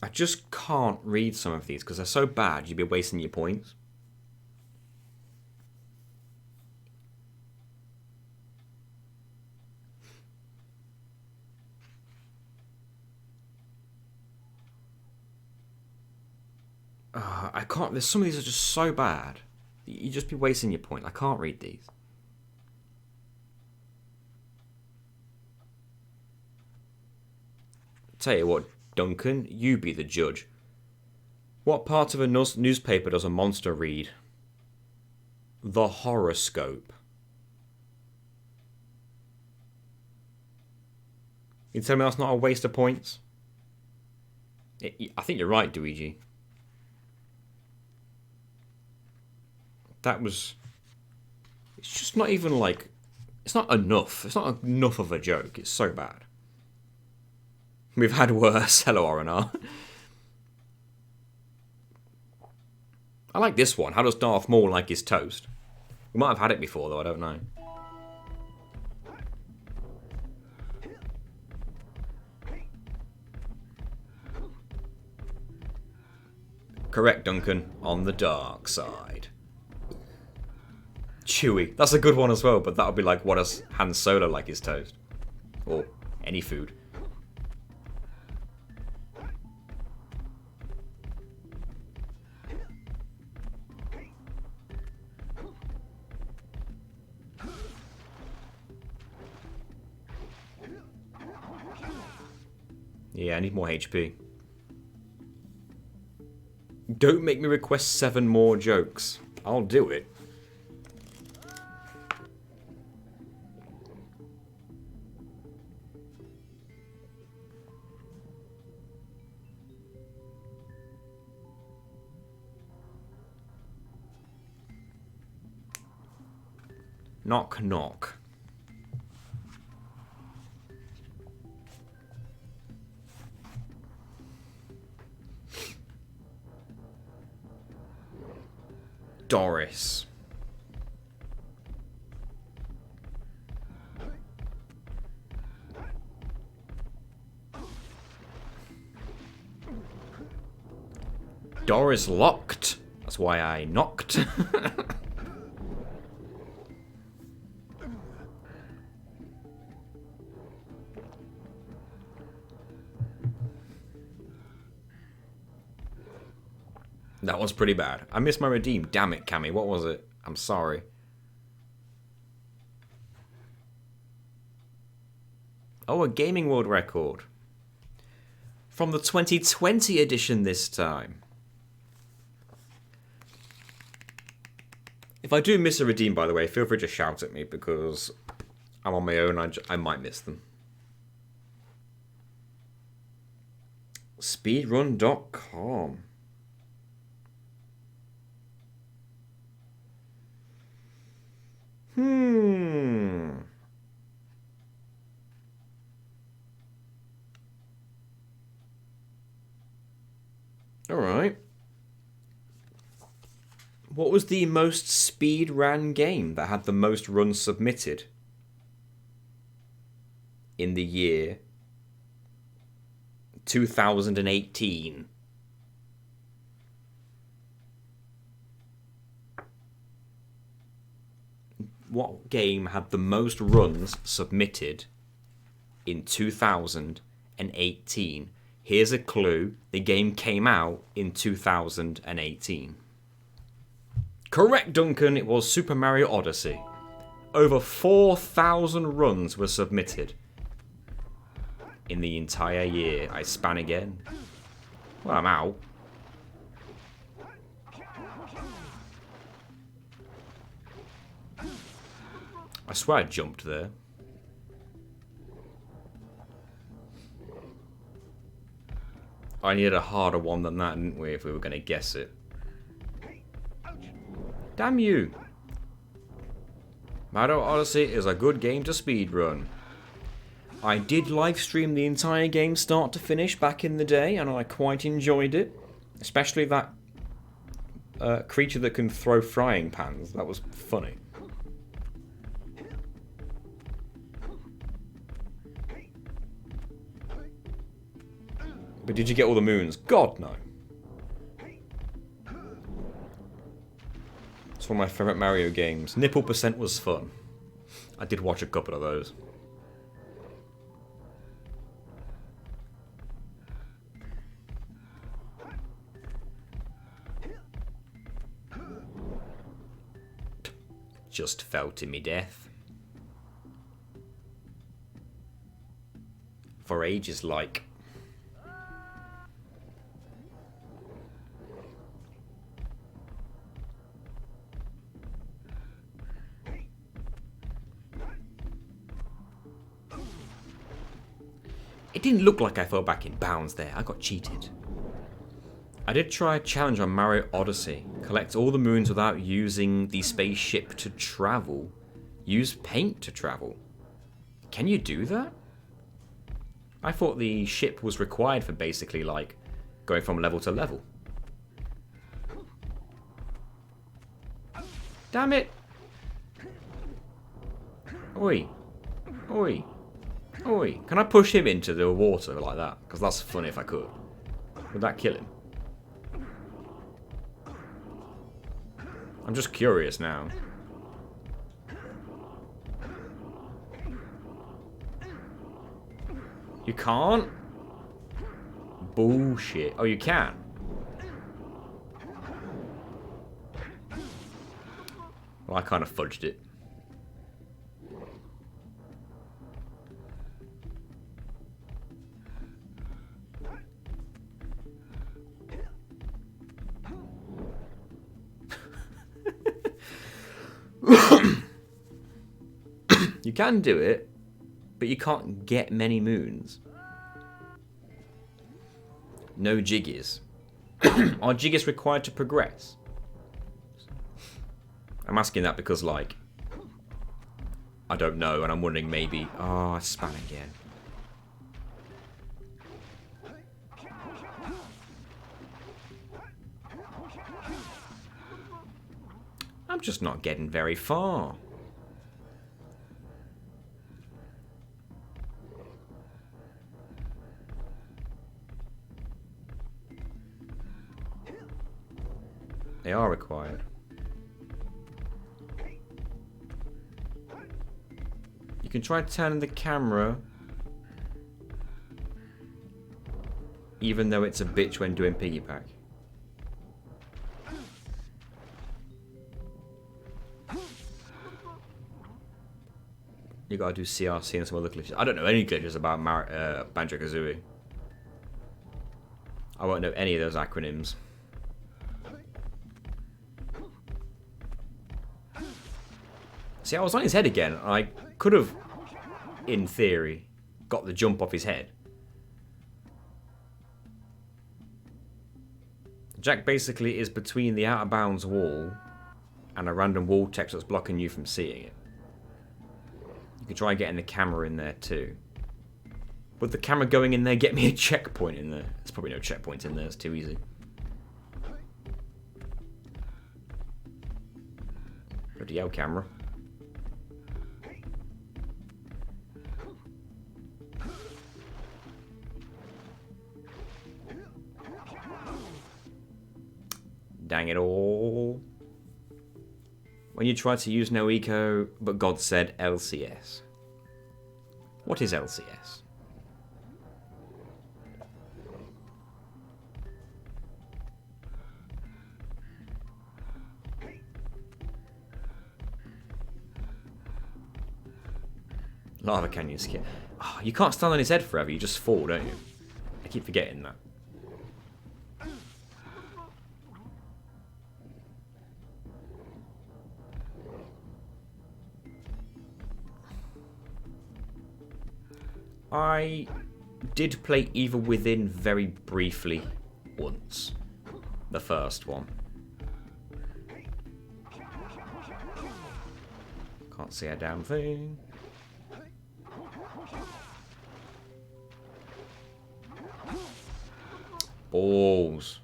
I just can't read some of these because they're so bad you'd be wasting your points. I can't. There's some of these are just so bad. You'd just be wasting your point. I can't read these. Tell you what, Duncan, you be the judge. What part of a newspaper does a monster read? The horoscope. You tell me that's not a waste of points? I think you're right, Luigi. That was... It's just not even like... It's not enough. It's not enough of a joke. It's so bad. We've had worse. Hello, R&R. I like this one. How does Darth Maul like his toast? We might have had it before, though. I don't know. Correct, Duncan. On the dark side. Chewy. That's a good one as well, but that would be like, what does Han Solo like his toast? Or any food. Yeah, I need more HP. Don't make me request 7 more jokes. I'll do it. Knock, knock. Doris. Door is locked. That's why I knocked. That was pretty bad. I missed my redeem. Damn it, Cammy. What was it? I'm sorry. Oh, a Gaming World record. From the 2020 edition this time. If I do miss a redeem, by the way, feel free to shout at me because I'm on my own. I might miss them. Speedrun.com. Alright. What was the most speed ran game that had the most runs submitted in the year 2018? What game had the most runs submitted in 2018? Here's a clue. The game came out in 2018. Correct, Duncan. It was Super Mario Odyssey. Over 4,000 runs were submitted in the entire year. I span again. Well, I'm out. I swear I jumped there. I needed a harder one than that, didn't we, if we were going to guess it. Damn you! Mario Odyssey is a good game to speedrun. I did live stream the entire game start to finish back in the day, and I quite enjoyed it. Especially that creature that can throw frying pans. That was funny. But did you get all the moons? God, no. It's one of my favourite Mario games. Nipple Percent was fun. I did watch a couple of those. Just fell to me death. For ages, like. It didn't look like I fell back in bounds there. I got cheated. I did try a challenge on Mario Odyssey. Collect all the moons without using the spaceship to travel. Use paint to travel. Can you do that? I thought the ship was required for basically like going from level to level. Damn it! Oi. Oi. Oi. Can I push him into the water like that? Because that's funny if I could. Would that kill him? I'm just curious now. You can't? Bullshit. Oh, you can? Well, I kind of fudged it. You can do it, but you can't get many moons. No jiggies. Are jiggies required to progress? I'm asking that because, like, I don't know, and I'm wondering maybe... Oh, I span again. I'm just not getting very far. They are required. You can try turning the camera, even though it's a bitch when doing piggyback. You gotta do CRC and some other glitches. I don't know any glitches about Banjo-Kazooie. I won't know any of those acronyms. See, I was on his head again. I could have, in theory, got the jump off his head. Jak basically is between the out of bounds wall and a random wall text that's blocking you from seeing it. You could try getting the camera in there too. Would the camera going in there get me a checkpoint in there? There's probably no checkpoint in there, it's too easy. Bloody hell, camera. Dang it all. When you tried to use No Eco, but God said LCS. What is LCS? Lava Canyon skip. Oh, you can't stand on his head forever, you just fall, don't you? I keep forgetting that. I did play Evil Within very briefly once. The first one. Can't see a damn thing. Balls.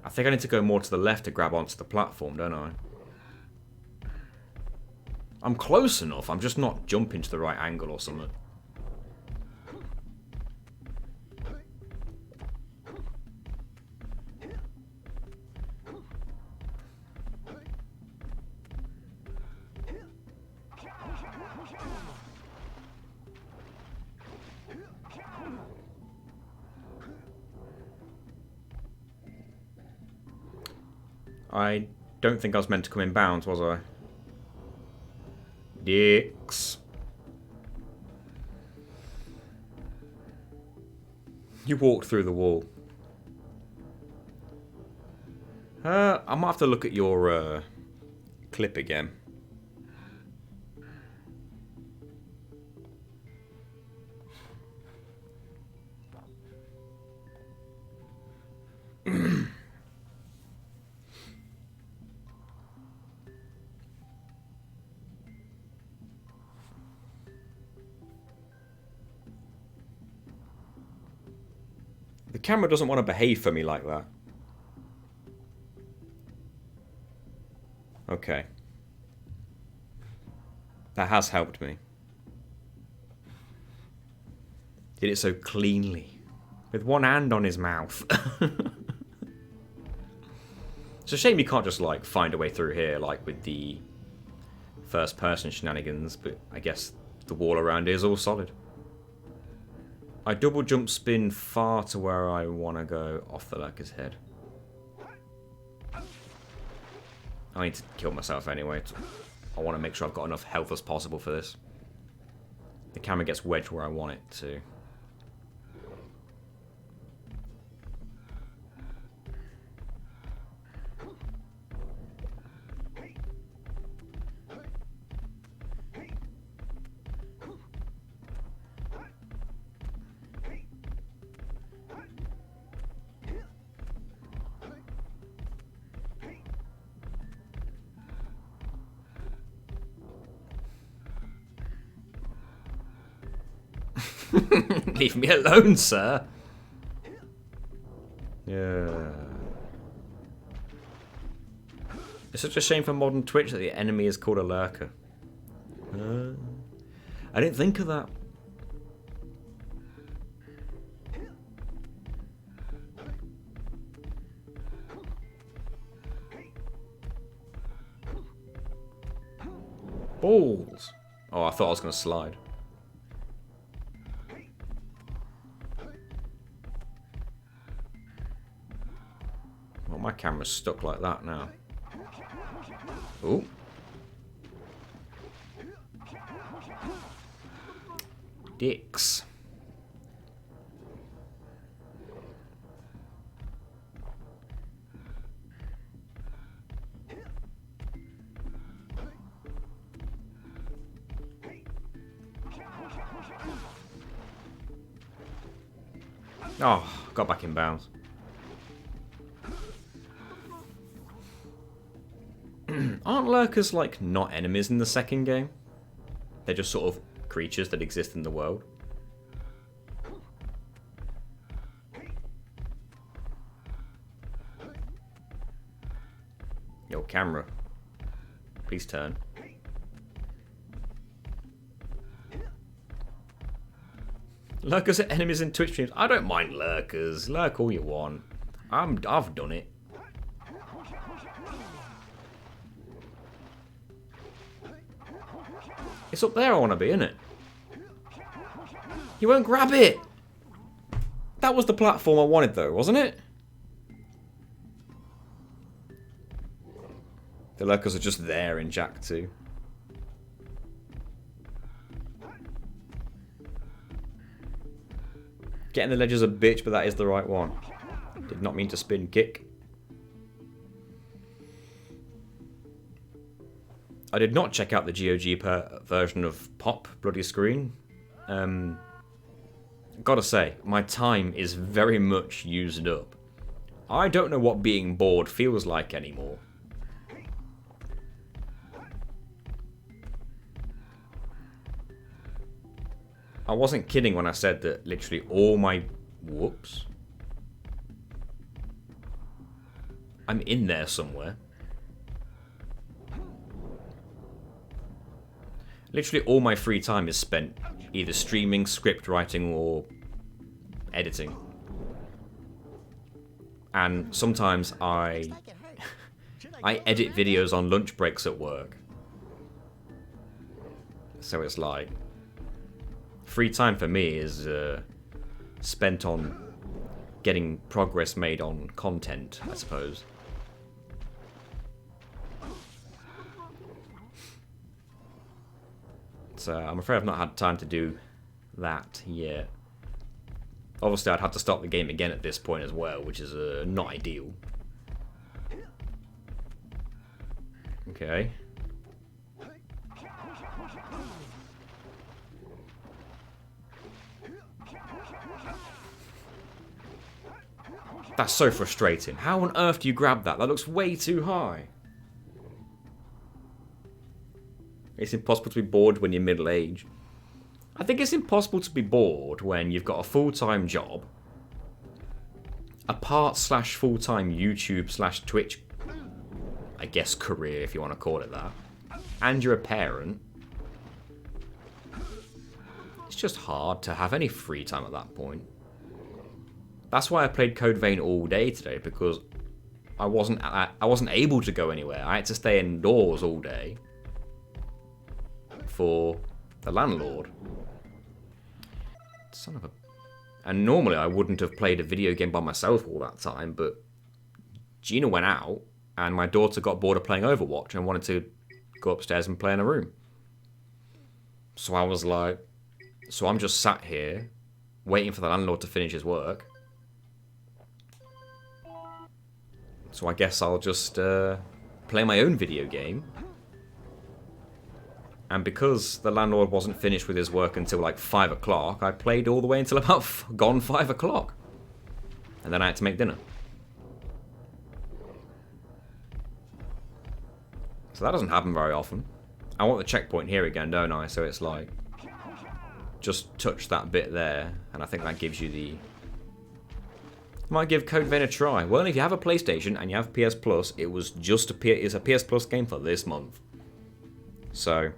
I think I need to go more to the left to grab onto the platform, don't I? I'm close enough, I'm just not jumping to the right angle or something. I don't think I was meant to come in bounds, was I? Dicks. You walked through the wall. I might have to look at your clip again. The camera doesn't want to behave for me like that. Okay. That has helped me. Did it so cleanly. With one hand on his mouth. It's a shame you can't just, like, find a way through here, like, with the first-person shenanigans, but I guess the wall around here is all solid. I double jump spin far to where I want to go off the lurker's head. I need to kill myself anyway. I want to make sure I've got enough health as possible for this. The camera gets wedged where I want it to. Leave me alone, sir. Yeah. It's such a shame for modern Twitch that the enemy is called a lurker. I didn't think of that. Balls. Oh, I thought I was going to slide. Well, my camera's stuck like that now. Ooh. Dicks. Oh, got back in bounds. Aren't lurkers, like, not enemies in the second game? They're just sort of creatures that exist in the world. Yo, camera. Please turn. Lurkers are enemies in Twitch streams. I don't mind lurkers. Lurk all you want. I've done it. It's up there I want to be, isn't it? You won't grab it! That was the platform I wanted though, wasn't it? The lurkers are just there in Jak 2. Getting the ledge is a bitch, but that is the right one. Did not mean to spin kick. I did not check out the GOG version of Pop Bloody Screen. Gotta say, my time is very much used up. I don't know what being bored feels like anymore. I wasn't kidding when I said that literally all my... Whoops. I'm in there somewhere. Literally all my free time is spent either streaming, script writing, or editing. And sometimes I edit videos on lunch breaks at work. So it's like... free time for me is spent on getting progress made on content, I suppose. So I'm afraid I've not had time to do that yet. Obviously I'd have to start the game again at this point as well, which is not ideal. Okay. That's so frustrating. How on earth do you grab that? That looks way too high. It's impossible to be bored when you're middle-aged. I think it's impossible to be bored when you've got a full-time job, a part/full-time YouTube/Twitch, I guess career if you want to call it that, and you're a parent. It's just hard to have any free time at that point. That's why I played Code Vein all day today, because I wasn't able to go anywhere. I had to stay indoors all day for the landlord. Son of a... And normally I wouldn't have played a video game by myself all that time, but Gina went out and my daughter got bored of playing Overwatch and wanted to go upstairs and play in a room. So I was like... So I'm just sat here waiting for the landlord to finish his work. So I guess I'll just play my own video game. And because the landlord wasn't finished with his work until like 5 o'clock, I played all the way until about gone 5 o'clock. And then I had to make dinner. So that doesn't happen very often. I want the checkpoint here again, don't I? So it's like, just touch that bit there, and I think that gives you the... Might give Code Vein a try. Well, if you have a PlayStation and you have PS Plus, it was just it's a PS Plus game for this month. So,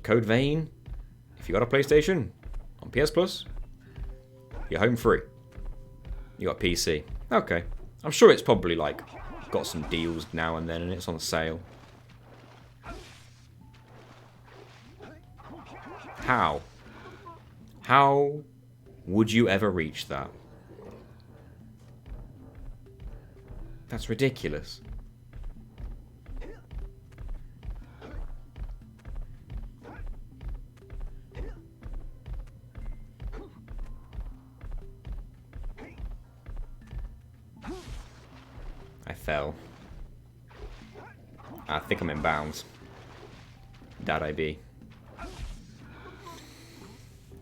Code Vein, if you got a PlayStation on PS Plus, you're home free. You got PC. Okay. I'm sure it's probably like got some deals now and then and it's on sale. How? How would you ever reach that? That's ridiculous. I fell. I think I'm in bounds. That I be.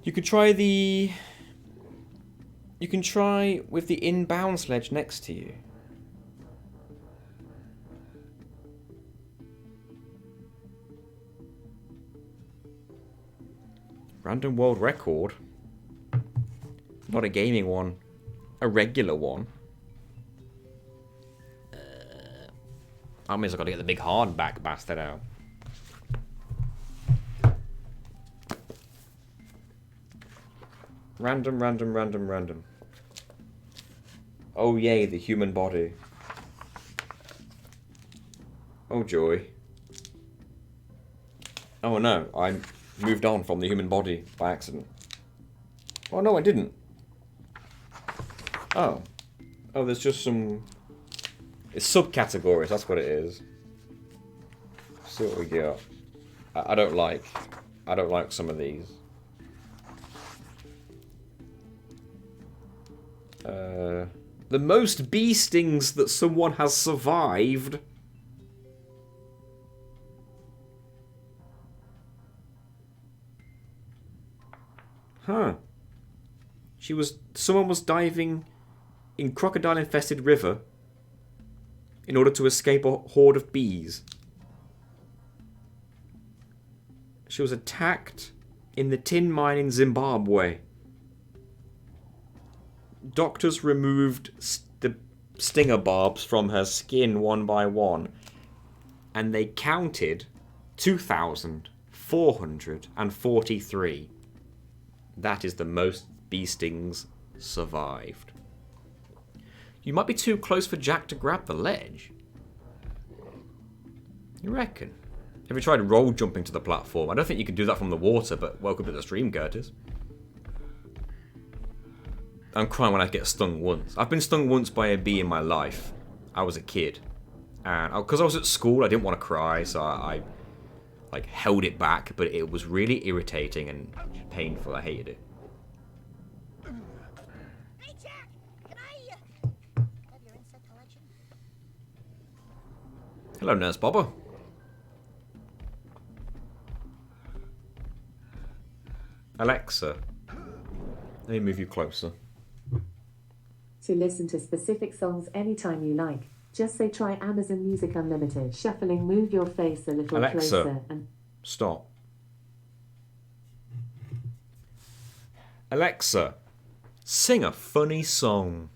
You could try with the inbound ledge next to you. Random world record. Not a gaming one. A regular one. I mean, I've got to get the big hardback bastard out. Random. Oh yay, the human body. Oh joy. Oh no, I moved on from the human body by accident. Oh no, I didn't. Oh. Oh, there's just some... It's subcategories, that's what it is. Let's see what we got. I don't like some of these. The most bee stings that someone has survived. Huh. Someone was diving in crocodile-infested river in order to escape a horde of bees. She was attacked in the tin mine in Zimbabwe. Doctors removed the stinger barbs from her skin one by one, and they counted 2,443. That is the most bee stings survived. You might be too close for Jack to grab the ledge. You reckon? Have you tried roll jumping to the platform? I don't think you can do that from the water, but welcome to the stream, Curtis. I'm crying when I get stung once. I've been stung once by a bee in my life. I was a kid. And because I was at school, I didn't want to cry, so I like held it back, but it was really irritating and painful. I hated it. Hey, Jack, can I have your insect collection? Hello, Nurse Bobber. Alexa, let me move you closer. To listen to specific songs anytime you like, just say try Amazon Music Unlimited. Shuffling, move your face a little Alexa, closer and... Stop. Alexa, sing a funny song.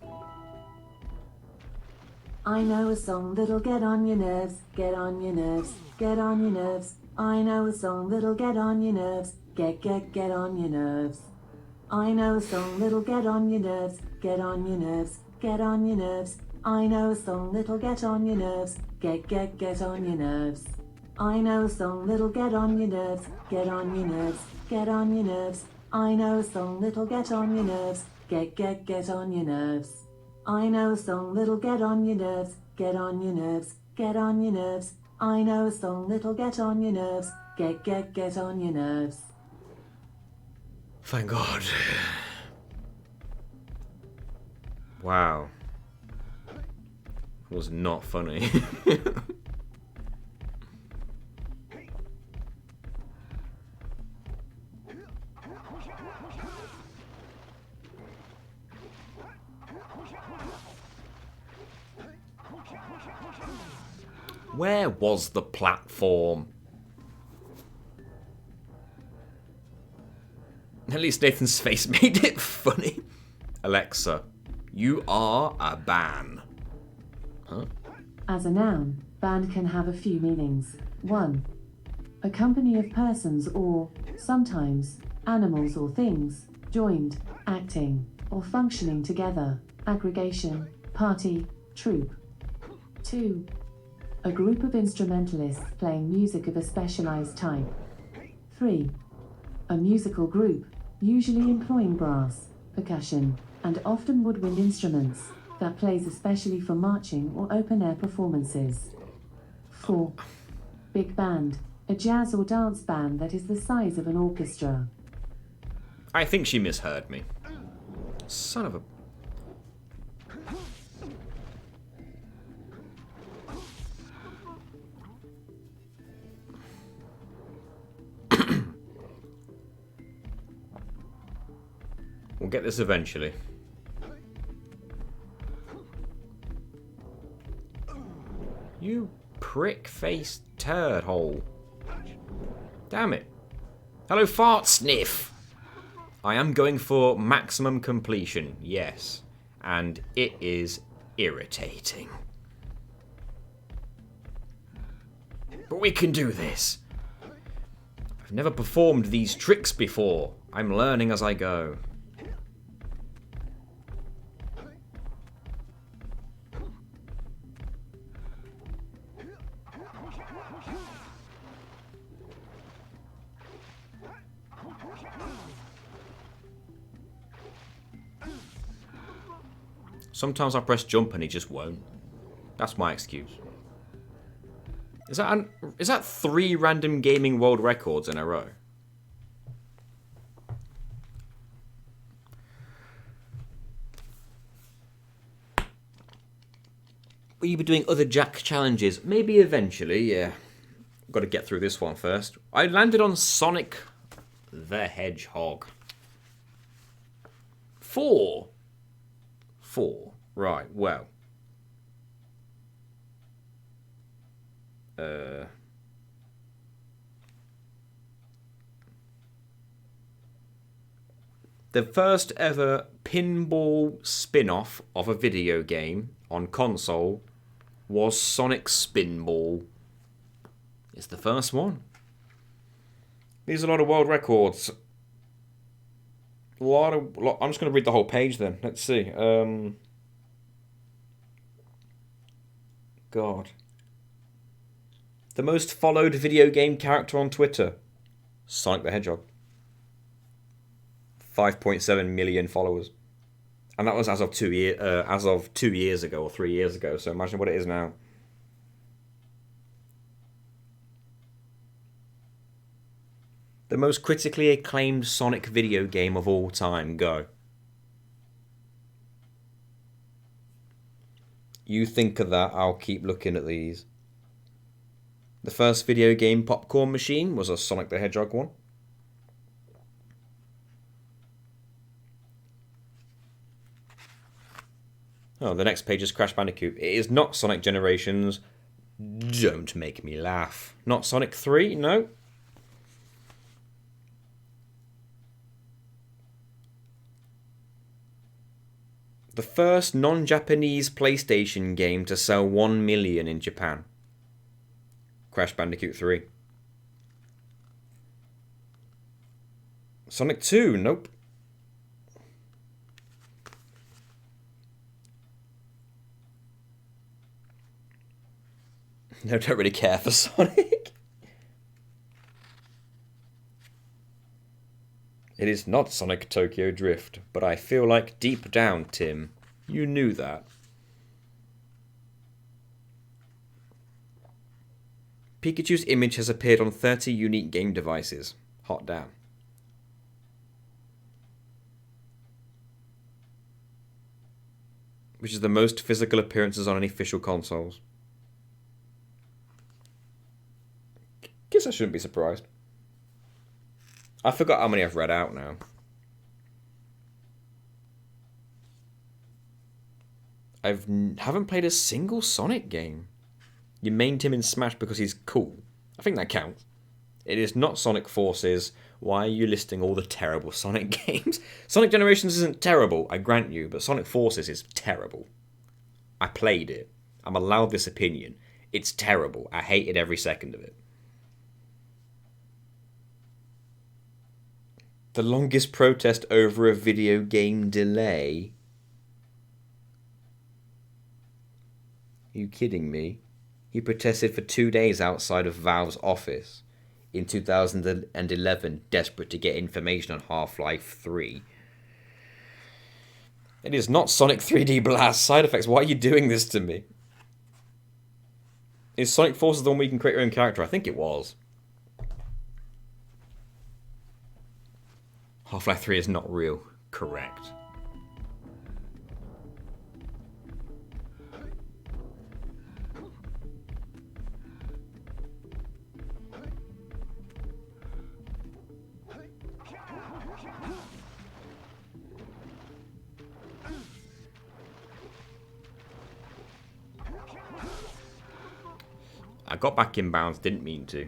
I know a song that'll get on your nerves, get on your nerves, get on your nerves. I know a song that'll get on your nerves, get on your nerves. I know a song that'll get on your nerves, get on your nerves, get on your nerves. I know a song that'll get on your nerves, get on your nerves. I know a song that'll get on your nerves, get on your nerves, get on your nerves. I know a song that'll get on your nerves, get on your nerves. I know a song that'll get on your nerves, get on your nerves, get on your nerves. I know a song that'll get on your nerves, get on your nerves. Thank God. Wow. It was not funny. Where was the platform? At least Nathan's face made it funny. Alexa, you are a ban. Huh? As a noun, band can have a few meanings. 1. A company of persons or, sometimes, animals or things, joined, acting, or functioning together, aggregation, party, troupe. 2. A group of instrumentalists playing music of a specialized type. 3. A musical group, usually employing brass, percussion, and often woodwind instruments, that plays especially for marching or open-air performances. 4. Big band, a jazz or dance band that is the size of an orchestra. I think she misheard me. Son of a... We'll get this eventually. You prick-faced turd hole. Damn it. Hello, fart sniff. I am going for maximum completion, yes. And it is irritating. But we can do this. I've never performed these tricks before. I'm learning as I go. Sometimes I press jump and he just won't. That's my excuse. Is that 3 random gaming world records in a row? Will you be doing other Jak challenges? Maybe eventually, yeah. Got to get through this one first. I landed on Sonic the Hedgehog. 4. Right, well. The first ever pinball spin-off of a video game on console was Sonic Spinball. It's the first one. These are a lot of world records. I'm just going to read the whole page then. Let's see. God. The most followed video game character on Twitter. Sonic the Hedgehog. 5.7 million followers. And that was as of 2 years ago or 3 years ago. So imagine what it is now. The most critically acclaimed Sonic video game of all time. Go. You think of that, I'll keep looking at these. The first video game popcorn machine was a Sonic the Hedgehog one. Oh, the next page is Crash Bandicoot. It is not Sonic Generations. Don't make me laugh. Not Sonic 3, no. The first non-Japanese PlayStation game to sell 1 million in Japan. Crash Bandicoot 3. Sonic 2, nope. No, don't really care for Sonic. It is not Sonic Tokyo Drift, but I feel like deep down, Tim, you knew that. Pikachu's image has appeared on 30 unique game devices. Hot damn. Which is the most physical appearances on any official consoles. Guess I shouldn't be surprised. I forgot how many I've read out now. Haven't played a single Sonic game. You mained him in Smash because he's cool. I think that counts. It is not Sonic Forces. Why are you listing all the terrible Sonic games? Sonic Generations isn't terrible, I grant you, but Sonic Forces is terrible. I played it. I'm allowed this opinion. It's terrible. I hated every second of it. The longest protest over a video game delay? Are you kidding me? He protested for 2 days outside of Valve's office. in 2011 desperate to get information on Half-Life 3. It is not Sonic 3D Blast. Side effects, why are you doing this to me? Is Sonic Forces the one where you can create your own character? I think it was. Half-Life 3 is not real. Correct. I got back in bounds, didn't mean to.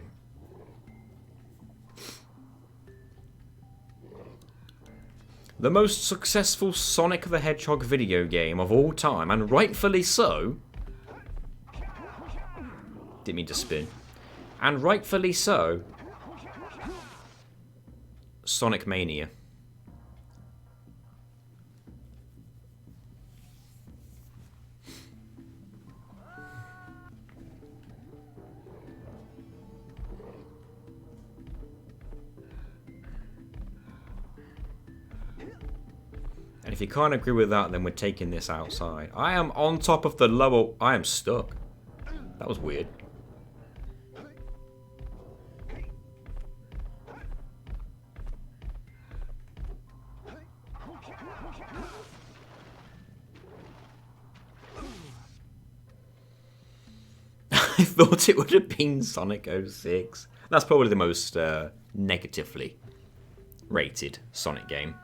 The most successful Sonic the Hedgehog video game of all time, and rightfully so. Didn't mean to spin. And rightfully so. Sonic Mania. And if you can't agree with that, then we're taking this outside. I am on top of the lower... I am stuck. That was weird. I thought it would have been Sonic 06. That's probably the most negatively rated Sonic game.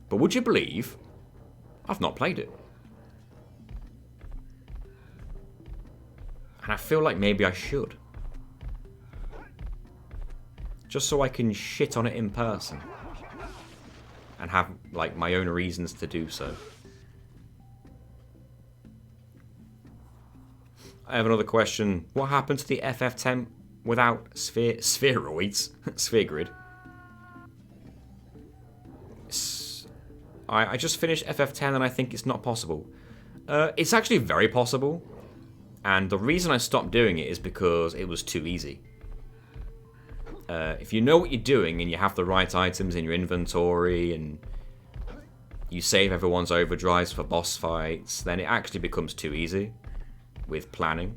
But would you believe I've not played it? And I feel like maybe I should. Just so I can shit on it in person. And have, like, my own reasons to do so. I have another question. What happened to the FF10 without spheroids? Sphere grid. I just finished FF10 and I think it's not possible. It's actually very possible. And the reason I stopped doing it is because it was too easy. If you know what you're doing and you have the right items in your inventory and you save everyone's overdrives for boss fights, then it actually becomes too easy with planning.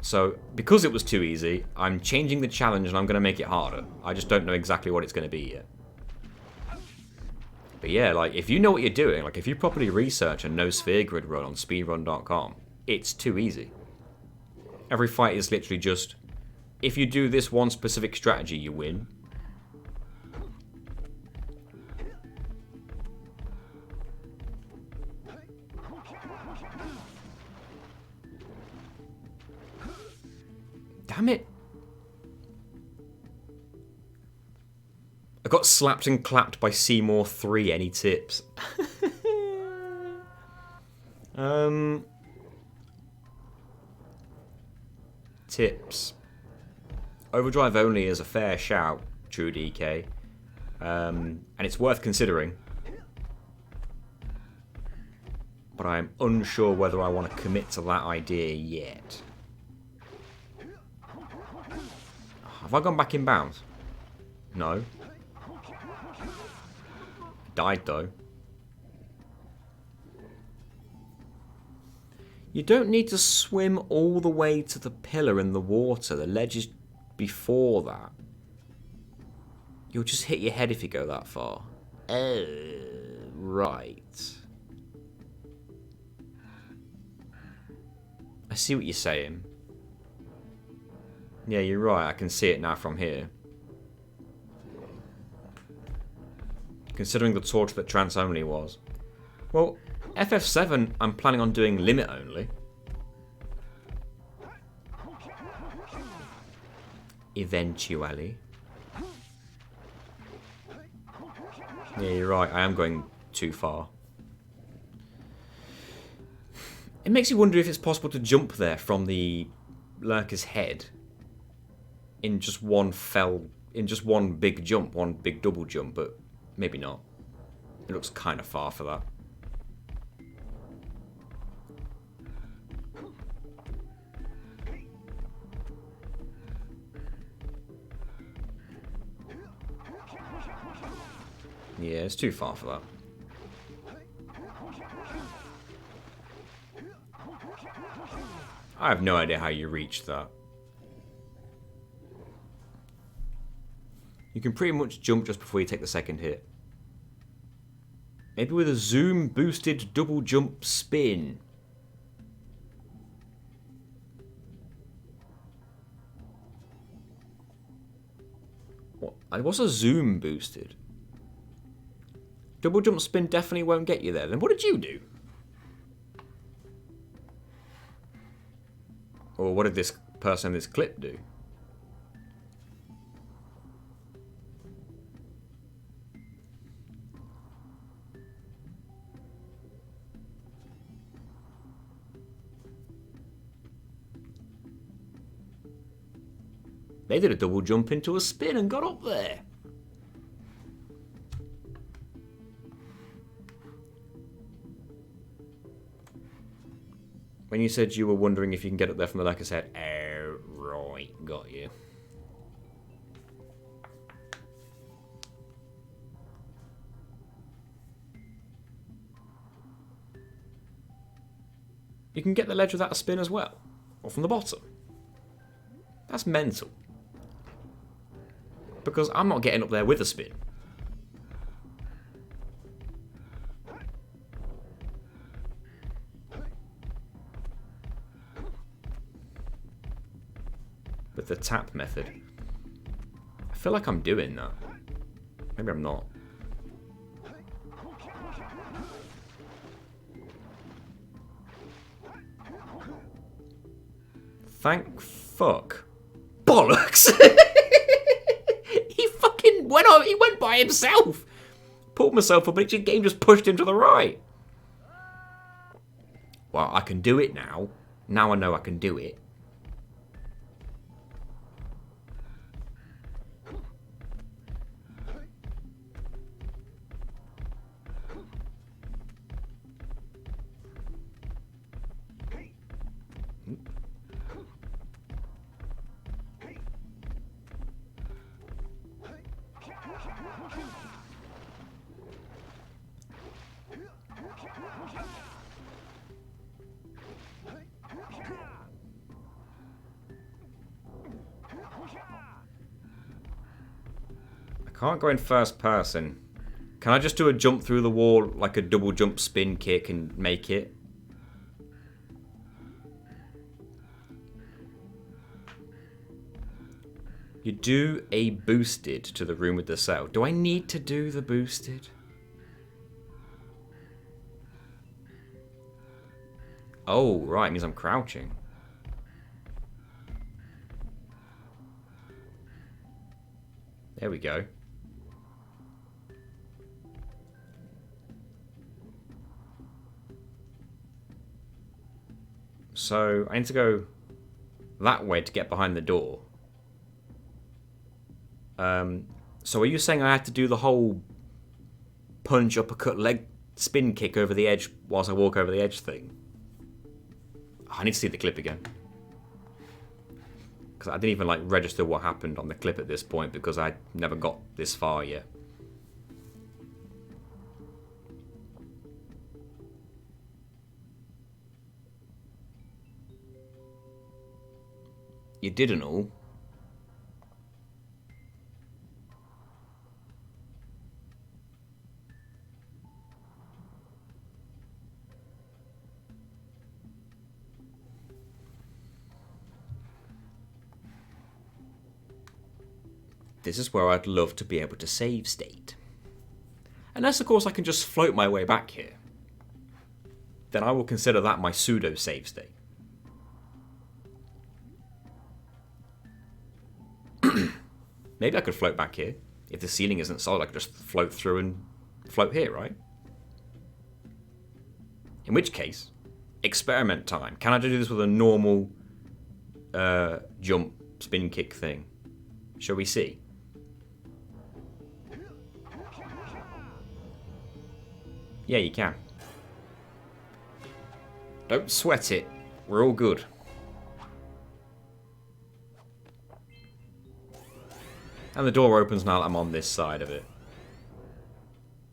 So, because it was too easy, I'm changing the challenge and I'm going to make it harder. I just don't know exactly what it's going to be yet. But yeah, like, if you know what you're doing, like, if you properly research a no sphere grid run on speedrun.com, it's too easy. Every fight is literally just, if you do this one specific strategy, you win. Damn it. I got slapped and clapped by Seymour 3. Any tips? Tips. Overdrive only is a fair shout, True DK. And it's worth considering. But I'm unsure whether I want to commit to that idea yet. Have I gone back in bounds? No. Died though. You don't need to swim all the way to the pillar in the water. The ledge is before that. You'll just hit your head if you go that far. Oh, right. I see what you're saying. Yeah, you're right. I can see it now from here. Considering the torture that trance only was. Well, FF7 I'm planning on doing limit only. Eventually. Yeah, you're right. I am going too far. It makes you wonder if it's possible to jump there from the lurker's head in just one big jump, one big double jump, but maybe not. It looks kind of far for that. Yeah, it's too far for that. I have no idea how you reach that. You can pretty much jump just before you take the second hit. Maybe with a zoom boosted double jump spin. What's a zoom boosted? Double jump spin definitely won't get you there. Then what did you do? Or what did this person in this clip do? They did a double jump into a spin and got up there. When you said you were wondering if you can get up there from the left, I said, oh, right, got you. You can get the ledge without a spin as well. Or from the bottom. That's mental. Because I'm not getting up there with a spin. With the tap method. I feel like I'm doing that. Maybe I'm not. Thank fuck. Bollocks! He fucking went on, he went by himself! Pulled myself up, but the game just pushed him to the right. Well, I can do it now. Now I know I can do it. Can't go in first person. Can I just do a jump through the wall, like a double jump spin kick and make it? You do a boosted to the room with the cell. Do I need to do the boosted? Oh, right, it means I'm crouching. There we go. So, I need to go that way to get behind the door. So are you saying I have to do the whole punch, uppercut, leg spin kick over the edge whilst I walk over the edge thing? Oh, I need to see the clip again. Because I didn't even like register what happened on the clip at this point because I never got this far yet. You didn't all. This is where I'd love to be able to save state. Unless, of course, I can just float my way back here. Then I will consider that my pseudo save state. Maybe I could float back here. If the ceiling isn't solid, I could just float through and float here, right? In which case, experiment time. Can I do this with a normal jump, spin kick thing? Shall we see? Yeah, you can. Don't sweat it. We're all good. And the door opens now that I'm on this side of it.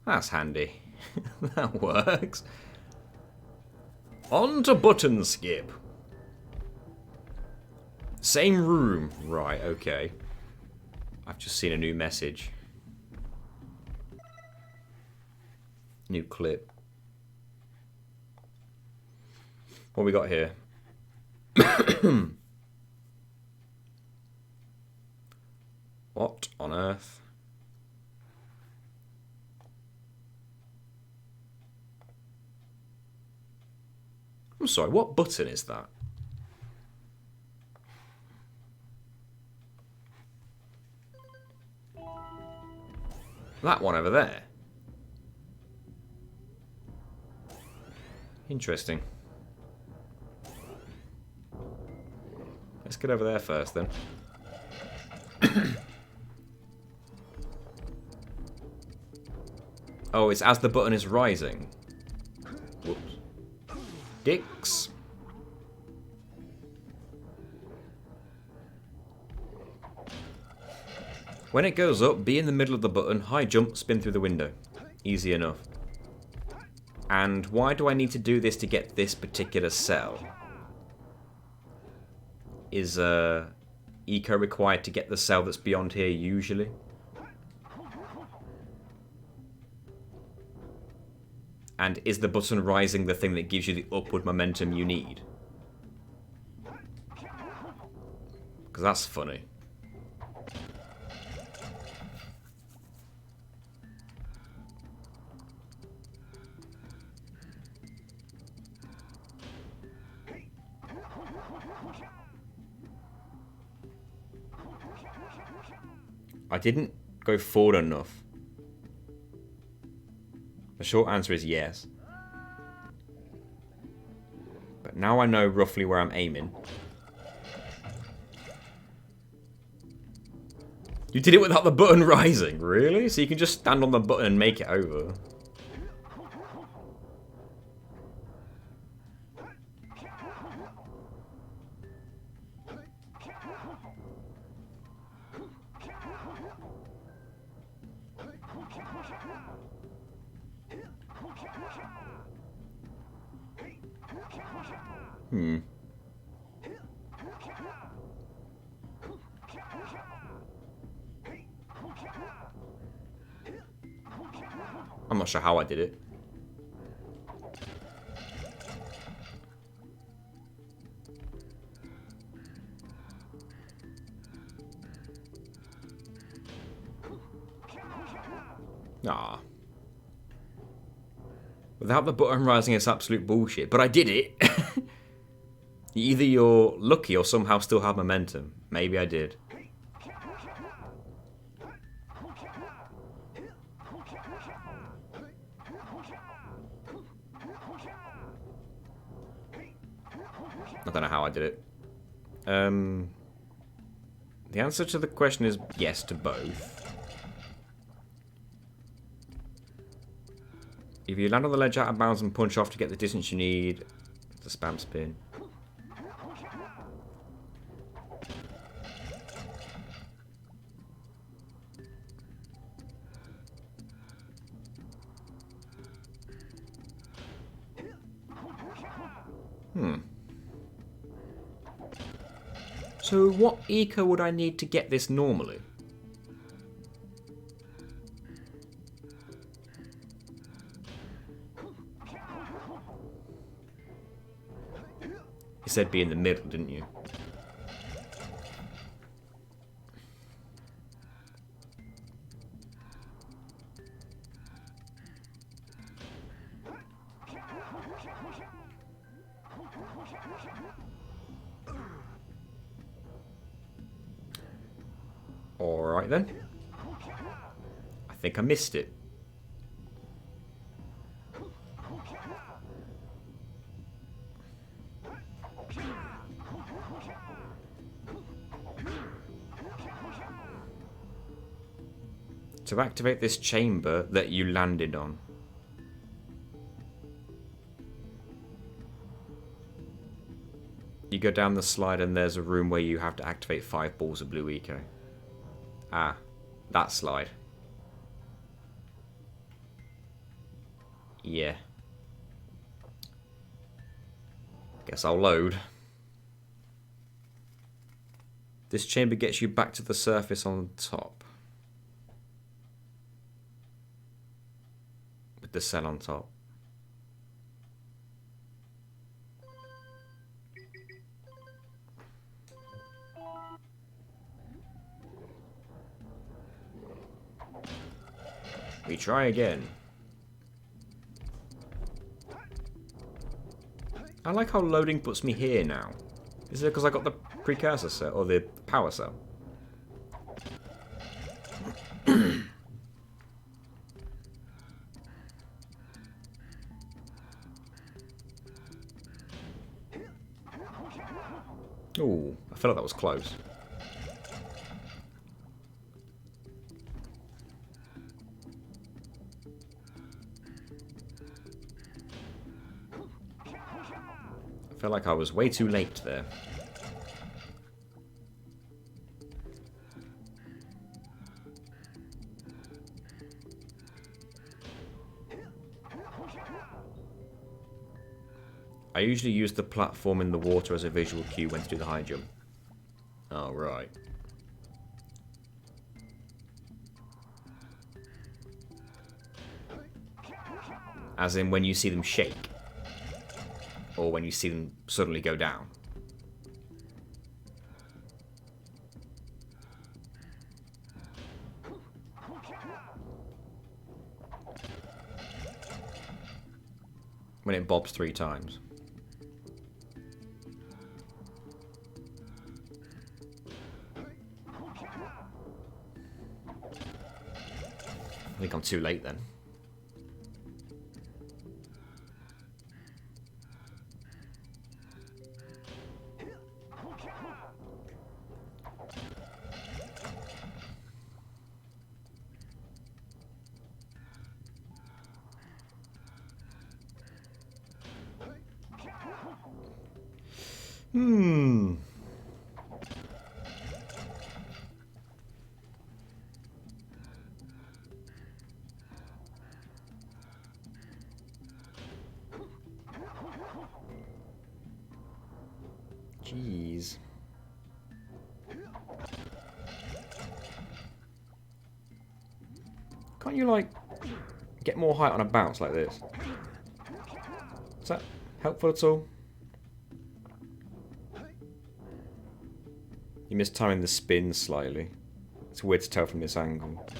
That's handy. That works. On to button skip. Same room. Right, okay. I've just seen a new message. New clip. What we got here? What on earth? I'm sorry, what button is that? That one over there. Interesting. Let's get over there first then. Oh, it's as the button is rising. Whoops. Dicks. When it goes up, be in the middle of the button, high jump, spin through the window. Easy enough. And why do I need to do this to get this particular cell? Is eco required to get the cell that's beyond here usually? And is the button rising the thing that gives you the upward momentum you need? Because that's funny. I didn't go forward enough. The short answer is yes. But now I know roughly where I'm aiming. You did it without the button rising, really? So you can just stand on the button and make it over. I'm not sure how I did it. Ah. Without the button rising, it's absolute bullshit. But I did it. Either you're lucky or somehow still have momentum. Maybe I did. I don't know how I did it. The answer to the question is yes to both. If you land on the ledge out of bounds and punch off to get the distance you need, it's a spam spin. So what eco would I need to get this normally? You said be in the middle, didn't you? Alright then. I think I missed it. To activate this chamber that you landed on. You go down the slide and there's a room where you have to activate 5 balls of blue eco. Ah, that slide. Yeah. Guess I'll load. This chamber gets you back to the surface on top. With the cell on top. We try again. I like how loading puts me here now. Is it because I got the precursor cell, or the power cell? Ooh, I feel like that was close. I feel like I was way too late there. I usually use the platform in the water as a visual cue when to do the high jump. Oh, right. As in when you see them shake. Or when you see them suddenly go down. When it bobs 3 times. I think I'm too late then. Jeez. Can't you, like, get more height on a bounce like this? Is that helpful at all? You missed timing the spin slightly. It's weird to tell from this angle. Do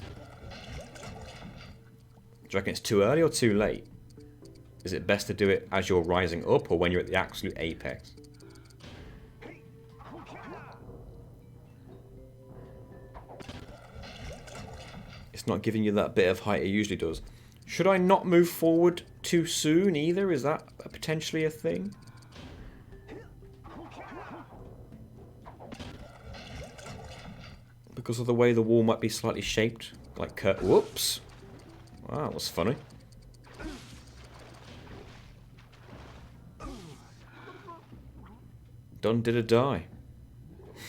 you reckon it's too early or too late? Is it best to do it as you're rising up or when you're at the absolute apex? It's not giving you that bit of height it usually does. Should I not move forward too soon either? Is that potentially a thing? Because of the way the wall might be slightly shaped. Like, whoops. Wow, that was funny. Done did a die.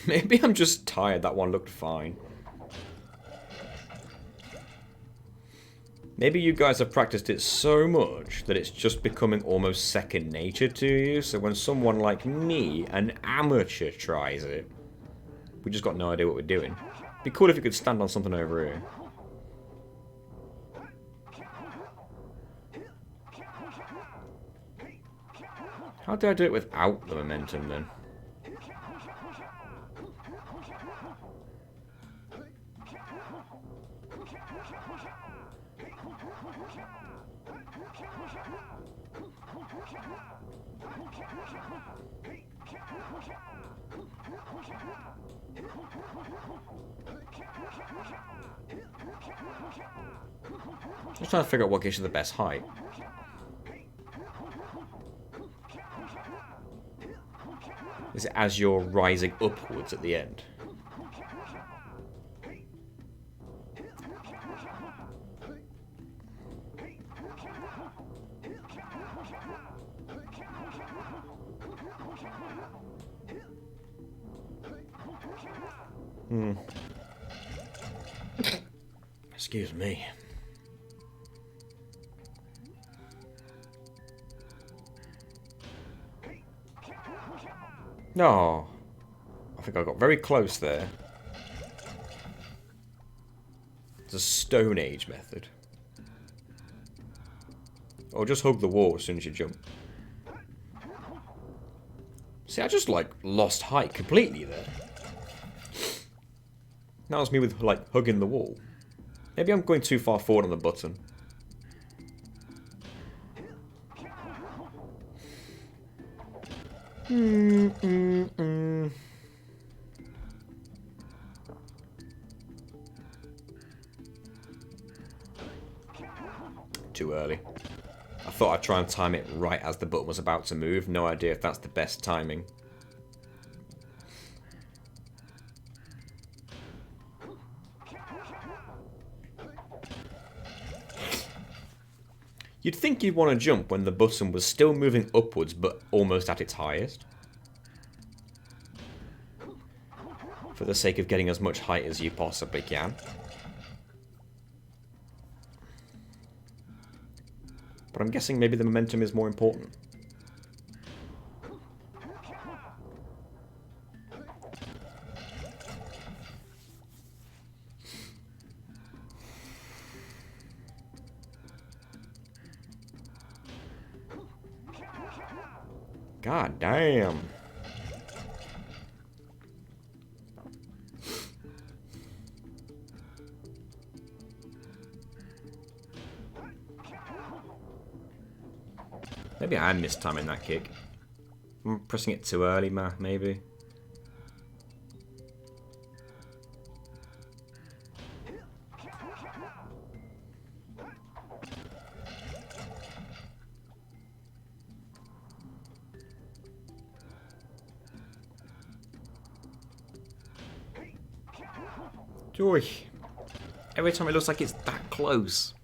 Maybe I'm just tired, that one looked fine. Maybe you guys have practiced it so much that it's just becoming almost second nature to you, so when someone like me, an amateur, tries it, we just got no idea what we're doing. It'd be cool if you could stand on something over here. How do I do it without the momentum then? Just trying to figure out what gives you the best height. Is it as you're rising upwards at the end? Excuse me. No. I think I got very close there. It's a Stone Age method. Or just hug the wall as soon as you jump. See, I just, like, lost height completely there. Now it's me with, like, hugging the wall. Maybe I'm going too far forward on the button. Too early. I thought I'd try and time it right as the button was about to move. No idea if that's the best timing. You'd think you'd want to jump when the button was still moving upwards but almost at its highest. For the sake of getting as much height as you possibly can. But I'm guessing maybe the momentum is more important. God damn. Maybe I am mistiming that kick. I'm pressing it too early, maybe. Joy. Every time it looks like it's that close.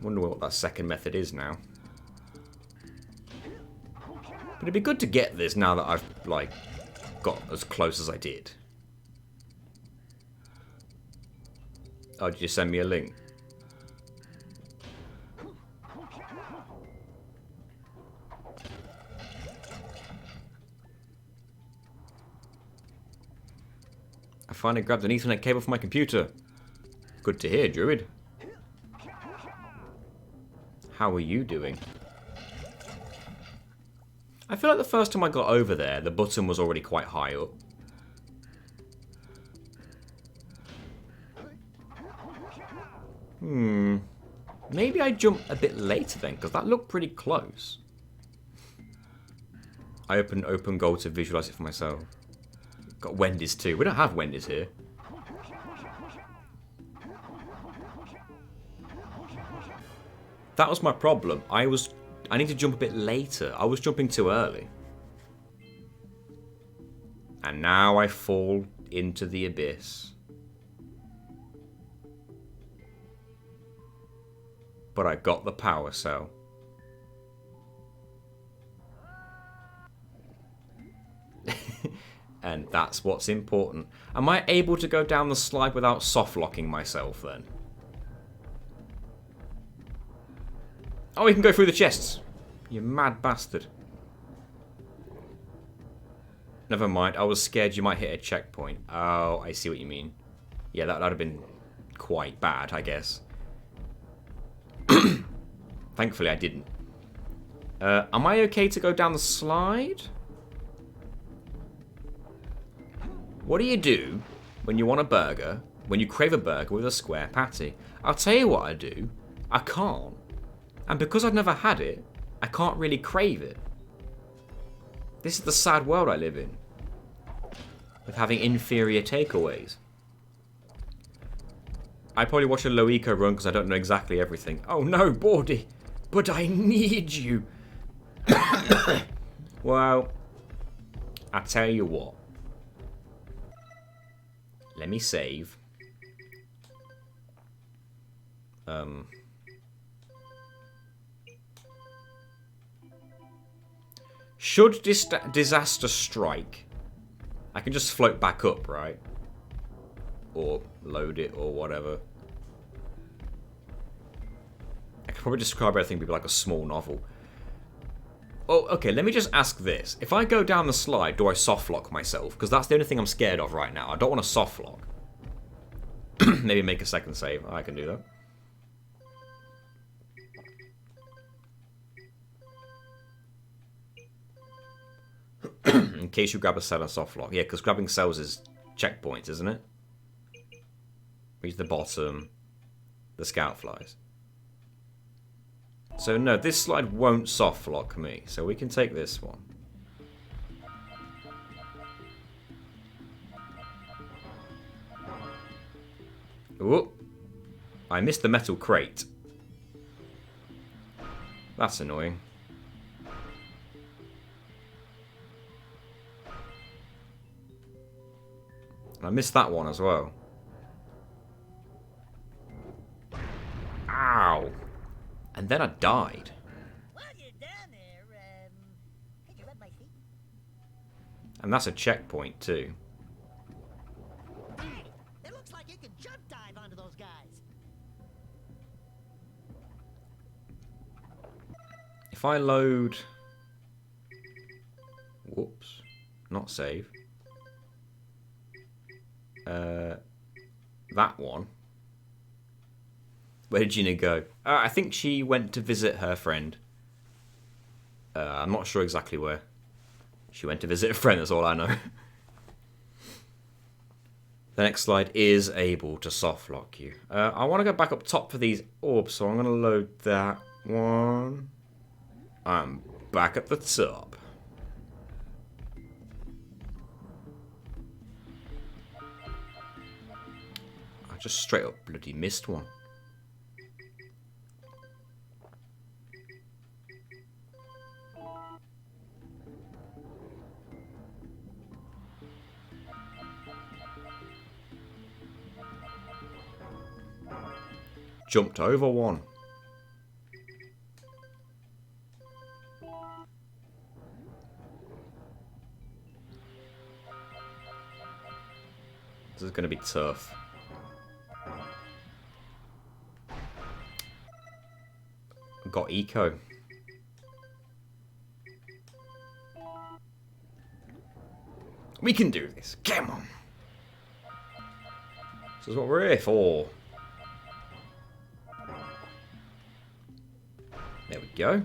Wonder what that second method is now. But it'd be good to get this now that I've, like, got as close as I did. Oh, did you send me a link? I finally grabbed an Ethernet cable for my computer. Good to hear, Druid. How are you doing? I feel like the first time I got over there, the button was already quite high up. Maybe I jumped a bit later then, because that looked pretty close. I opened open goal to visualize it for myself. Got Wendy's too. We don't have Wendy's here. That was my problem. I need to jump a bit later. I was jumping too early. And now I fall into the abyss. But I got the power cell. And that's what's important. Am I able to go down the slide without soft locking myself then? Oh, we can go through the chests. You mad bastard. Never mind, I was scared you might hit a checkpoint. Oh, I see what you mean. Yeah, that would have been quite bad, I guess. Thankfully, I didn't. Am I okay to go down the slide? What do you do when you want a burger, when you crave a burger with a square patty? I'll tell you what I do. I can't. And because I've never had it, I can't really crave it. This is the sad world I live in. With having inferior takeaways. I probably watch a No Eco run because I don't know exactly everything. Oh no, Bordy! But I need you! Well, I tell you what. Let me save. Should disaster strike, I can just float back up, right? Or load it, or whatever. I could probably describe everything to be like a small novel. Oh, okay, let me just ask this. If I go down the slide, do I soft lock myself? Because that's the only thing I'm scared of right now. I don't want to soft lock. Maybe make a second save. I can do that. In case you grab a cell and soft lock. Yeah, because grabbing cells is checkpoints, isn't it? Reach the bottom. The scout flies. So no, this slide won't soft lock me. So we can take this one. Whoop. I missed the metal crate. That's annoying. I missed that one as well. Ow. And then I died. While you're down there, could you rub my feet? And that's a checkpoint too. It looks like you could jump dive onto those guys. If I load... Whoops. Not save. That one. Where did Gina go? I think she went to visit her friend. I'm not sure exactly where. She went to visit a friend, that's all I know. The next slide is able to soft lock you. I want to go back up top for these orbs, so I'm going to load that one. I'm back at the top. I just straight up bloody missed one. Jumped over one. This is going to be tough. Got eco. We can do this. Come on. This is what we're here for. There we go.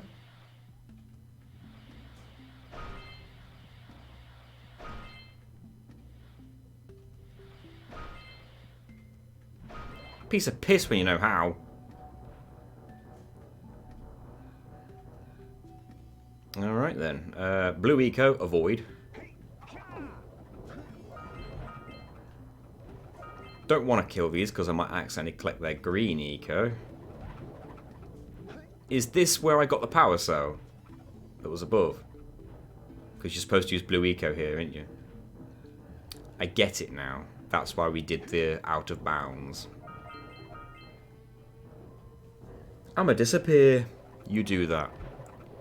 Piece of piss when you know how. Alright then. Blue eco, avoid. Don't want to kill these because I might accidentally collect their green eco. Is this where I got the power cell that was above? Because you're supposed to use blue eco here, aren't you? I get it now. That's why we did the out of bounds. I'ma disappear. You do that.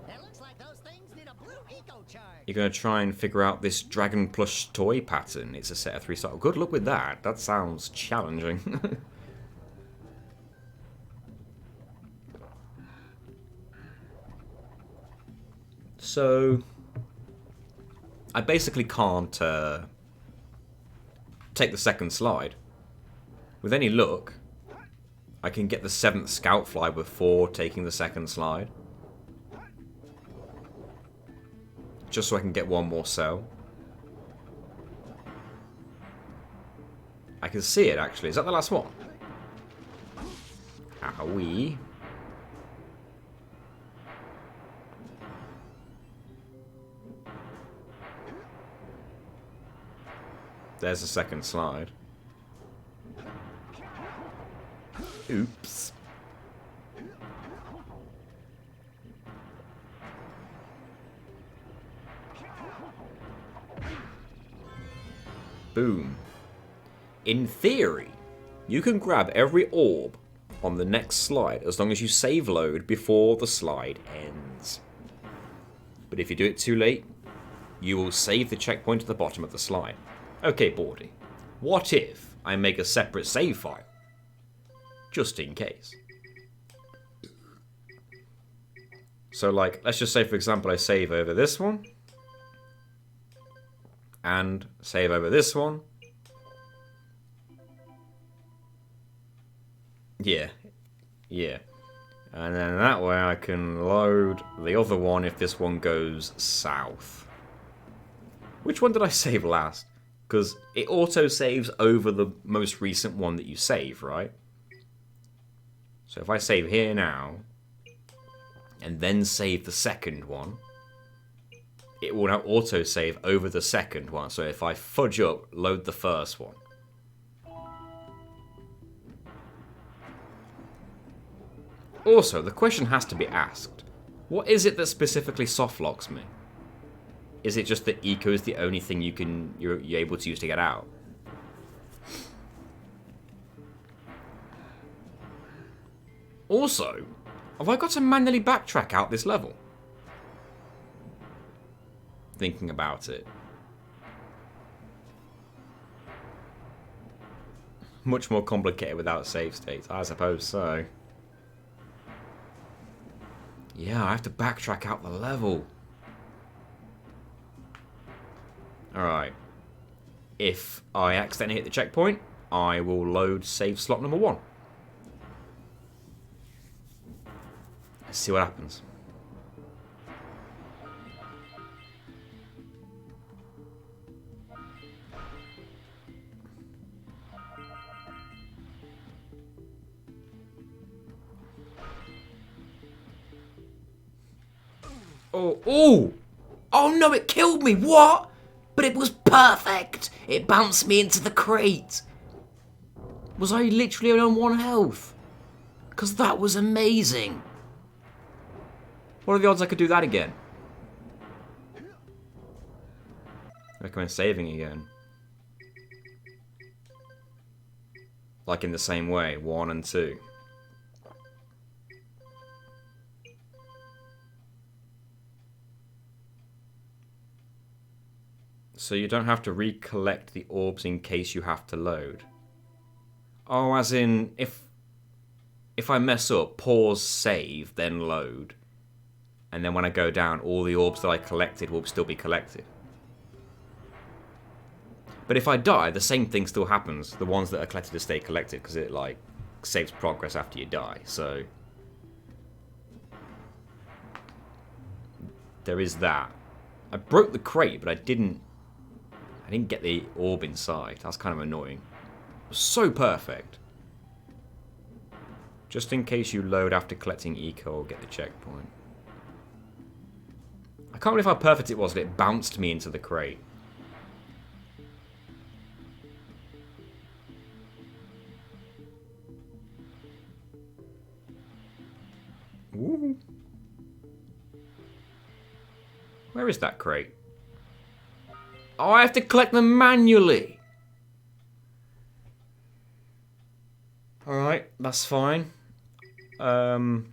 It looks like those things need a blue eco charge. You're going to try and figure out this dragon plush toy pattern. It's a set of 3 stars. Good luck with that. That sounds challenging. So, I basically can't take the second slide. With any luck, I can get the 7th scout fly before taking the second slide. Just so I can get one more cell. I can see it actually. Is that the last one? Owie. There's the second slide. Oops. Boom. In theory, you can grab every orb on the next slide as long as you save load before the slide ends. But if you do it too late, you will save the checkpoint at the bottom of the slide. Okay, Bordy. What if I make a separate save file? Just in case. So, like, let's just say, for example, I save over this one. And save over this one. Yeah. Yeah. And then that way I can load the other one if this one goes south. Which one did I save last? Because it auto-saves over the most recent one that you save, right? So if I save here now, and then save the second one, it will now auto-save over the second one. So if I fudge up, load the first one. Also, the question has to be asked. What is it that specifically softlocks me? Is it just that eco is the only thing you're able to use to get out? Also, have I got to manually backtrack out this level? Thinking about it. Much more complicated without save states, I suppose so. Yeah, I have to backtrack out the level. Alright. If I accidentally hit the checkpoint, I will load save slot number 1. Let's see what happens. Oh, oh! Oh no, it killed me! What? But it was perfect! It bounced me into the crate! Was I literally on 1 health? Because that was amazing! What are the odds I could do that again? Recommend saving again. Like in the same way, 1 and 2. So you don't have to recollect the orbs in case you have to load. Oh, as in, if I mess up, pause, save, then load. And then when I go down, all the orbs that I collected will still be collected. But if I die, the same thing still happens. The ones that are collected stay collected, because it, like, saves progress after you die, so... There is that. I broke the crate, but I didn't get the orb inside. That's kind of annoying. It was so perfect. Just in case you load after collecting eco or get the checkpoint. I can't believe how perfect it was that it bounced me into the crate. Woo. Where is that crate? Oh, I have to collect them manually. Alright, that's fine. I'm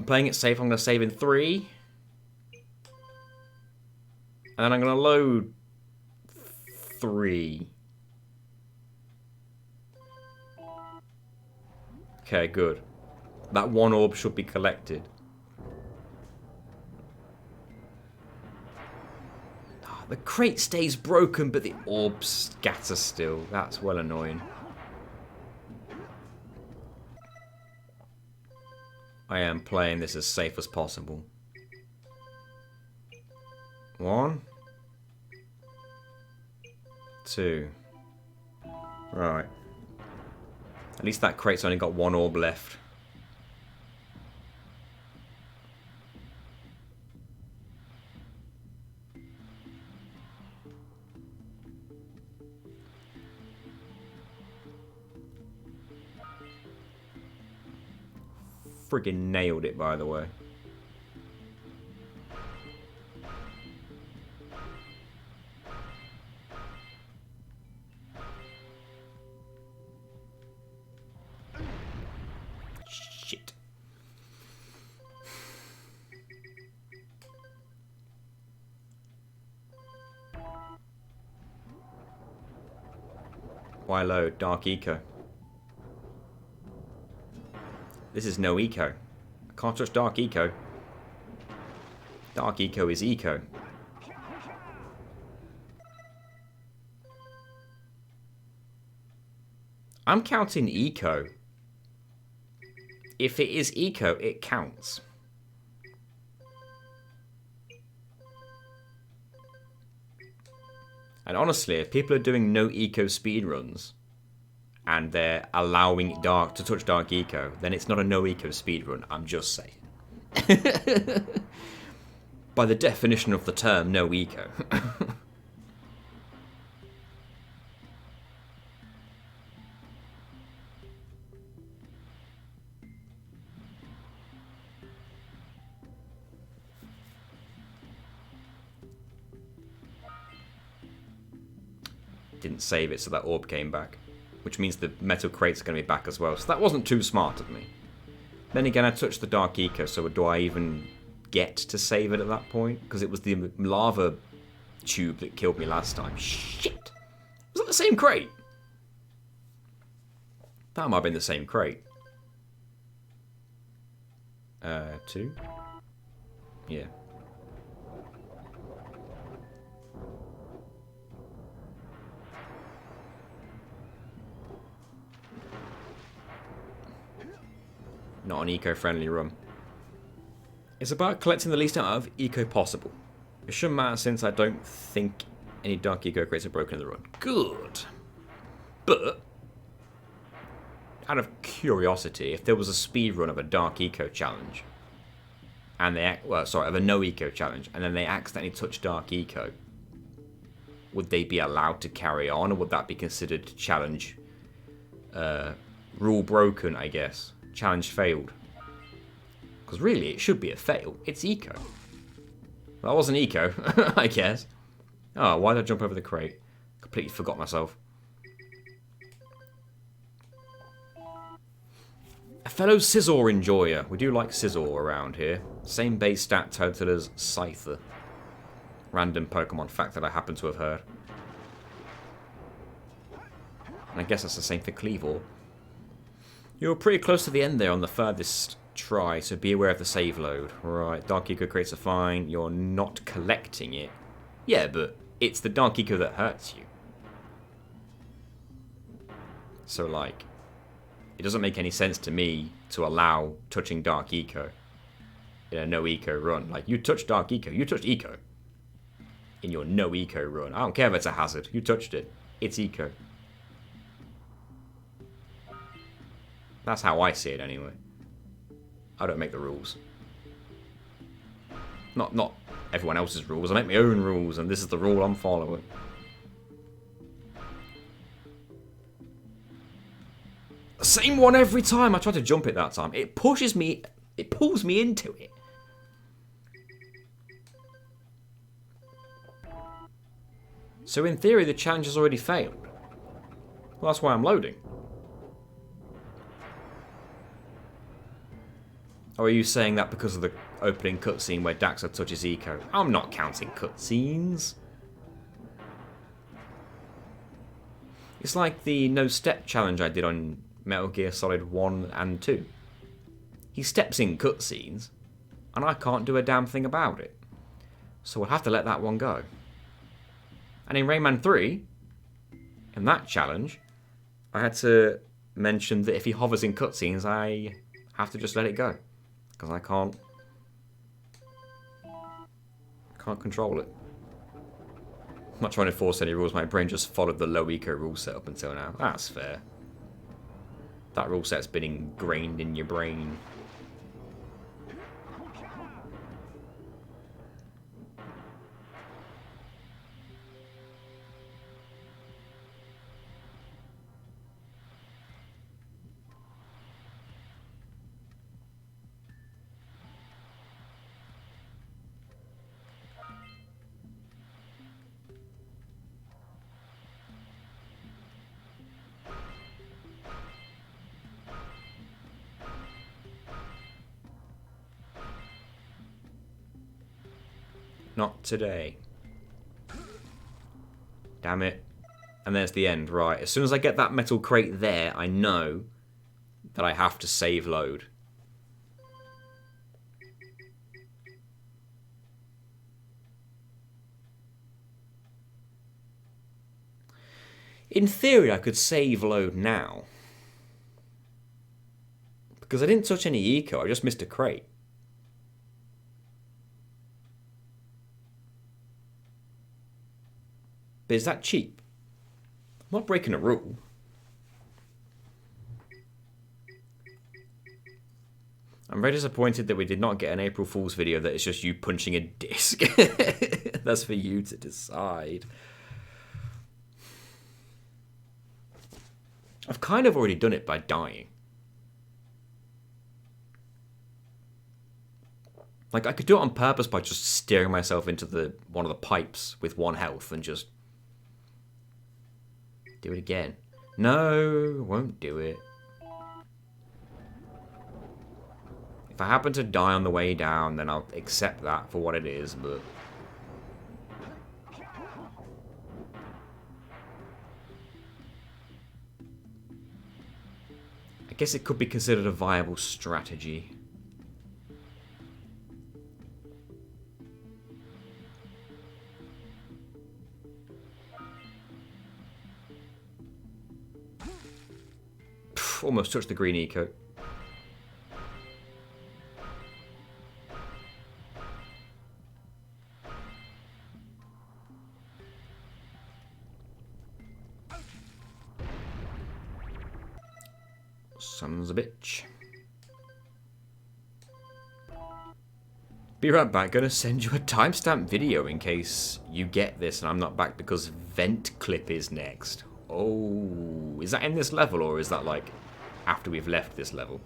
playing it safe. I'm going to save in 3. And then I'm going to load 3. Okay, good. That 1 orb should be collected. The crate stays broken, but the orbs scatter still. That's well annoying. I am playing this as safe as possible. 1. 2. Right. At least that crate's only got 1 orb left. Friggin' nailed it, by the way. Shit. Why load? Dark Eco. This is no Eco. I can't touch Dark Eco. Dark Eco is Eco. I'm counting Eco. If it is Eco, it counts. And honestly, if people are doing no Eco speedruns and they're allowing Dark to touch Dark Eco, then it's not a no Eco speedrun. I'm just saying. By the definition of the term, no Eco. Didn't save it, so that orb came back. Which means the metal crate's going to be back as well. So that wasn't too smart of me. Then again, I touched the Dark Eco, so do I even get to save it at that point? Because it was the lava tube that killed me last time. Shit! Was that the same crate? That might have been the same crate. 2? Yeah. Not an eco-friendly room. It's about collecting the least amount of eco possible. It shouldn't matter since I don't think any dark eco crates are broken in the run. Good. But, out of curiosity, if there was a speed run of a dark eco challenge, and they, of a no eco challenge, and then they accidentally touch dark eco, would they be allowed to carry on, or would that be considered challenge rule broken, I guess? Challenge failed. Because really, it should be a fail. It's eco. Well, that wasn't eco, I guess. Oh, why did I jump over the crate? Completely forgot myself. A fellow Scizor enjoyer. We do like Scizor around here. Same base stat total as Scyther. Random Pokemon fact that I happen to have heard. And I guess that's the same for Cleavor. You're pretty close to the end there on the furthest try, so be aware of the save load. Right, Dark Eco crates are fine. You're not collecting it. Yeah, but it's the Dark Eco that hurts you. So, like, it doesn't make any sense to me to allow touching Dark Eco in a no Eco run. Like, you touched Dark Eco. You touched Eco in your no Eco run. I don't care if it's a hazard. You touched it. It's Eco. That's how I see it, anyway. I don't make the rules. Not everyone else's rules. I make my own rules, and this is the rule I'm following. Same one every time. I try to jump it that time. It pushes me. It pulls me into it. So in theory, the challenge has already failed. Well, that's why I'm loading. Or are you saying that because of the opening cutscene where Daxter touches Eco? I'm not counting cutscenes. It's like the no step challenge I did on Metal Gear Solid 1 and 2. He steps in cutscenes, and I can't do a damn thing about it. So we'll have to let that one go. And in Rayman 3, in that challenge, I had to mention that if he hovers in cutscenes, I have to just let it go. Because I can't control it. I'm not trying to force any rules. My brain just followed the low eco rule set up until now. That's fair. That rule set's been ingrained in your brain. Not today. Damn it. And there's the end, right. As soon as I get that metal crate there, I know that I have to save load. In theory, I could save load now. Because I didn't touch any eco, I just missed a crate. But is that cheap? I'm not breaking a rule. I'm very disappointed that we did not get an April Fool's video that is just you punching a disc. That's for you to decide. I've kind of already done it by dying. Like, I could do it on purpose by just steering myself into one of the pipes with 1 health and just do it again. No, won't do it. If I happen to die on the way down, then I'll accept that for what it is, but... I guess it could be considered a viable strategy. Almost touched the green eco. Son's a bitch. Be right back. Gonna send you a timestamp video in case you get this and I'm not back because vent clip is next. Oh, is that in this level or is that like after we've left this level?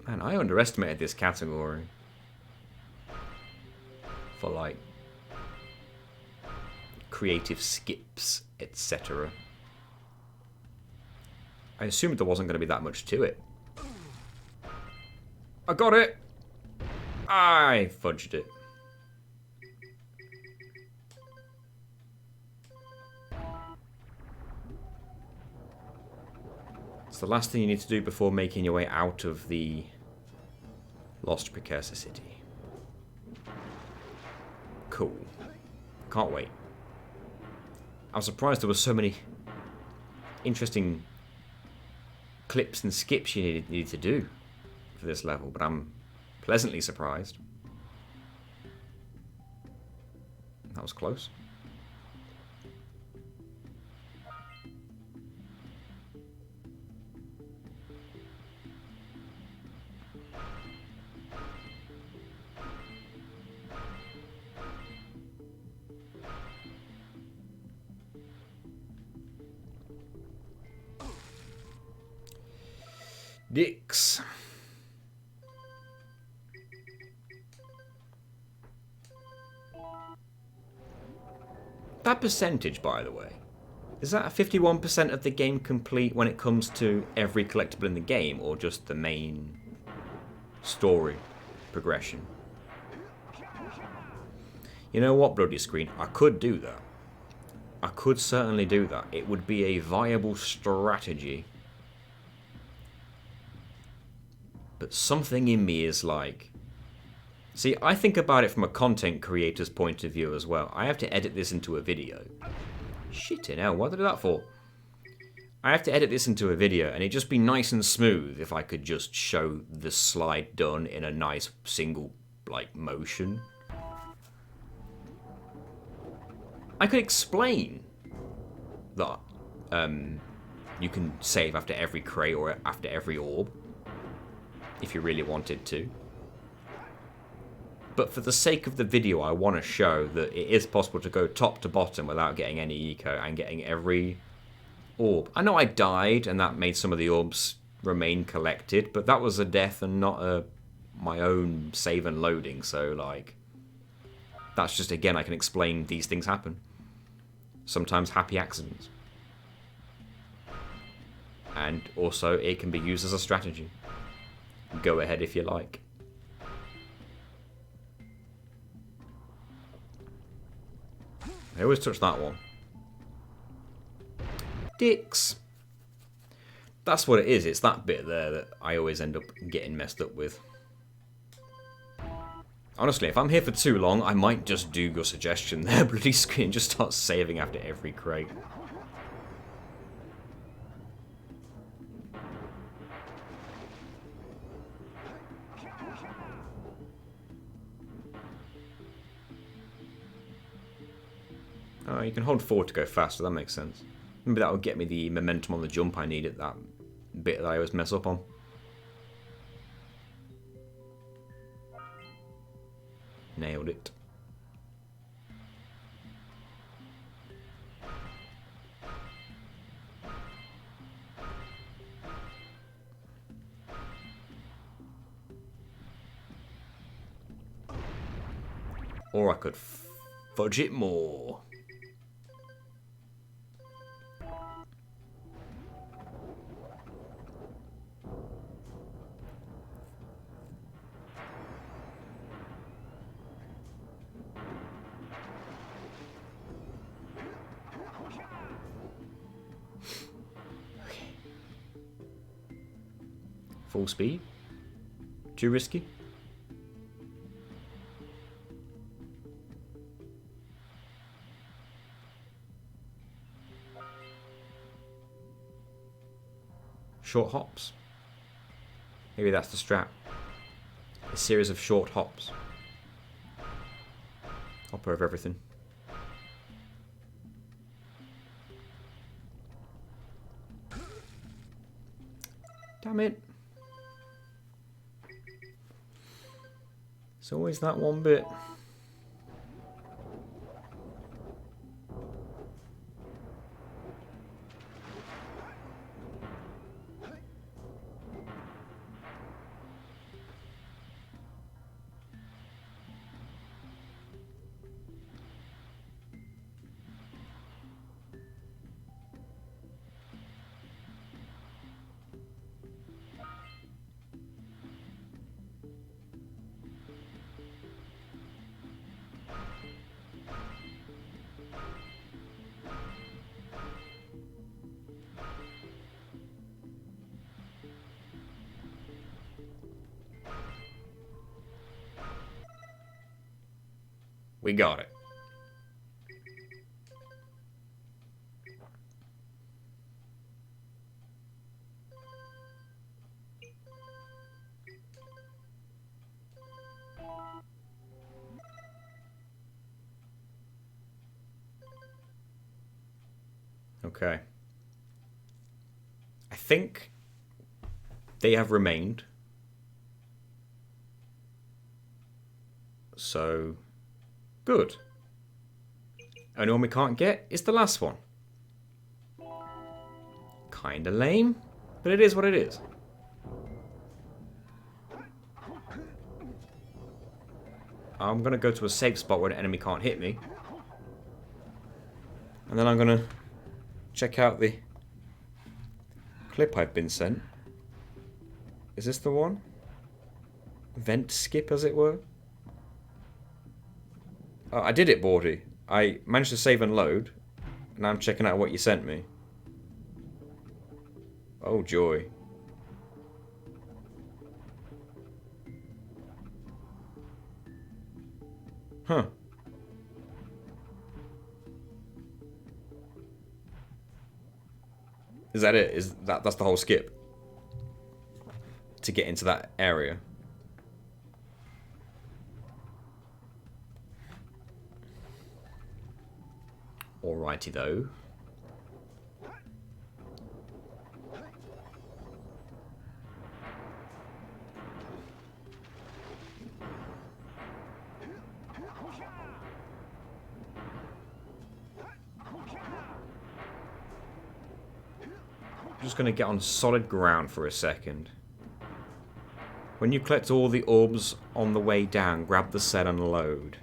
Man, I underestimated this category for like creative skips, etc. I assumed there wasn't going to be that much to it. I got it! I fudged it. It's the last thing you need to do before making your way out of the Lost Precursor City. Cool. Can't wait. I was surprised there were so many interesting clips and skips you needed to do for this level, but I'm pleasantly surprised. That was close. Dicks. That percentage, by the way, is that a 51% of the game complete when it comes to every collectible in the game, or just the main story progression? You know what, Bloody Screen? I could do that. I could certainly do that. It would be a viable strategy. But something in me is like... See, I think about it from a content creator's point of view as well. I have to edit this into a video. Shit in hell, what did I do that for? I have to edit this into a video, and it'd just be nice and smooth if I could just show the slide done in a nice single, like, motion. I could explain that you can save after every crate or after every orb, if you really wanted to. But for the sake of the video, I want to show that it is possible to go top to bottom without getting any eco and getting every orb. I know I died and that made some of the orbs remain collected, but that was a death and not my own save and loading, so like, That's just, again, I can explain these things happen. Sometimes happy accidents. And also, it can be used as a strategy. Go ahead if you like. I always touch that one. Dicks. That's what it is. It's that bit there that I always end up getting messed up with. Honestly, if I'm here for too long, I might just do your suggestion there, bloody screen, just start saving after every crate. Oh, you can hold forward to go faster, that makes sense. Maybe that will get me the momentum on the jump I need at that bit that I always mess up on. Nailed it. Or I could fudge it more. Full speed? Too risky? Short hops. Maybe that's the strat. A series of short hops. Hop over everything. Damn it. It's always that one bit. We got it. Okay. I think they have remained. So, good. Only one we can't get is the last one. Kinda lame, but it is what it is. I'm gonna go to a safe spot where an enemy can't hit me. And then I'm gonna check out the clip I've been sent. Is this the one? Vent skip, as it were? Oh, I did it, Bordy. I managed to save and load. Now I'm checking out what you sent me. Oh, joy. Huh. Is that it? That's the whole skip? To get into that area? Alrighty though. I'm just going to get on solid ground for a second. When you collect all the orbs on the way down, grab the cell and load.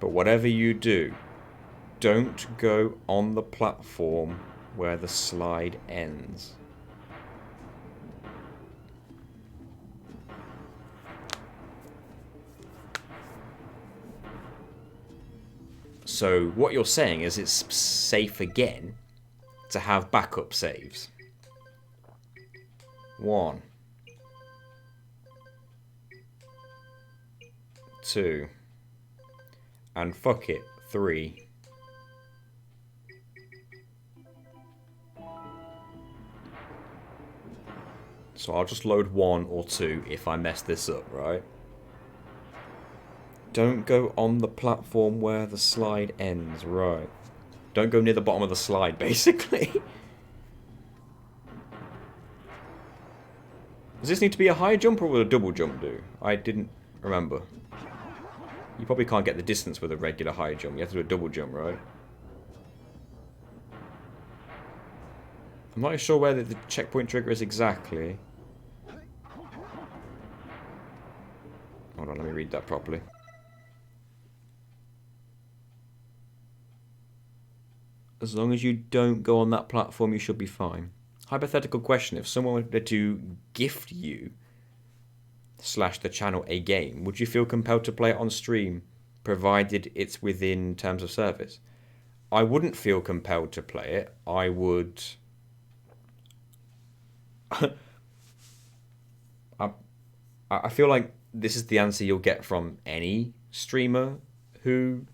But whatever you do, don't go on the platform where the slide ends. So what you're saying is it's safe again to have backup saves. 1, 2, and fuck it, 3. So I'll just load 1 or 2 if I mess this up, right? Don't go on the platform where the slide ends, right? Don't go near the bottom of the slide, basically. Does this need to be a high jump or will a double jump do? I didn't remember. You probably can't get the distance with a regular high jump. You have to do a double jump, right? I'm not sure where the checkpoint trigger is exactly. Hold on, let me read that properly. As long as you don't go on that platform, you should be fine. Hypothetical question, if someone were to gift you / the channel a game, would you feel compelled to play it on stream, provided it's within terms of service? I wouldn't feel compelled to play it. I would... I feel like this is the answer you'll get from any streamer who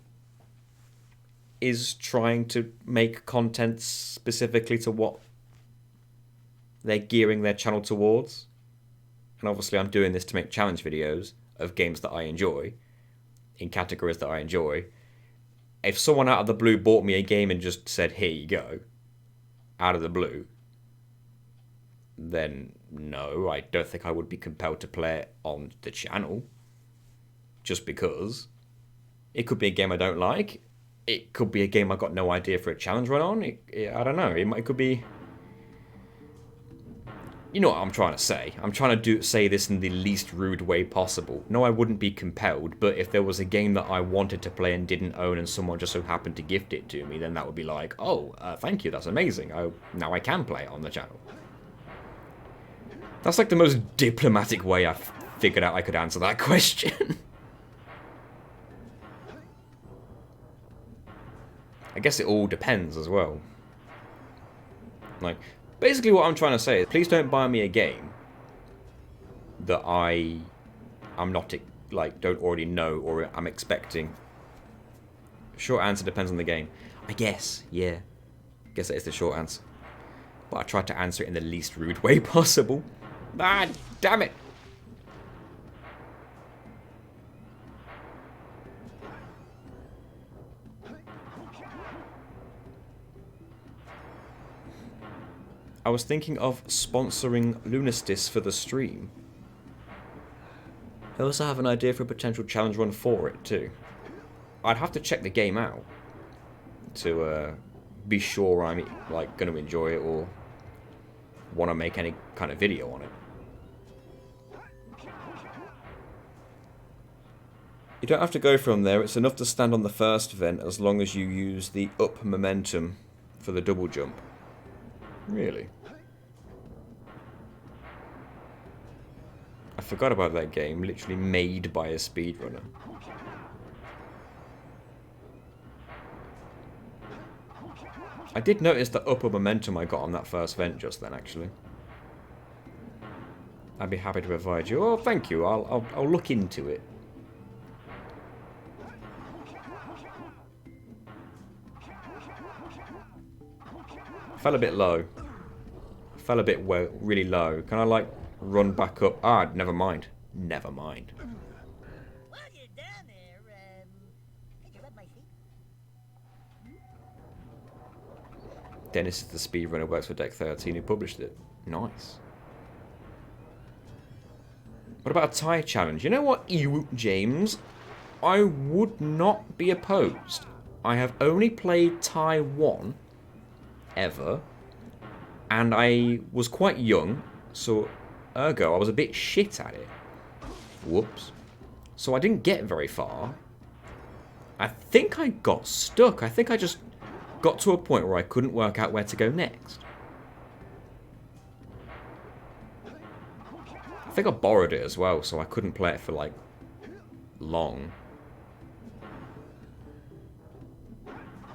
is trying to make content specifically to what they're gearing their channel towards. And obviously I'm doing this to make challenge videos of games that I enjoy, in categories that I enjoy. If someone out of the blue bought me a game and just said, here you go, out of the blue, then no, I don't think I would be compelled to play it on the channel. Just because. It could be a game I don't like. It could be a game I got no idea for a challenge run on. I don't know. It could be... You know what I'm trying to say. I'm trying to say this in the least rude way possible. No, I wouldn't be compelled, but if there was a game that I wanted to play and didn't own and someone just so happened to gift it to me, then that would be like, oh, thank you, that's amazing. Now I can play it on the channel. That's like the most diplomatic way I've figured out I could answer that question. I guess it all depends as well. Like, basically what I'm trying to say is, please don't buy me a game that I'm not, like, don't already know or I'm expecting. Short answer, depends on the game. I guess, yeah. I guess that is the short answer. But I tried to answer it in the least rude way possible. Ah, damn it! I was thinking of sponsoring Lunastice for the stream. I also have an idea for a potential challenge run for it too. I'd have to check the game out to be sure I'm like going to enjoy it or want to make any kind of video on it. You don't have to go from there, it's enough to stand on the first vent as long as you use the up momentum for the double jump. Really? I forgot about that game, literally made by a speedrunner. I did notice the upper momentum I got on that first vent just then, actually. I'd be happy to provide you. Oh, thank you. I'll look into it. Fell a bit low. Fell a bit really low. Can I, like, run back up? Ah, never mind. Never mind. While you're down there, could you rub my feet? Dennis is the speedrunner, works for Deck 13, who published it. Nice. What about a tie challenge? You know what, James? I would not be opposed. I have only played tie 1 ever, and I was quite young, so ergo I was a bit shit at it. Whoops. So I didn't get very far. I think I got stuck. I think I just got to a point where I couldn't work out where to go next. I think I borrowed it as well, so I couldn't play it for, like, long.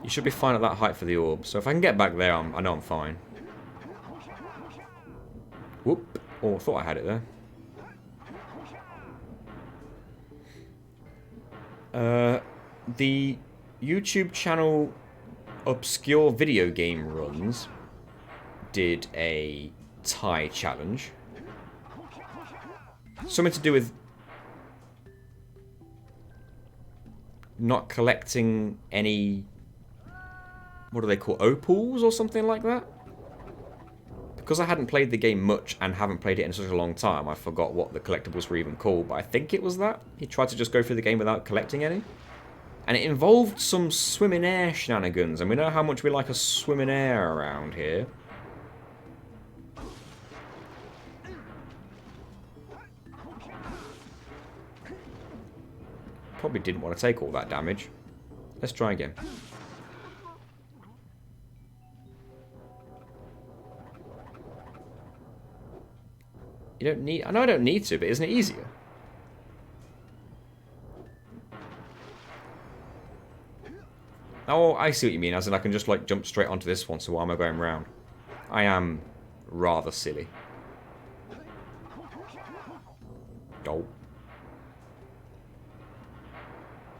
You should be fine at that height for the orb, so if I can get back there, I know I'm fine. Whoop. Oh, I thought I had it there. The YouTube channel Obscure Video Game Runs did a tie challenge. Something to do with not collecting any, what do they call, opals or something like that? Because I hadn't played the game much and haven't played it in such a long time, I forgot what the collectibles were even called, but I think it was that. He tried to just go through the game without collecting any. And it involved some swim in air shenanigans, and we know how much we like a swim in air around here. Probably didn't want to take all that damage. Let's try again. You don't need... I know I don't need to, but isn't it easier? Oh, I see what you mean, as in I can just, like, jump straight onto this one, so why am I going round? I am rather silly. Dope.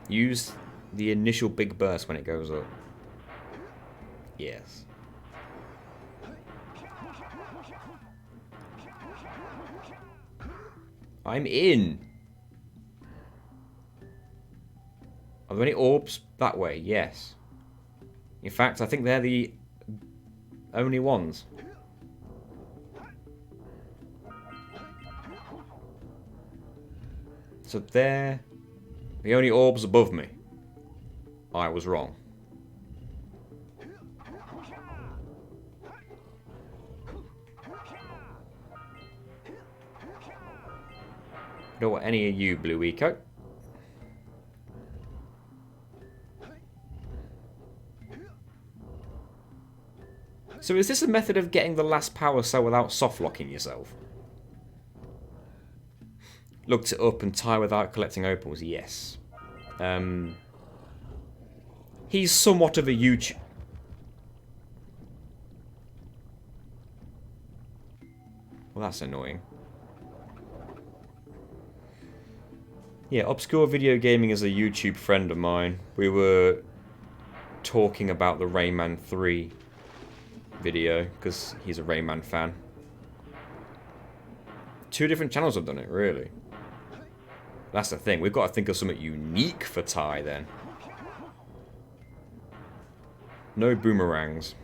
Use the initial big burst when it goes up. Yes. I'm in. Are there any orbs that way? Yes. In fact, I think they're the only ones. So they're the only orbs above me. I was wrong. I don't want any of you, Blue Eco. So is this a method of getting the last power cell without soft locking yourself? Looked it up and tie without collecting opals, yes. He's somewhat of a huge... Well, that's annoying. Yeah, Obscure Video Gaming is a YouTube friend of mine. We were talking about the Rayman 3 video, because he's a Rayman fan. 2 different channels have done it, really. That's the thing, we've got to think of something unique for Ty, then. No boomerangs.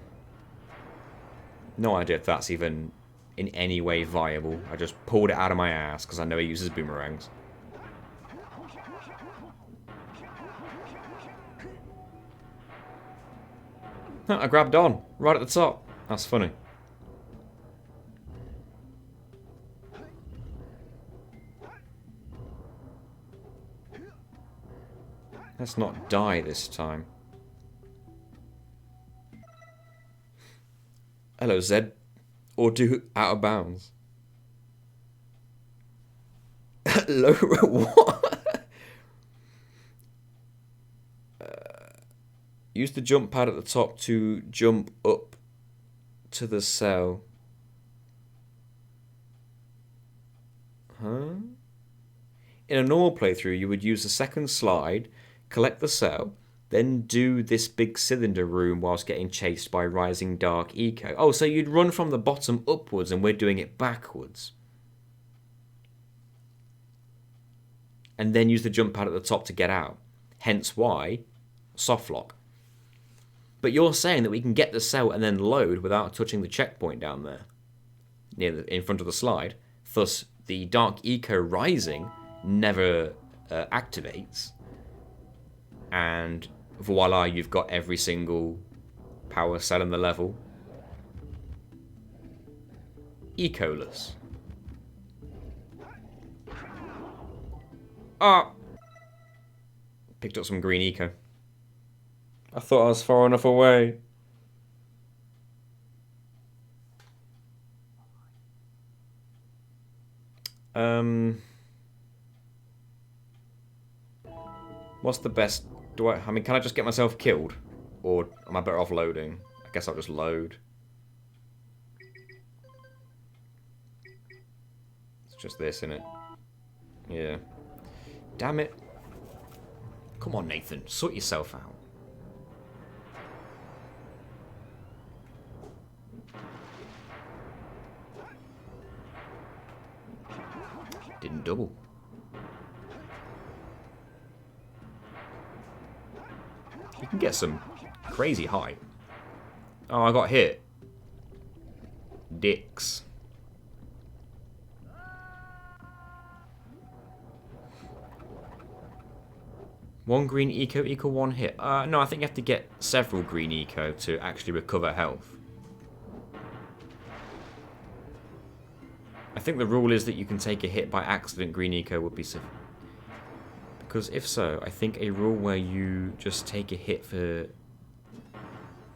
No idea if that's even in any way viable. I just pulled it out of my ass, because I know he uses boomerangs. I grabbed on, right at the top. That's funny. Let's not die this time. Hello, Zed. Or do out of bounds. Hello, what? Use the jump pad at the top to jump up to the cell. Huh? In a normal playthrough, you would use the second slide, collect the cell, then do this big cylinder room whilst getting chased by Rising Dark Eco. Oh, so you'd run from the bottom upwards and we're doing it backwards. And then use the jump pad at the top to get out. Hence why, soft lock. But you're saying that we can get the cell and then load without touching the checkpoint down there, in front of the slide. Thus, the Dark Eco Rising never activates. And voila, you've got every single power cell in the level ecoless. Ah! Picked up some green eco. I thought I was far enough away. What's the best? I mean, can I just get myself killed? Or am I better off loading? I guess I'll just load. It's just this, innit? Yeah. Damn it. Come on, Nathan. Sort yourself out. Didn't double. You can get some crazy height. Oh, I got hit. Dicks. One green eco equal one hit. No, I think you have to get several green eco to actually recover health. I think the rule is that you can take a hit by accident. Green eco would be sufficient. Because if so, I think a rule where you just take a hit for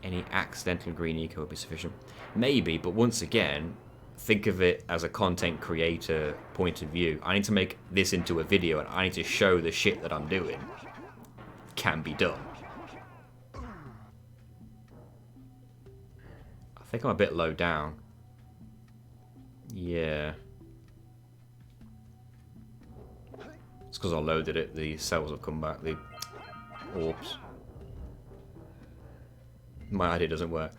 any accidental green eco would be sufficient. Maybe, but once again, think of it as a content creator point of view. I need to make this into a video and I need to show the shit that I'm doing can be done. I think I'm a bit low down. Yeah. It's because I loaded it, the cells have come back, the orbs. My idea doesn't work.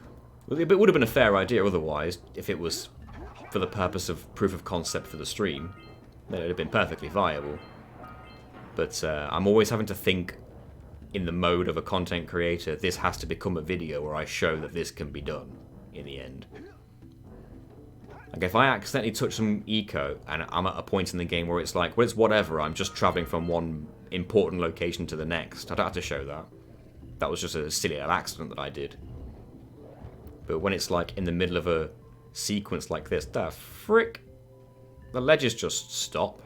It would have been a fair idea otherwise, if it was for the purpose of proof of concept for the stream. Then it would have been perfectly viable. But I'm always having to think in the mode of a content creator, this has to become a video where I show that this can be done in the end. Like if I accidentally touch some eco and I'm at a point in the game where it's like, well, it's whatever, I'm just travelling from one important location to the next. I don't have to show that. That was just a silly little accident that I did. But when it's like in the middle of a sequence like this, the frick? The ledges just stop.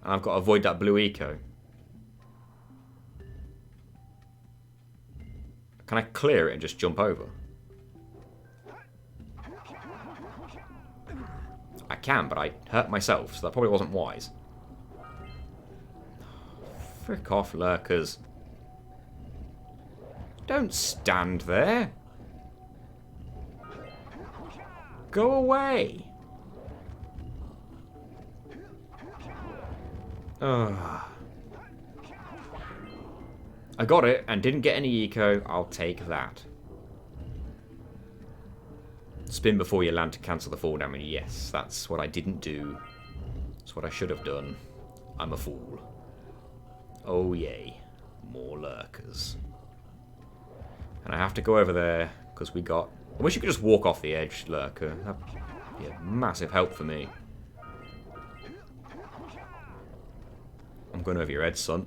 And I've got to avoid that blue eco. Can I clear it and just jump over? I can, but I hurt myself, so that probably wasn't wise. Frick off, lurkers. Don't stand there. Go away. Ugh. I got it and didn't get any eco. I'll take that. Spin before you land to cancel the fall damage. Yes, that's what I didn't do. That's what I should have done. I'm a fool. Oh yay. More lurkers. And I have to go over there because we got... I wish you could just walk off the edge, lurker. That'd be a massive help for me. I'm going over your head, son.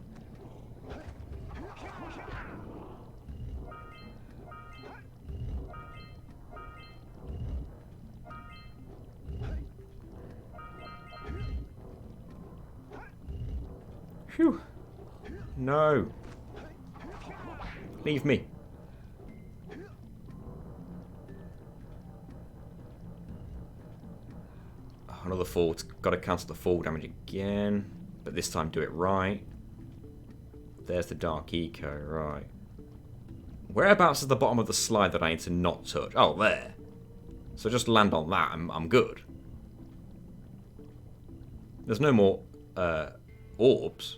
Phew. No. Leave me. Oh, another fall. It's got to cancel the fall damage again. But this time do it right. There's the dark eco, right. Whereabouts is the bottom of the slide that I need to not touch? Oh, there. So just land on that and I'm good. There's no more orbs.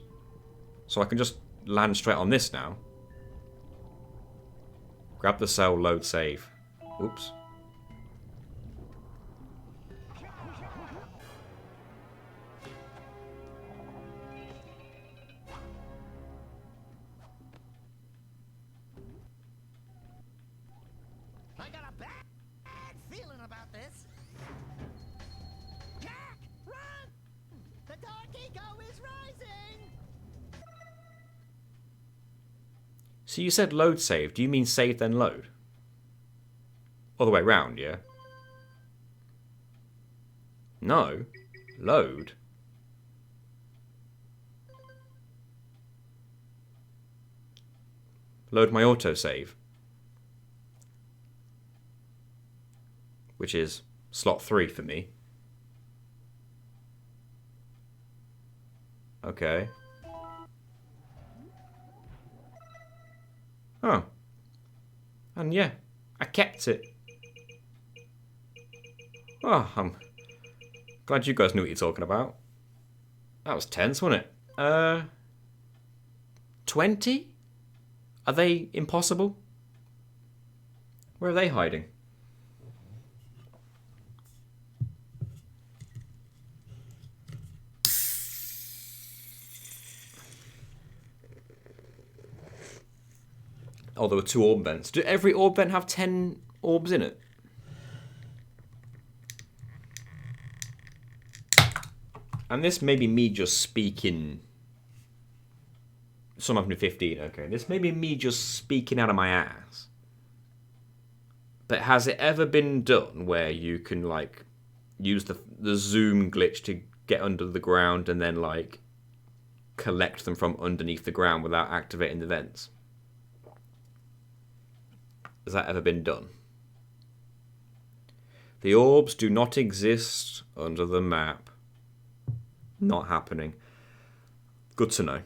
So I can just land straight on this now. Grab the cell, load, save. Oops. I got a bad feeling about this. Jak, run! The dark eco is rising! So you said load save. Do you mean save then load? All the way round, yeah? No. Load? load my autosave, which is slot 3 for me. Okay. Oh. And yeah, I kept it. Oh, I'm glad you guys knew what you're talking about. That was tense, wasn't it? 20? Are they impossible? Where are they hiding? Oh, there were 2 orb vents. Do every orb vent have 10 orbs in it? And this may be me just speaking. Some of them 15, okay. This may be me just speaking out of my ass. But has it ever been done where you can, like, use the zoom glitch to get under the ground and then, like, collect them from underneath the ground without activating the vents? Has that ever been done? The orbs do not exist under the map. Not happening. Good to know.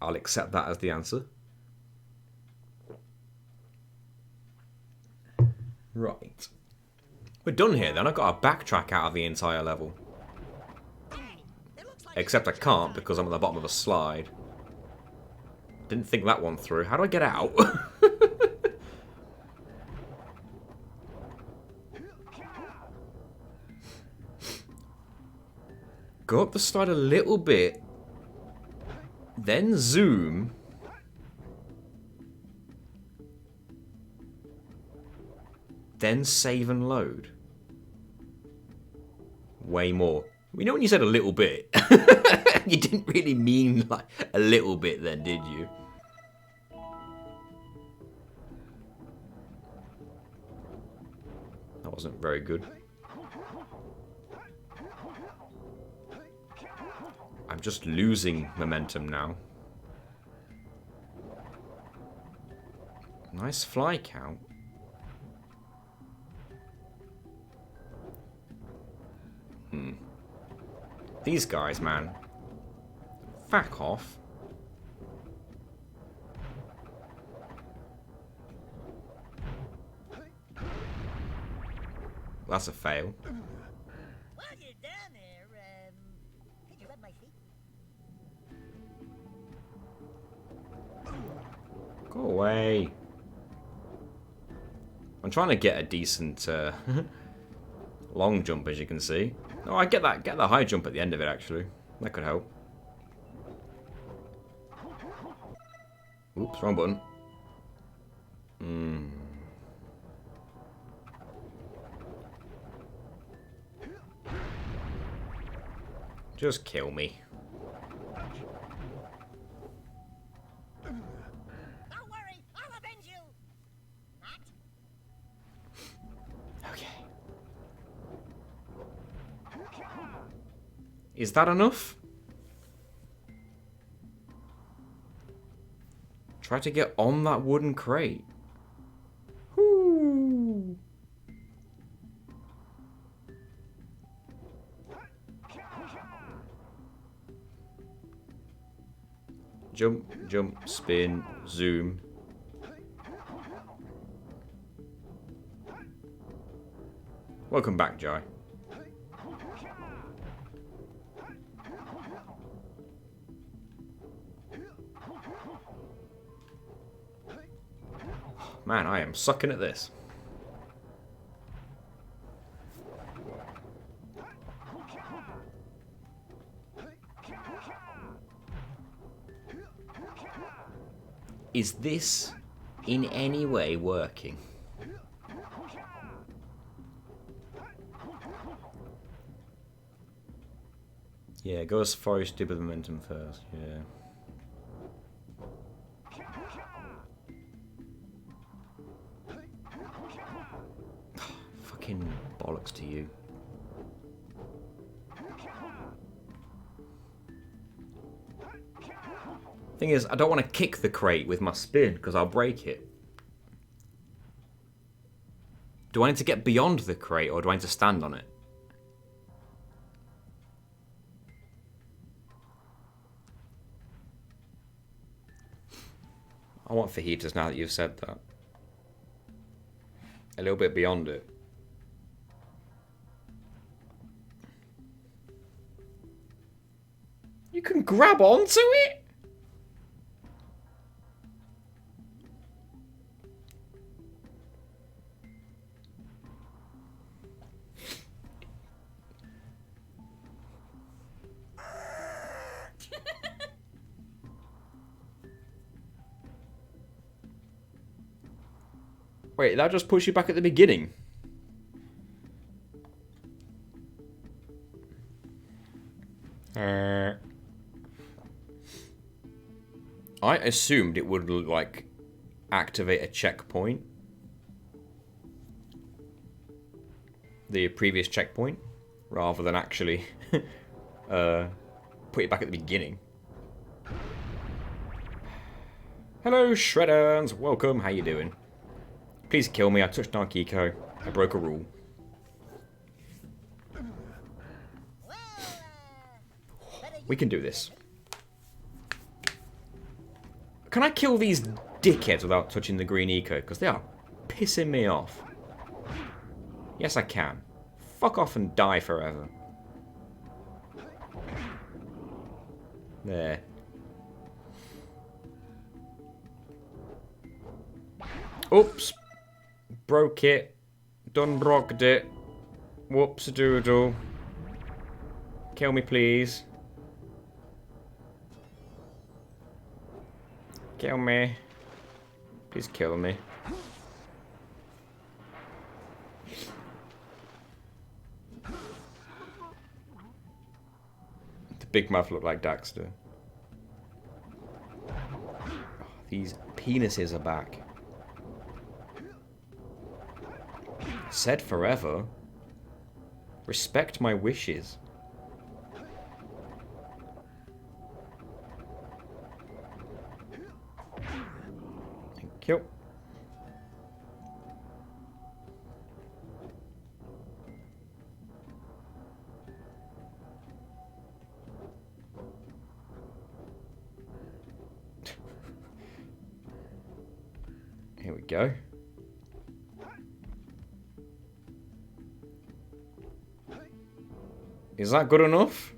I'll accept that as the answer. Right. We're done here then. I've got to backtrack out of the entire level. Except I can't because I'm at the bottom of a slide. Didn't think that one through. How do I get out? Go up the slide a little bit. Then zoom. Then save and load. Way more. You know when you said a little bit? You didn't really mean like a little bit then, did you? That wasn't very good. I'm just losing momentum now. Nice fly count. These guys, man. Fuck off. That's a fail. While you're down there, could you rub my feet? Go away. I'm trying to get a decent long jump, as you can see. Oh, I get the high jump at the end of it, actually. That could help. Oops, wrong button. Just kill me. Don't worry, I'll avenge you. Not. Okay. Is that enough? Try to get on that wooden crate. Whoo. Jump, jump, spin, zoom. Welcome back, Jai. Man, I am sucking at this. Is this in any way working? Yeah, go as far as you did with momentum first, yeah. Fucking bollocks to you. Thing is, I don't want to kick the crate with my spin because I'll break it. Do I need to get beyond the crate or do I need to stand on it? I want fajitas now that you've said that. A little bit beyond it. You can grab onto it? Wait, that just pushed you back at the beginning. I assumed it would, like, activate a checkpoint. The previous checkpoint. Rather than actually put it back at the beginning. Hello, Shredders! Welcome, how you doing? Please kill me, I touched Jak Eco. I broke a rule. We can do this. Can I kill these dickheads without touching the green eco? Because they are pissing me off. Yes, I can. Fuck off and die forever. There. Oops. Broke it. Done brocked it. Whoops a doodle. Kill me, please. Kill me. Please kill me. The big mouth looked like Daxter. Oh, these penises are back. Said forever. Respect my wishes. Thank you. Here we go. Is that good enough?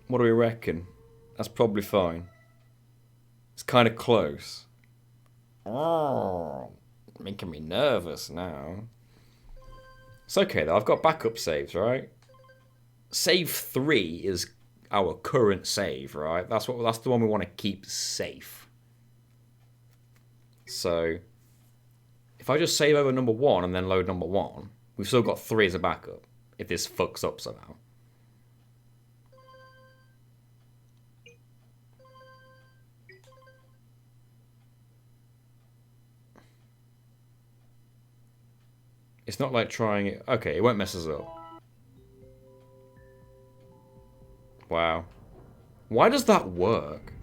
What do we reckon? That's probably fine. It's kind of close. Oh, making me nervous now. It's okay though, I've got backup saves, right? Save 3 is our current save, right? That's the one we want to keep safe. So if I just save over number 1 and then load number 1, we've still got 3 as a backup, if this fucks up somehow. It's not like trying it. Okay, it won't mess us up. Wow. Why does that work?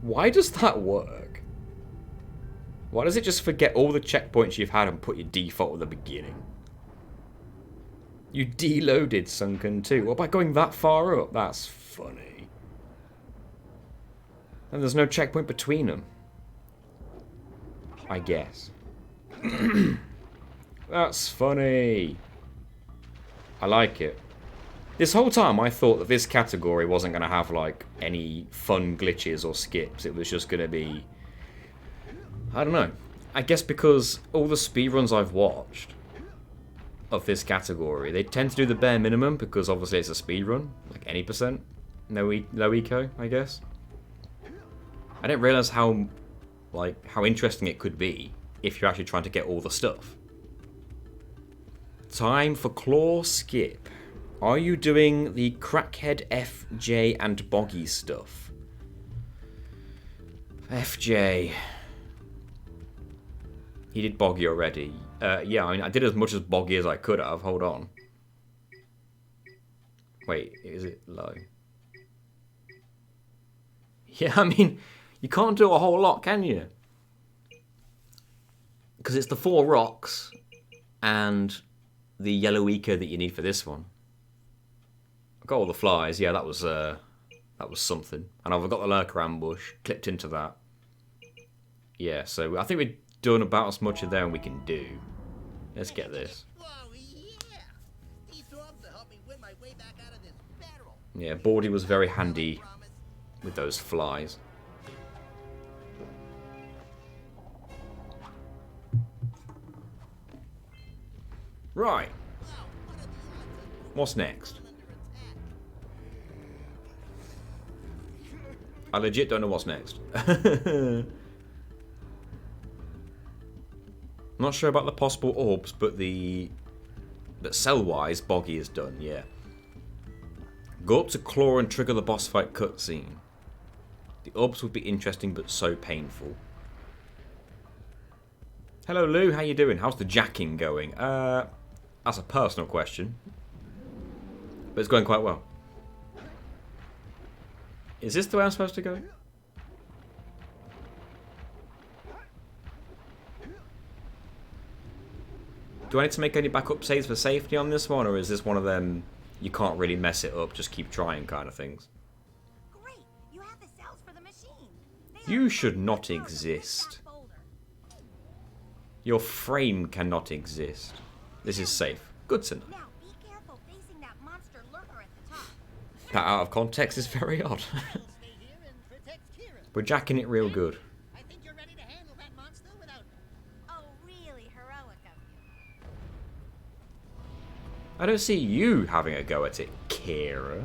Why does that work? Why does it just forget all the checkpoints you've had and put your default at the beginning? You deloaded Sunken 2. What, by going that far up? That's funny. And there's no checkpoint between them. I guess. That's funny. I like it. This whole time I thought that this category wasn't going to have like any fun glitches or skips. It was just going to be... I don't know. I guess because all the speedruns I've watched of this category, they tend to do the bare minimum because obviously it's a speedrun. Like any percent. Low eco, I guess. I didn't realise how interesting it could be if you're actually trying to get all the stuff. Time for claw skip. Are you doing the crackhead FJ and boggy stuff? FJ. He did boggy already. Yeah, I mean, I did as much as boggy as I could have. Hold on. Wait, is it low? Yeah, I mean, you can't do a whole lot, can you? Because it's the 4 rocks and the yellow eco that you need for this one. I got all the flies. Yeah, that was something. And I've got the lurker ambush clipped into that. Yeah, so I think we've done about as much of there as we can do. Let's get this. Oh, yeah. These orbs will help me win my way back out of this barrel. Yeah, Baldy was very handy with those flies. Right. What's next? I legit don't know what's next. Not sure about the possible orbs, but cell-wise, Boggy is done, yeah. Go up to Claw and trigger the boss fight cutscene. The orbs would be interesting, but so painful. Hello, Lou. How you doing? How's the jacking going? That's a personal question. But it's going quite well. Is this the way I'm supposed to go? Do I need to make any backup saves for safety on this one, or is this one of them you can't really mess it up, just keep trying kind of things? Great, you have the cells for the machine. You should not exist. Your frame cannot exist. This is safe. Good to know. Now be careful facing that monster lurker at the top. That out of context is very odd. Stay here and protect Kira. We're jacking it real good. I think you're ready to handle that monster without... Oh, really heroic of you. I don't see you having a go at it, Kira.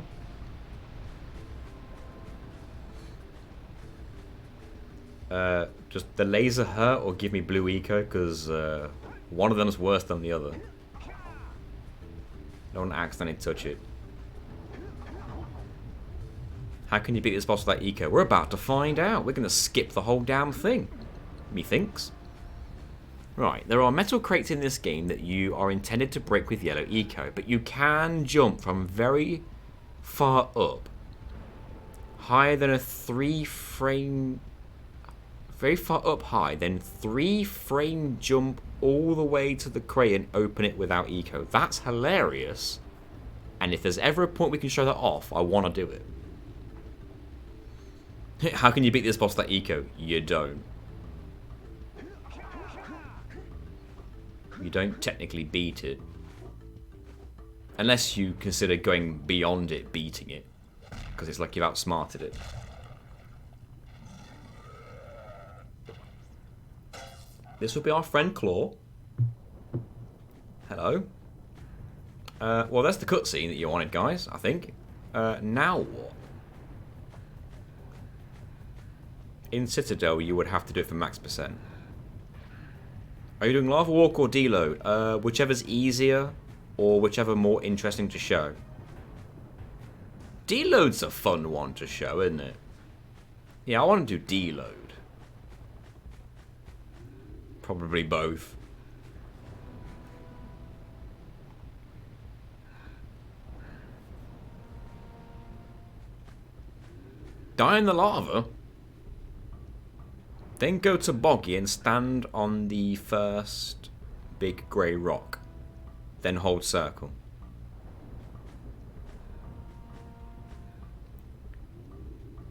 Just the laser hurt or give me blue eco, because one of them's worse than the other. Don't accidentally touch it. How can you beat this boss with that eco? We're about to find out. We're going to skip the whole damn thing. Methinks. Right, there are metal crates in this game that you are intended to break with yellow eco, but you can jump from very far up, higher than a 3-frame, very far up high, then 3-frame jump all the way to the crate and open it without eco. That's hilarious, and if there's ever a point we can show that off, I want to do it. How can you beat this boss with that eco? You don't. You don't technically beat it. Unless you consider going beyond it, beating it. Because it's like you've outsmarted it. This will be our friend Claw. Hello. Well, that's the cutscene that you wanted, guys, I think. Now what? In Citadel, you would have to do it for max %. Are you doing lava walk or deload? Whichever's easier, or whichever more interesting to show. Deload's a fun one to show, isn't it? Yeah, I want to do deload. Probably both. Die in the lava? Then go to Boggy and stand on the first big grey rock. Then hold circle.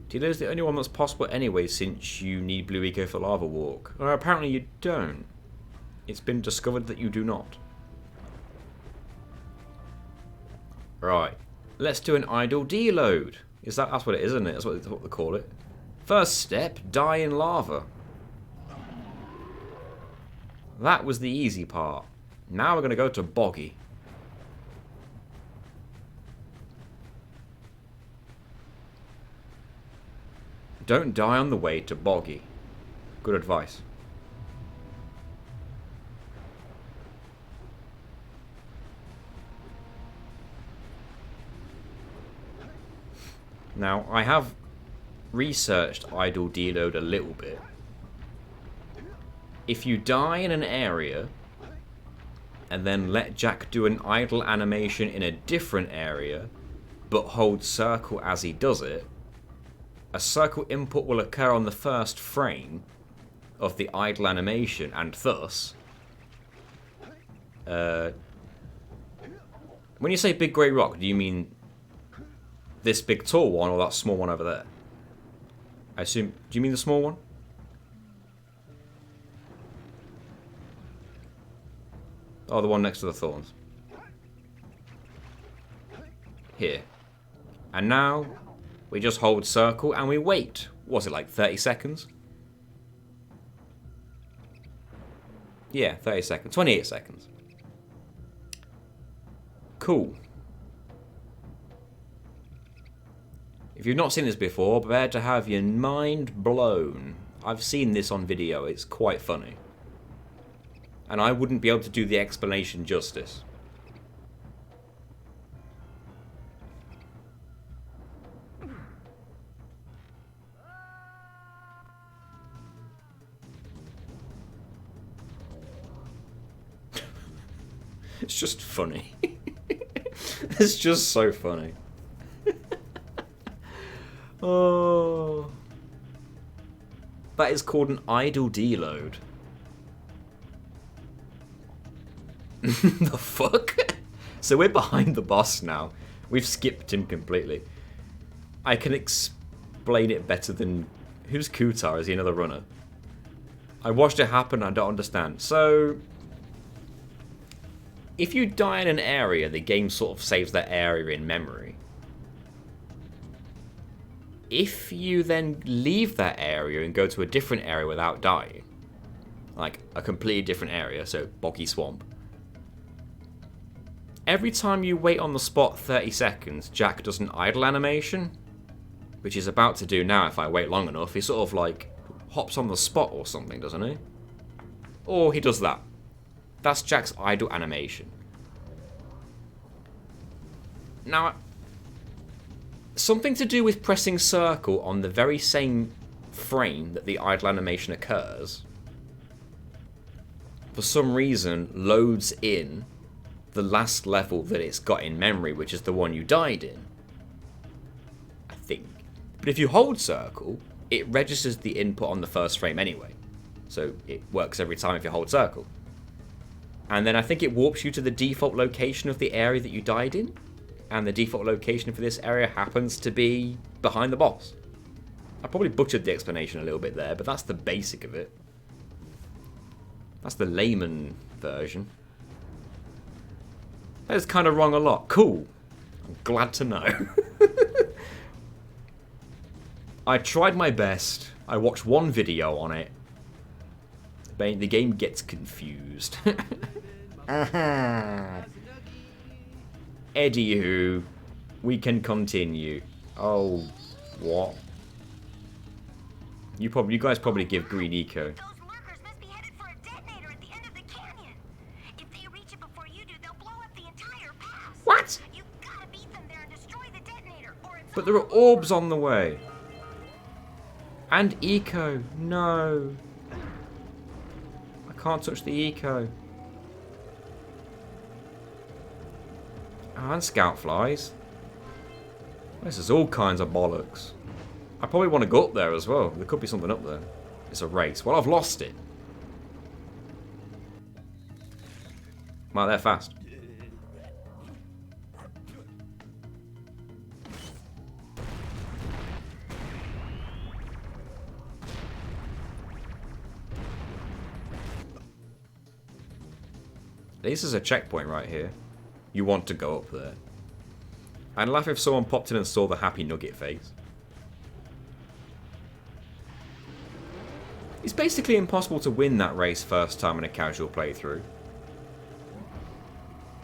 Delo's the only one that's possible anyway, since you need blue eco for lava walk. Or apparently you don't. It's been discovered that you do not. Right. Let's do an idle deload. That's what it is, isn't it? That's what they call it. First step, die in lava. That was the easy part. Now we're going to go to Boggy. Don't die on the way to Boggy. Good advice. Now, I have researched idle deload a little bit. If you die in an area and then let Jak do an idle animation in a different area, but hold circle as he does it, a circle input will occur on the first frame of the idle animation, and thus... when you say big grey rock, do you mean this big tall one or that small one over there? I assume... Do you mean the small one? Oh, the one next to the thorns. Here. And now, we just hold circle and we wait. Was it like 30 seconds? Yeah, 30 seconds. 28 seconds. Cool. If you've not seen this before, prepare to have your mind blown. I've seen this on video. It's quite funny. And I wouldn't be able to do the explanation justice. It's just funny. It's just so funny. Oh. That is called an idle deload. The fuck? So we're behind the boss now. We've skipped him completely. I can explain it better than... Who's Kutar? Is he another runner? I watched it happen, I don't understand. So... if you die in an area, the game sort of saves that area in memory. If you then leave that area and go to a different area without dying, like a completely different area, so boggy swamp, every time you wait on the spot 30 seconds, Jak does an idle animation, which he's about to do now if I wait long enough. He sort of like hops on the spot or something, doesn't he? Or he does that. That's Jak's idle animation. Now, something to do with pressing circle on the very same frame that the idle animation occurs, for some reason, loads in the last level that it's got in memory, which is the one you died in. I think. But if you hold circle, it registers the input on the first frame anyway. So it works every time if you hold circle. And then I think it warps you to the default location of the area that you died in. And the default location for this area happens to be behind the boss. I probably butchered the explanation a little bit there, but that's the basic of it. That's the layman version. That is kind of wrong a lot. Cool. I'm glad to know. I tried my best. I watched one video on it. The game gets confused. Anywho, we can continue. Oh, what? You guys probably give green eco. Those lurkers must be headed for a detonator at the end of the canyon. If they reach it before you do, they'll blow up the entire pass. What? You gotta beat them there and destroy the detonator, or it's But there are orbs on the way. And eco. No. I can't touch the eco. Oh, and scout flies. This is all kinds of bollocks. I probably want to go up there as well. There could be something up there. It's a race. Well, I've lost it. Wow, they're fast. This is a checkpoint right here. You want to go up there. I'd laugh if someone popped in and saw the happy nugget face. It's basically impossible to win that race first time in a casual playthrough.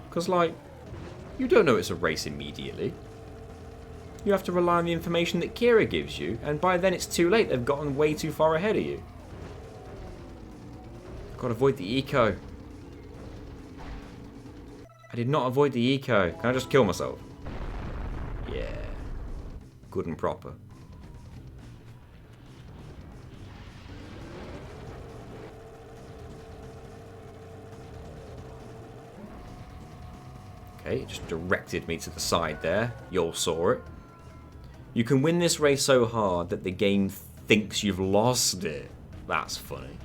Because, like, you don't know it's a race immediately. You have to rely on the information that Kira gives you, and by then it's too late. They've gotten way too far ahead of you. Gotta avoid the eco. I did not avoid the eco. Can I just kill myself? Yeah. Good and proper. Okay, it just directed me to the side there. You all saw it. You can win this race so hard that the game thinks you've lost it. That's funny.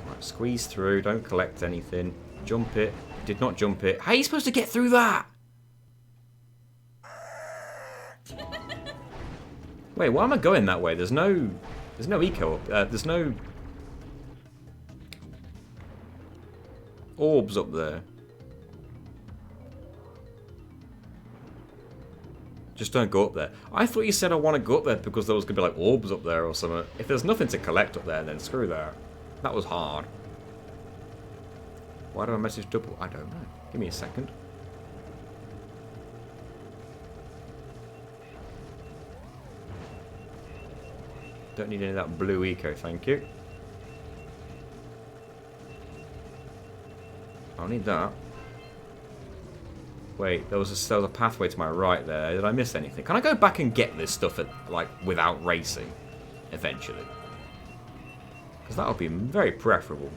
Right, squeeze through, don't collect anything. Jump it. Did not jump it. How are you supposed to get through that? Wait, why am I going that way? There's no eco. There's no orbs up there. Just don't go up there. I thought you said I want to go up there because there was going to be like orbs up there or something. If there's nothing to collect up there, then screw that. That was hard. Why did I message double? I don't know. Give me a second. Don't need any of that blue eco, thank you. I don't need that. Wait, there was a pathway to my right there. Did I miss anything? Can I go back and get this stuff without racing eventually? Because that would be very preferable.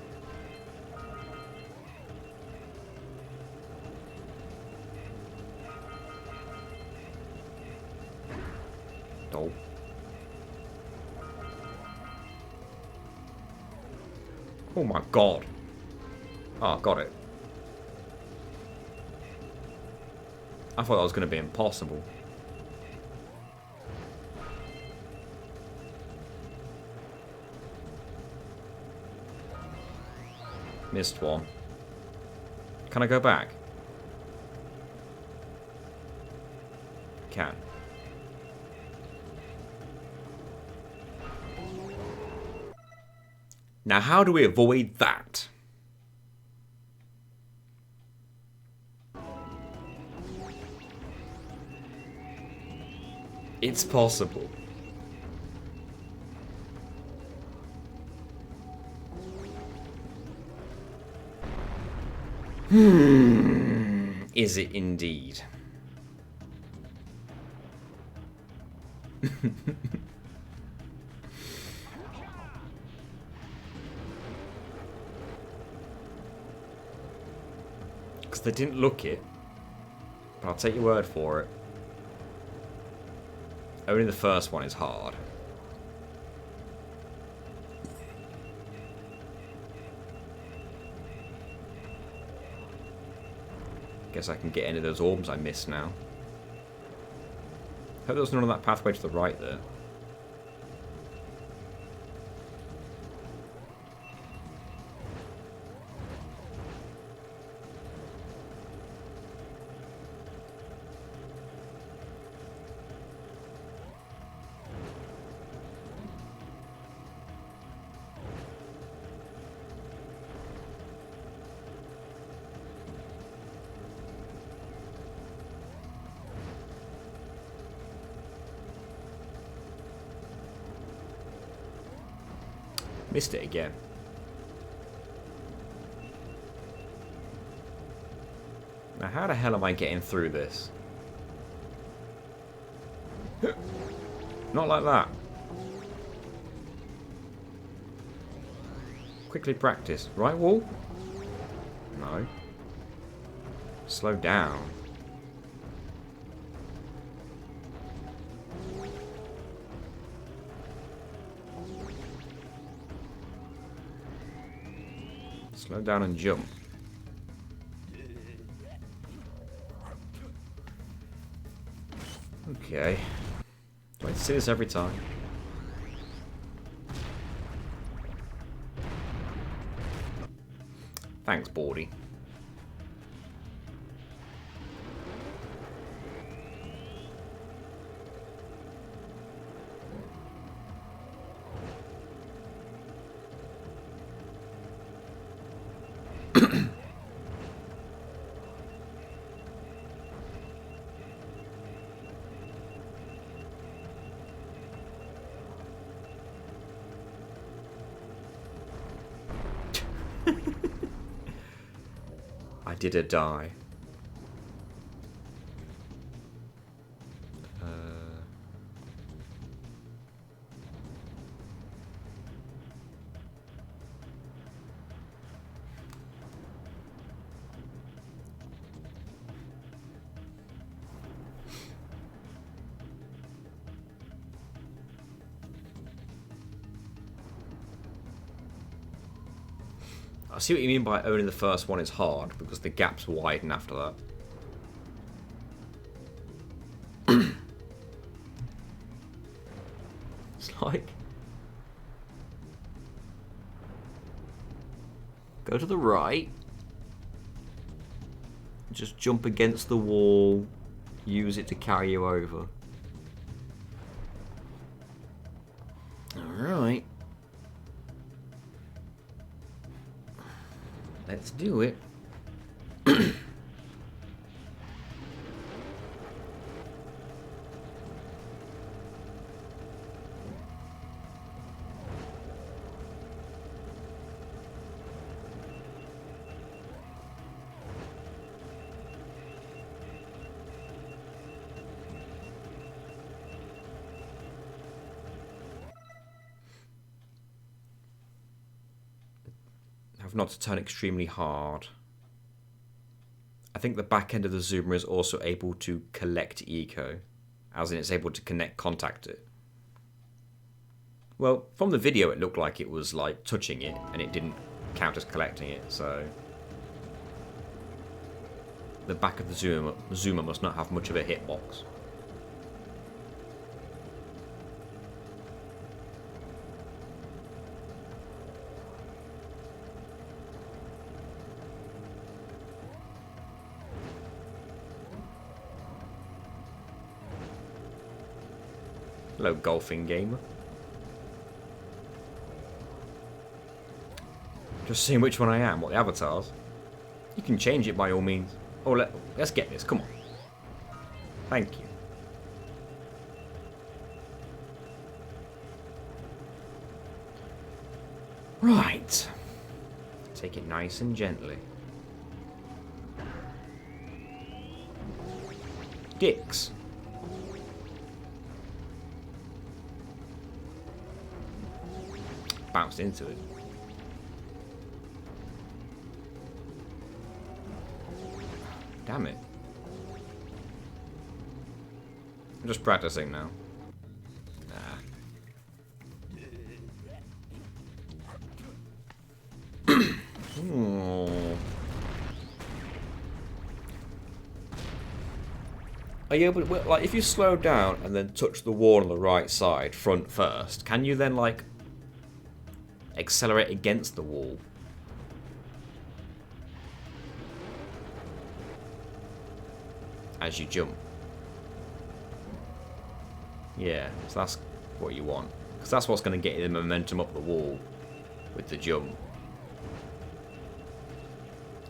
Oh. Oh my god. Oh, got it. I thought that was going to be impossible. Missed one. Can I go back? Can. Now, how do we avoid that? It's possible. Is it indeed? Because they didn't look it. But I'll take your word for it. Only the first one is hard. Guess I can get any of those orbs I missed now. Hope there was none on that pathway to the right there. Missed it again. Now how the hell am I getting through this? Not like that. Quickly practice. Right wall? No. Slow down. Slow down and jump. Okay. Do I have to see this every time? Thanks, Baldy. I did a die. I see what you mean by only the first one is hard, because the gaps widen after that. It's like... Go to the right. Just jump against the wall. Use it to carry you over. Alright. Let's do it. Have not to turn extremely hard. I think the back end of the zoomer is also able to collect eco, as in it's able to contact it. Well, from the video it looked like it was like touching it and it didn't count as collecting it, so the back of the zoomer must not have much of a hitbox. Hello, golfing gamer. Just seeing which one I am, what the avatars. You can change it by all means. Oh, let's get this, come on. Thank you. Right. Take it nice and gently. Dicks. Bounced into it. Damn it. I'm just practicing now. Oh. Are you able to, like, if you slow down and then touch the wall on the right side, front first, can you then, like, accelerate against the wall? As you jump. Yeah, so that's what you want. Because that's what's going to get you the momentum up the wall with the jump.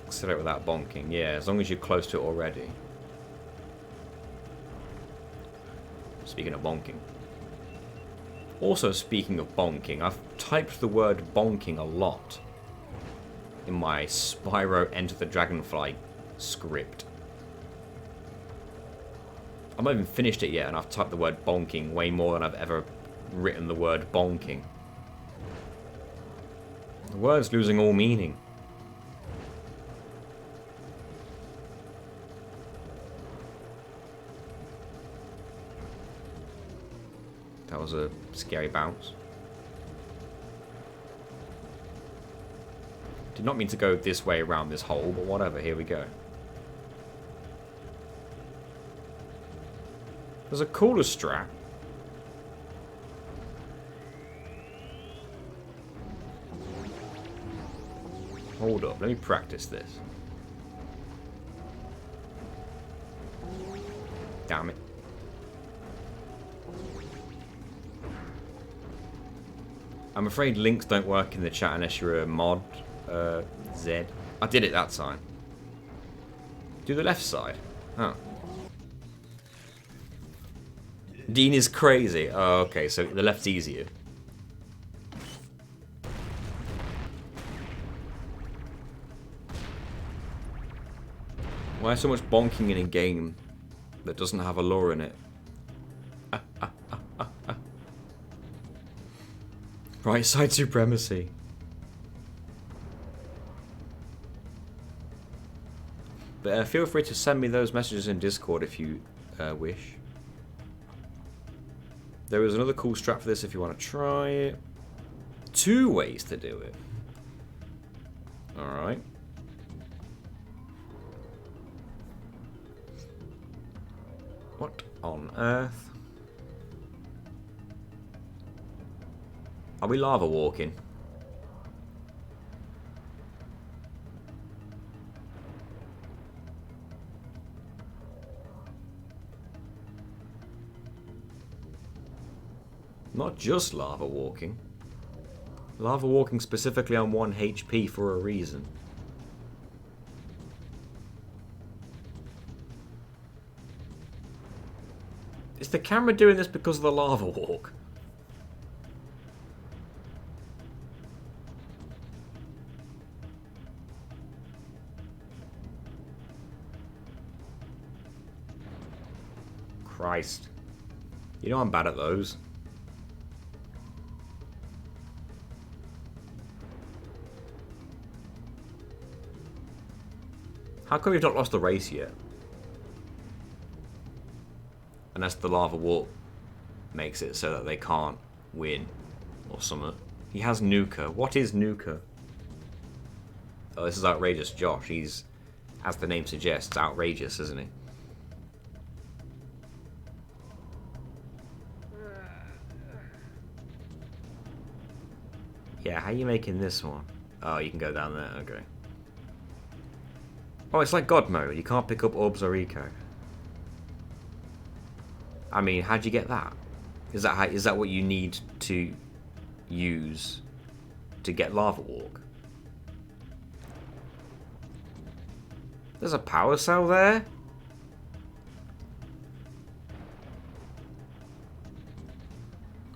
Accelerate without bonking. Yeah, as long as you're close to it already. Speaking of bonking. Also, speaking of bonking, I've typed the word bonking a lot in my Spyro Enter the Dragonfly script. I've not even finished it yet, and I've typed the word bonking way more than I've ever written the word bonking. The word's losing all meaning. That was a scary bounce. Did not mean to go this way around this hole, but whatever, here we go. There's a cooler strap. Hold up, let me practice this. Damn it. I'm afraid links don't work in the chat unless you're a mod, Z. I did it that time. Do the left side. Oh. Dean is crazy. Oh, okay, so the left's easier. Why so much bonking in a game that doesn't have a lore in it? Right side supremacy. But feel free to send me those messages in Discord if you wish. There is another cool strap for this if you want to try it. 2 ways to do it. Alright. What on earth? Are we lava walking? Not just lava walking. Lava walking specifically on 1 HP for a reason. Is the camera doing this because of the lava walk? Christ. You know I'm bad at those. How come we've not lost the race yet? Unless the lava walk makes it so that they can't win or something. He has Nuka. What is Nuka? Oh, this is outrageous Josh. He's, as the name suggests, outrageous, isn't he? Yeah, how are you making this one? Oh, you can go down there, okay. Oh, it's like God mode. You can't pick up orbs or eco. I mean, how'd you get that? Is that what you need to use to get lava walk? There's a power cell there?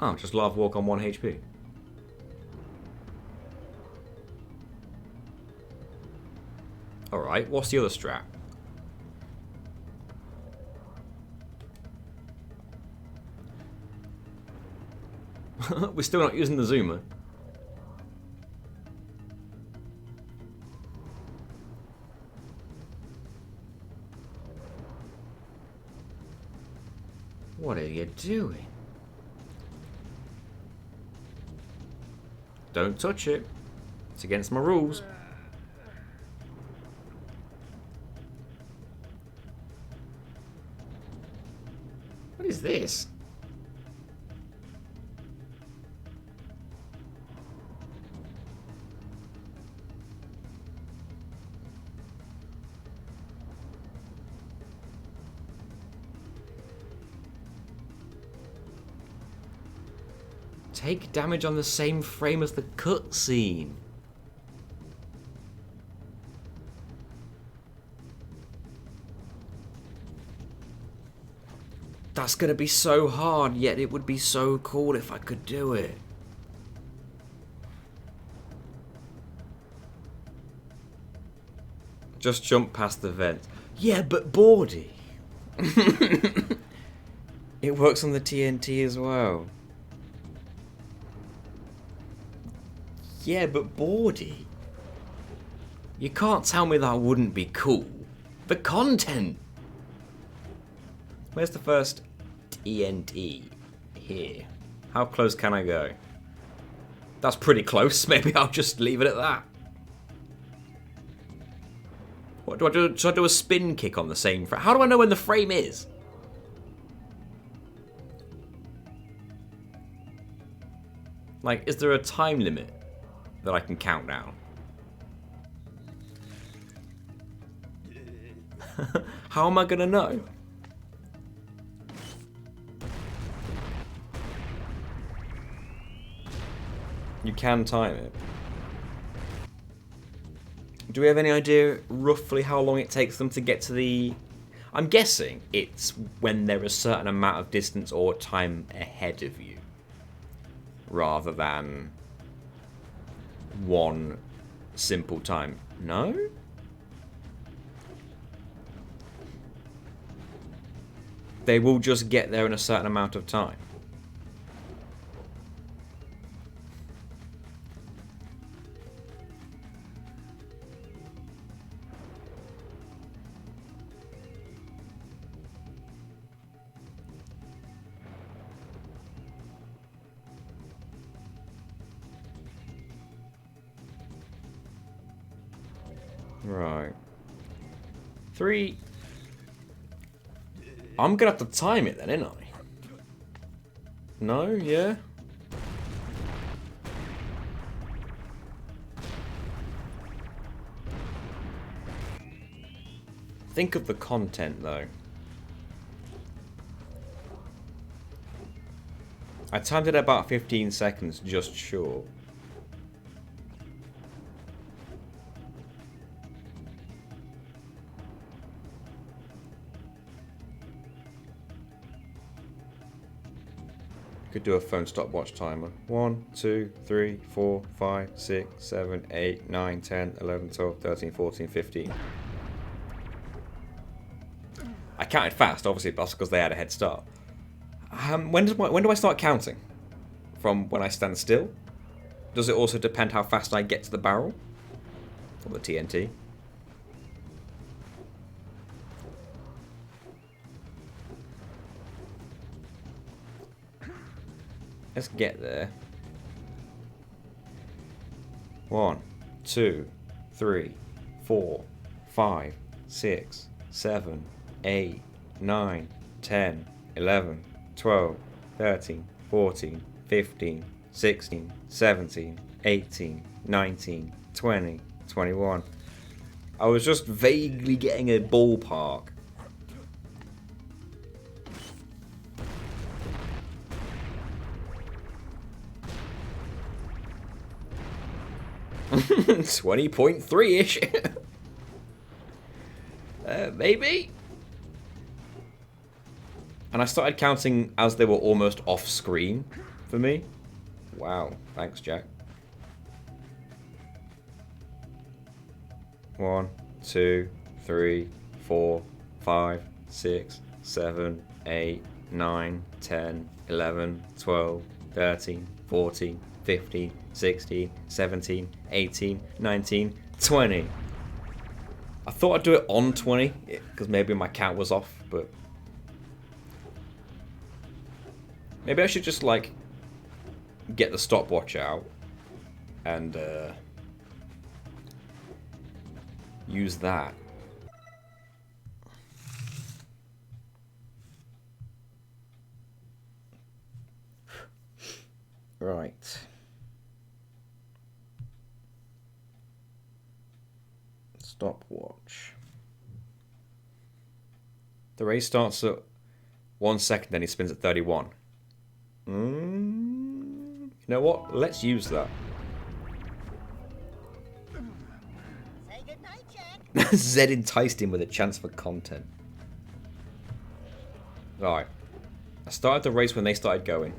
Oh, just lava walk on 1 HP. Alright, what's the other strat? We're still not using the zoomer. What are you doing? Don't touch it. It's against my rules. What is this? Take damage on the same frame as the cutscene. That's gonna be so hard, yet it would be so cool if I could do it. Just jump past the vent. Yeah, but Bordy. It works on the TNT as well. Yeah, but Bordy. You can't tell me that wouldn't be cool. The content. Where's the first TNT? Here. How close can I go? That's pretty close. Maybe I'll just leave it at that. What do I do? Should I do a spin kick on the same frame? How do I know when the frame is? Like, is there a time limit that I can count down? How am I gonna know? You can time it. Do we have any idea roughly how long it takes them to get to the... I'm guessing it's when they're a certain amount of distance or time ahead of you, rather than one simple time. No? They will just get there in a certain amount of time. Right. 3. I'm gonna have to time it then, ain't I? No? Yeah? Think of the content, though. I timed it at about 15 seconds, just short. Could do a phone stopwatch timer. 1, 2, 3, 4, 5, 6, 7, 8, 9, 10, 11, 12, 13, 14, 15. I counted fast, obviously, but that's because they had a head start. When do I start counting? From when I stand still? Does it also depend how fast I get to the barrel? Or the TNT? Let's get there. 1, 2, 3, 4, 5, 6, 7, 8, 9, 10, 11, 12, 13, 14, 15, 16, 17, 18, 19, 20, 21. I was just vaguely getting a ballpark. $20.3-ish. Maybe. And I started counting as they were almost off screen for me. Wow, thanks, Jack. 1, 2, 3, 4, 5, 6, 7, 8, 9, 10, 11, 12, 13, 14, 15, 16, 17, 18, 19, 20. I thought I'd do it on 20, because maybe my count was off, but... Maybe I should just, like, get the stopwatch out and use that. Right. Stopwatch. The race starts at 1 second, then he spins at 31. You know what? Let's use that. Say goodnight, Jack. Zed enticed him with a chance for content. Right. I started the race when they started going.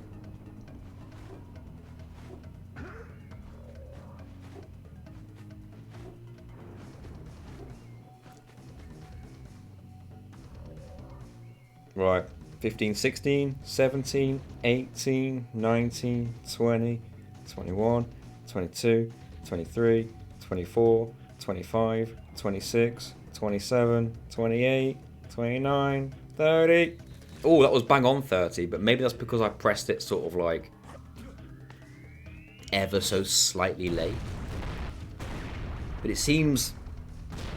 Right. 15, 16, 17, 18, 19, 20, 21, 22, 23, 24, 25, 26, 27, 28, 29, 30. Oh, that was bang on 30, but maybe that's because I pressed it sort of like ever so slightly late. But it seems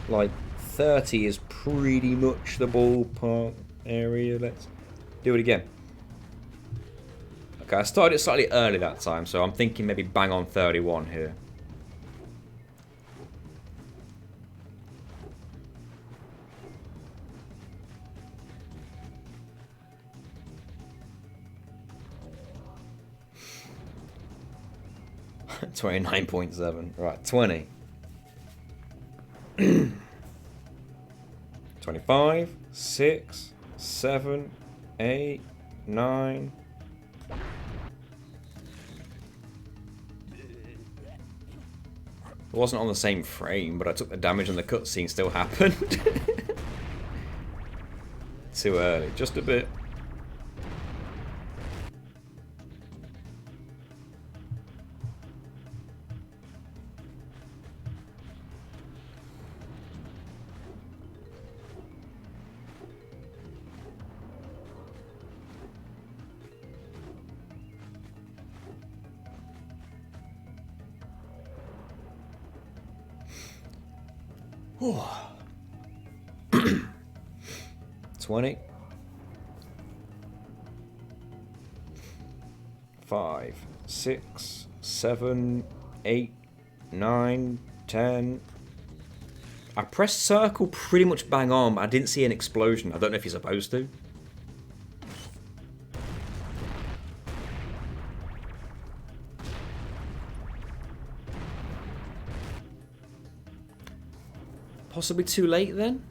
like 30 is pretty much the ballpark area. Let's do it again. Okay, I started it slightly early that time, so I'm thinking maybe bang on 31 here. $29.7. Right, 20. 25, 6, 7, 8, 9. It wasn't on the same frame, but I took the damage and the cutscene still happened. Too early, just a bit. 20. 5, 6, 7, 8, 9, 10. I pressed circle pretty much bang on, but I didn't see an explosion. I don't know if you're supposed to. Possibly too late then?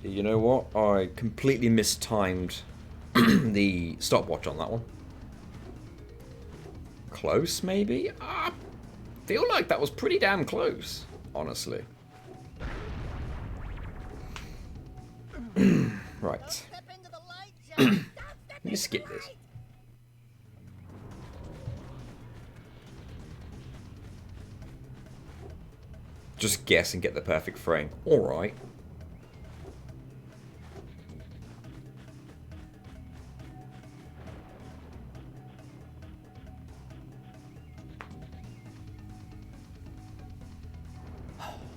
You know what? I completely mistimed the stopwatch on that one. Close, maybe? I feel like that was pretty damn close, honestly. Right. Step into the light, Jack. Don't step Let me into skip the this. light. Just guess and get the perfect frame. Alright.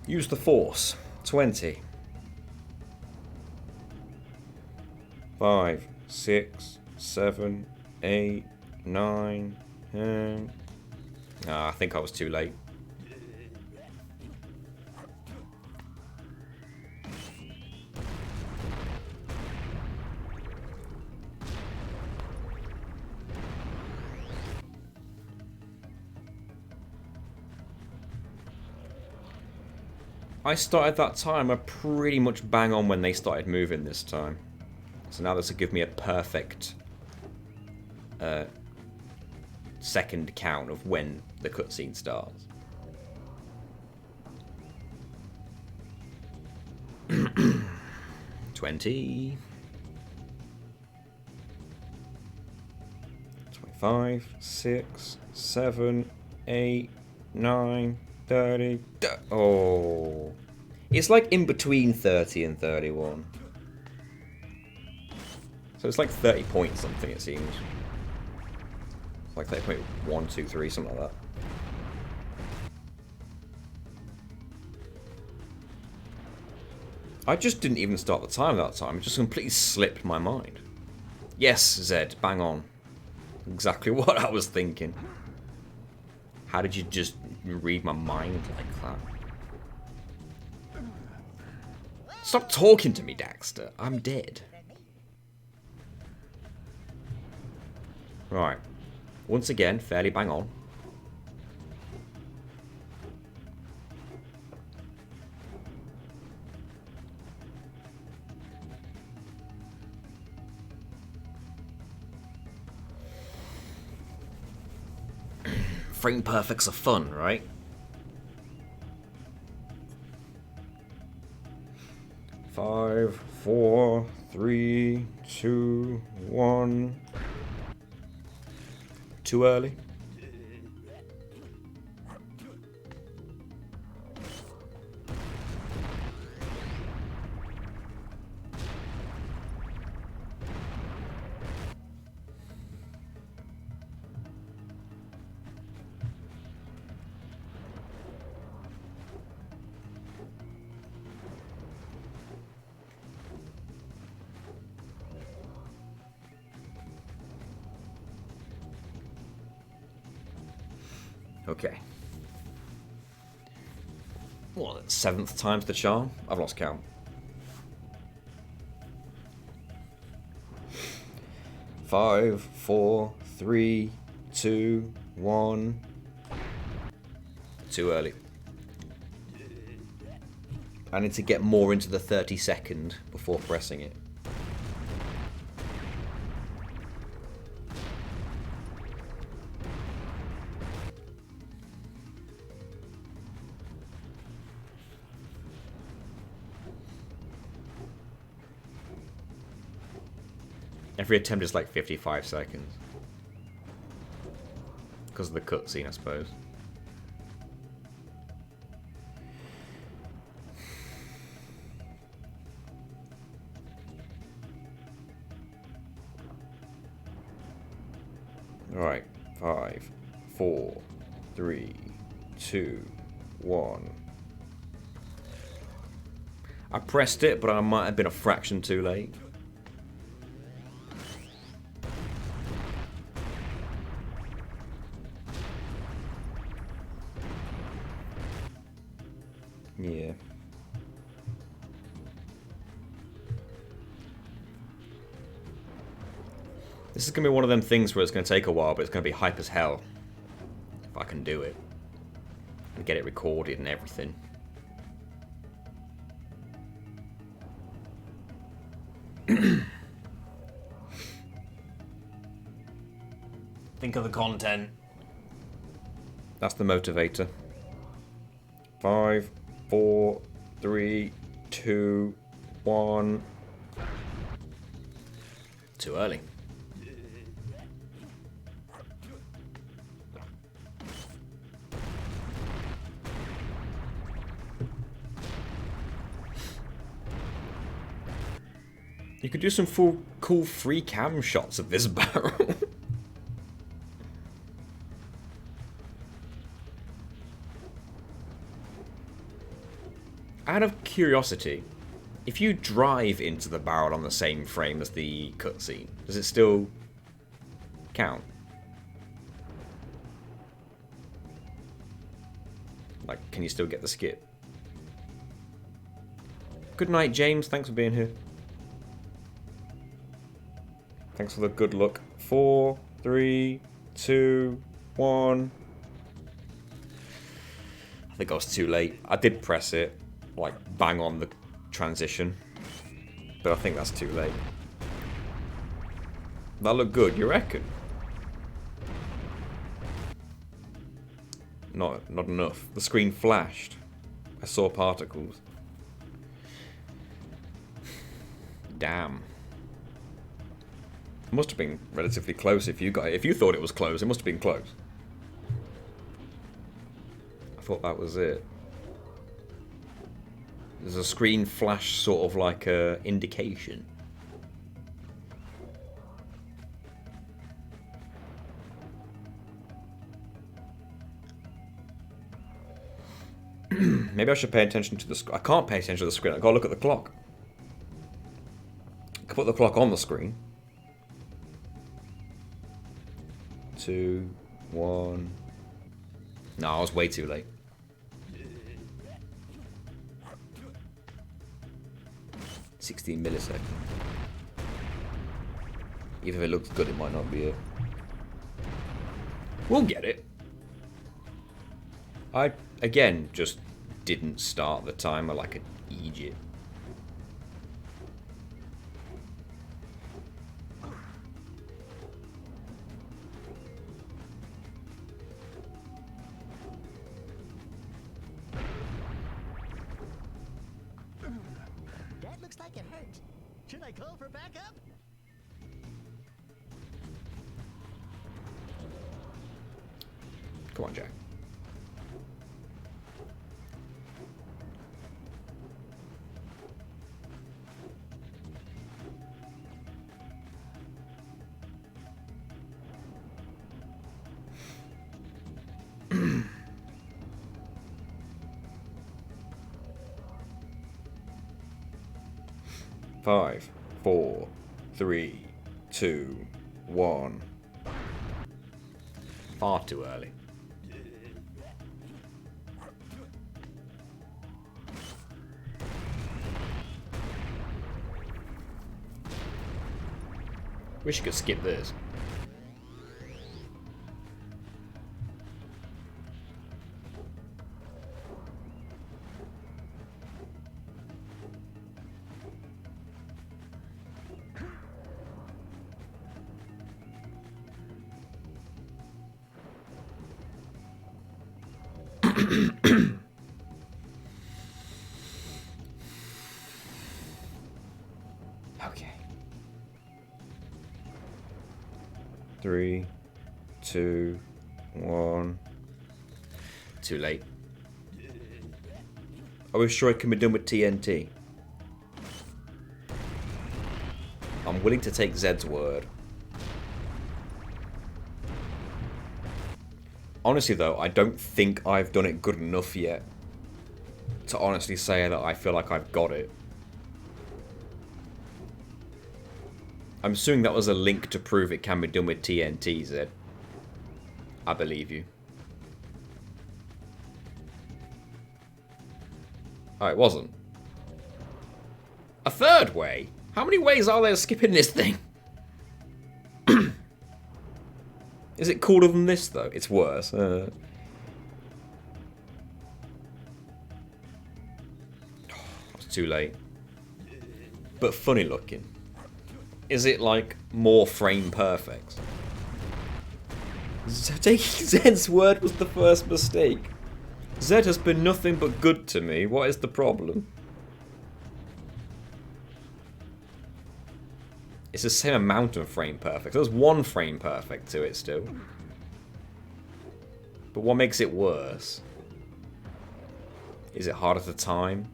Use the force. 20. 5, 6, 7, 8, 9, 10. Ah, I think I was too late. I started that timer pretty much bang on when they started moving this time. So now this will give me a perfect second count of when the cutscene starts. $20. 25, 6, 7, 8, 9, 30. Oh. It's like in between 30 and 31. So it's like 30 point something, it seems. It's like 30.1, 2, 3, something like that. I just didn't even start the time that time. It just completely slipped my mind. Yes, Zed, bang on. Exactly what I was thinking. How did you just read my mind like that? Stop talking to me, Daxter. I'm dead. Right. Once again, fairly bang on. Frame perfects are fun, right? Five, 4, 3, 2, 1. Too early. Okay. What, 7th time's the charm? I've lost count. Five, 4, 3, 2, 1. Too early. I need to get more into the 30-second before pressing it. Every attempt is like 55 seconds. Because of the cutscene, I suppose. Alright. 5, 4, 3, 2, 1. I pressed it, but I might have been a fraction too late. Yeah. This is going to be one of them things where it's going to take a while, but it's going to be hype as hell. If I can do it. And get it recorded and everything. Think of the content. That's the motivator. 5, 4, 3, 2, 1. Too early. You could do some cool free cam shots of this barrel. Out of curiosity, if you drive into the barrel on the same frame as the cutscene, does it still count? Like, can you still get the skip? Good night, James. Thanks for being here. Thanks for the good look. 4, 3, 2, 1. I think I was too late. I did press it, like, bang on the transition. But I think that's too late. That looked good, you reckon? Not enough. The screen flashed. I saw particles. Damn. It must have been relatively close if you got it. If you thought it was close, it must have been close. I thought that was it. There's a screen flash sort of like a indication. Maybe I should pay attention to the screen. I can't pay attention to the screen. I've got to look at the clock. I can put the clock on the screen. 2, 1. No, I was way too late. $16 milliseconds. Even if it looks good, it might not be it. We'll get it. I, again, just didn't start the timer like an idiot. That looks like it hurt. Should I call for backup? Come on, Jack. Five, 4, 3, 2, 1. Far too early. Wish you could skip this. Okay. 3, 2, 1. Too late. I was sure it can be done with TNT. I'm willing to take Zed's word. Honestly, though, I don't think I've done it good enough yet to honestly say that I feel like I've got it. I'm assuming that was a link to prove it can be done with TNT, Zed. I believe you. Oh, it wasn't. A third way? How many ways are there skipping this thing? Is it cooler than this, though? It's worse. It's too late. But funny looking. Is it, like, more frame perfect? Taking Zed's word was the first mistake. Zed has been nothing but good to me. What is the problem? It's the same amount of frame perfect. There's one frame perfect to it still. But what makes it worse? Is it harder to time?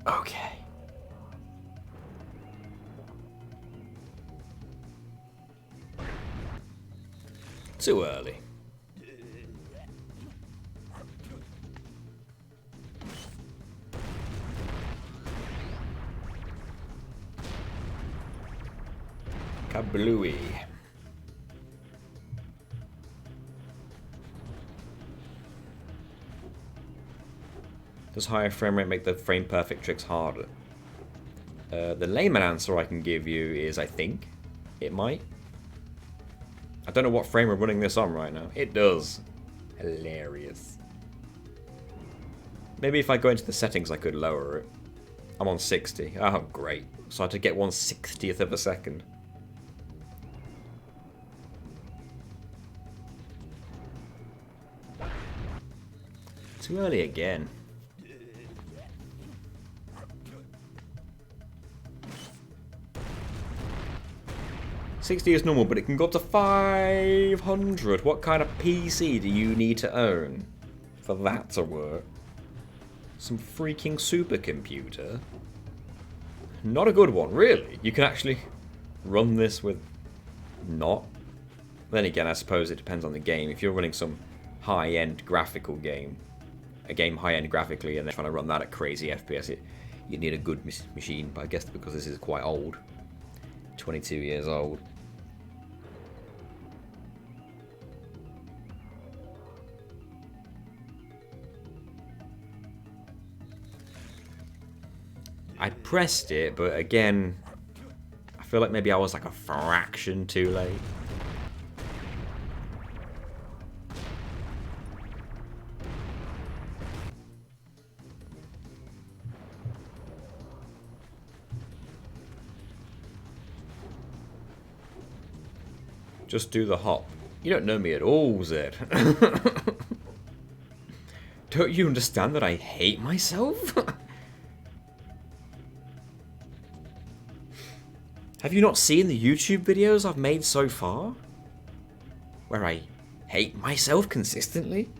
Okay. Too early. Kablooey. Does higher frame rate make the frame perfect tricks harder? The layman answer I can give you is I think it might. I don't know what frame we're running this on right now. It does. Hilarious. Maybe if I go into the settings I could lower it. I'm on 60. Oh, great. So I had to get 1/60th of a second. Too early again. $60 is normal, but it can go up to 500. What kind of PC do you need to own for that to work? Some freaking supercomputer? Not a good one, really. You can actually run this with not. Then again, I suppose it depends on the game. If you're running some high-end graphical game, a game high-end graphically, and then trying to run that at crazy FPS, you need a good machine. But I guess because this is quite old, 22 years old. I pressed it, but again, I feel like maybe I was like a fraction too late. Just do the hop. You don't know me at all, Zed. Don't you understand that I hate myself? Have you not seen the YouTube videos I've made so far? Where I hate myself consistently?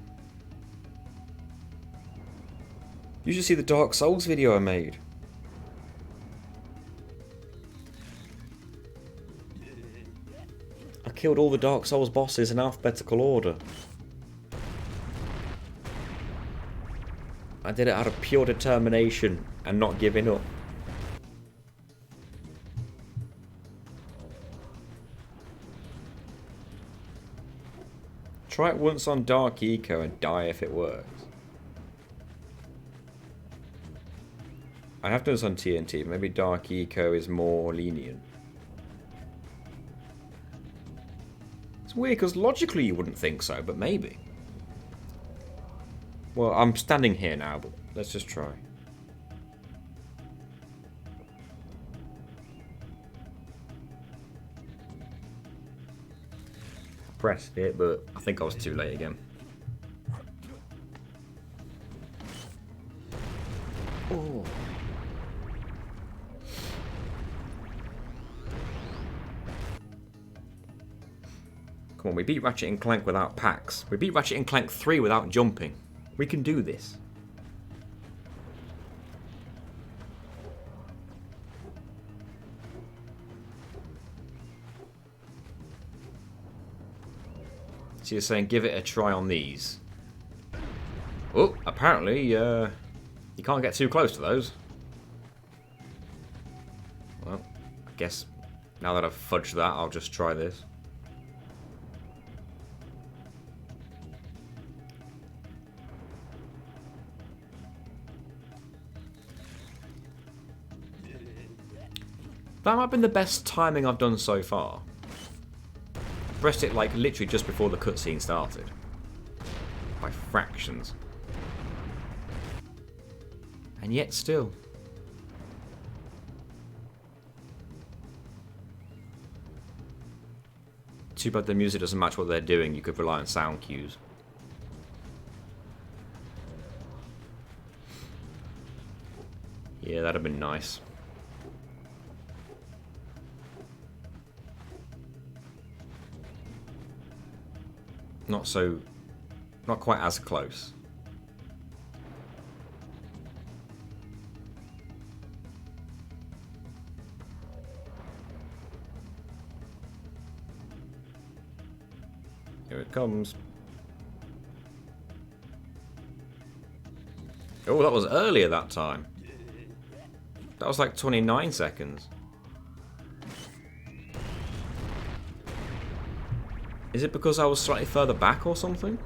You should see the Dark Souls video I made. I killed all the Dark Souls bosses in alphabetical order. I did it out of pure determination and not giving up. Try it once on Dark Eco and die if it works. I have done this on TNT. Maybe Dark Eco is more lenient. It's weird because logically you wouldn't think so, but maybe. Well, I'm standing here now, but let's just try. Pressed it, but I think I was too late again. Oh. Come on, we beat Ratchet and Clank without packs. We beat Ratchet and Clank 3 without jumping. We can do this. So you're saying give it a try on these. Oh, apparently you can't get too close to those. Well, I guess now that I've fudged that, I'll just try this. That might have been the best timing I've done so far. I pressed it like literally just before the cutscene started. By fractions. And yet still. Too bad the music doesn't match what they're doing. You could rely on sound cues. Yeah, that'd have been nice. Not quite as close. Here it comes. Oh, that was earlier that time. That was like 29 seconds. Is it because I was slightly further back or something?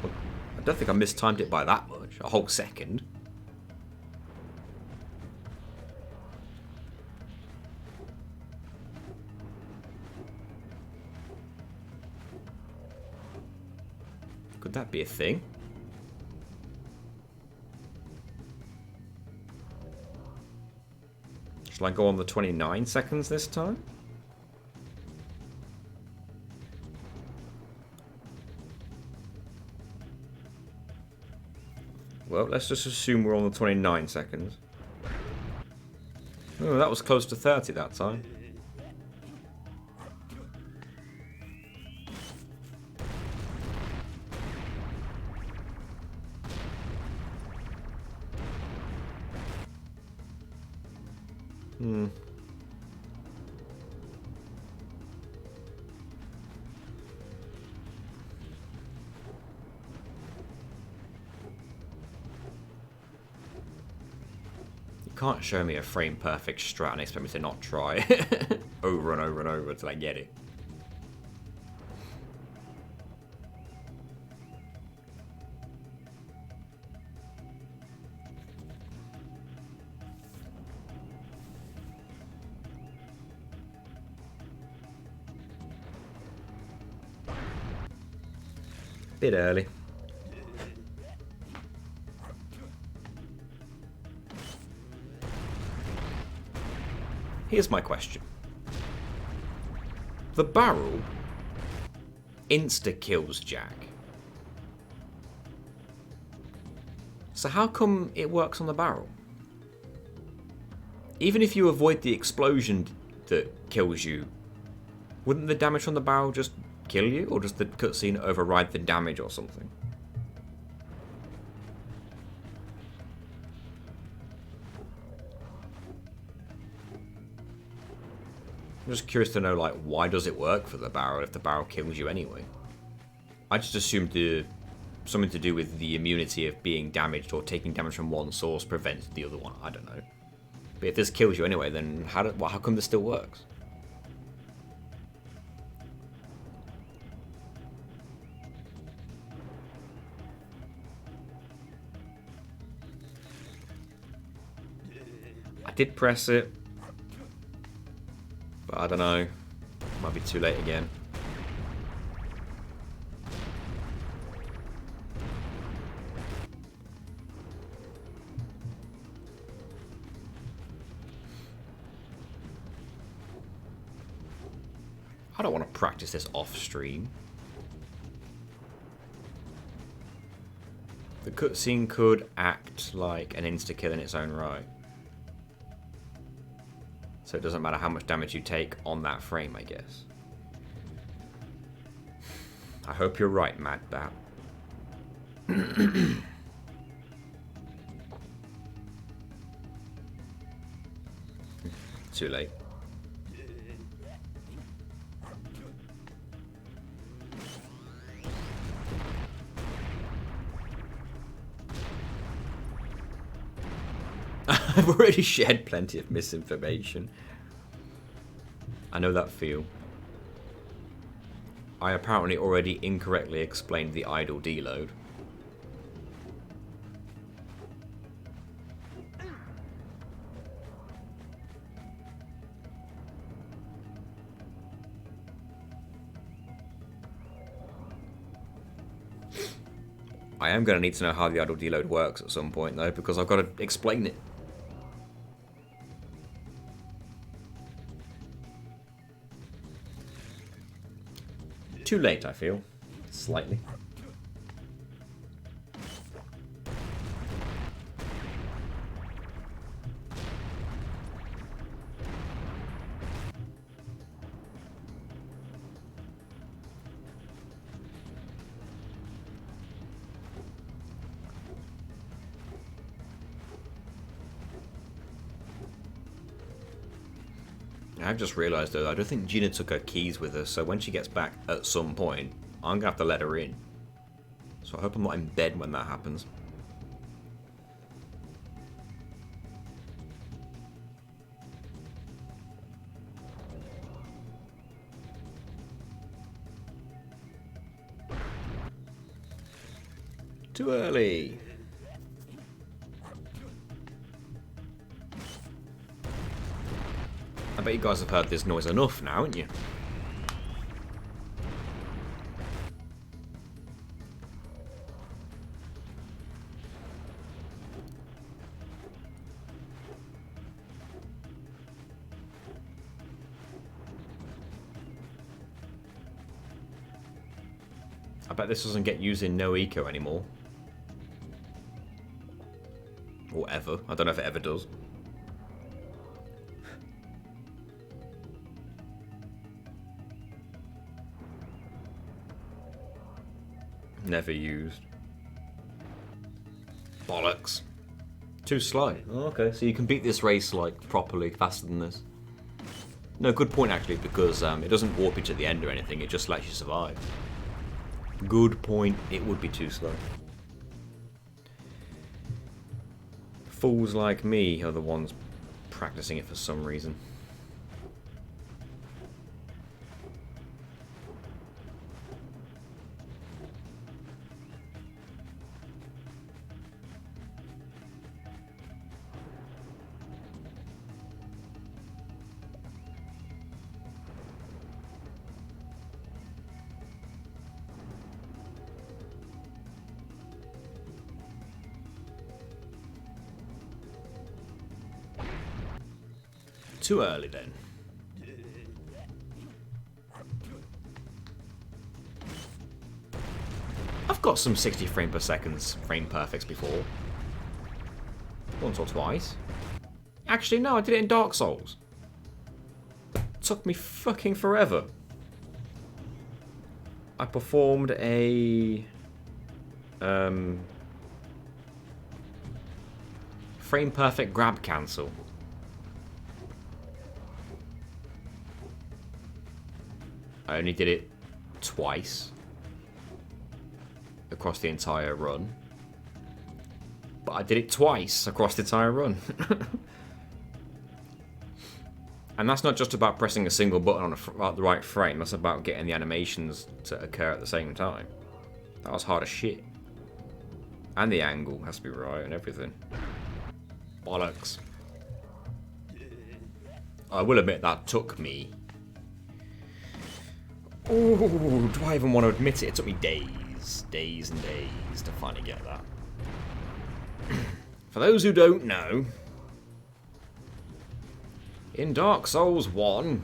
I don't think I mistimed it by that much. A whole second. Could that be a thing? Shall I go on the 29 seconds this time? Well, let's just assume we're on the 29 seconds. Oh, that was close to 30 that time. You can't show me a frame perfect strat and expect me to not try over and over and over until I get it. Bit early. Here's my question. The barrel insta-kills Jak. So how come it works on the barrel? Even if you avoid the explosion that kills you, wouldn't the damage from the barrel just kill you? Or does the cutscene override the damage or something? I'm just curious to know, like, why does it work for the barrel if the barrel kills you anyway? I just assumed something to do with the immunity of being damaged or taking damage from one source prevents the other one. I don't know. But if this kills you anyway, then how come this still works? I did press it. But I don't know. Might be too late again. I don't want to practice this off stream. The cutscene could act like an insta-kill in its own right. So it doesn't matter how much damage you take on that frame, I guess. I hope you're right, Mad Bat. Too late. I've already shared plenty of misinformation. I know that feel. I apparently already incorrectly explained the idle deload. I am going to need to know how the idle deload works at some point though, because I've got to explain it. Too late, I feel. Slightly. I've just realised though, I don't think Gina took her keys with her, so when she gets back at some point, I'm gonna have to let her in. So I hope I'm not in bed when that happens. Too early. I bet you guys have heard this noise enough now, haven't you? I bet this doesn't get used in No Eco anymore. Or ever. I don't know if it ever does. Never used. Bollocks. Too slow. Oh, okay, so you can beat this race like properly faster than this. No, good point actually, because it doesn't warp you to the end or anything, it just lets you survive. Good point, it would be too slow. Fools like me are the ones practicing it for some reason. Too early then. I've got some 60 frame per second frame perfects before. Once or twice. Actually, no, I did it in Dark Souls. It took me fucking forever. I performed a... frame perfect grab cancel. I only did it twice across the entire run, but I did it twice across the entire run. And that's not just about pressing a single button on the right frame, that's about getting the animations to occur at the same time. That was hard as shit. And the angle has to be right and everything. Bollocks. I will admit that took me... Oh, do I even want to admit it? It took me days and days to finally get that. For those who don't know, in Dark Souls 1,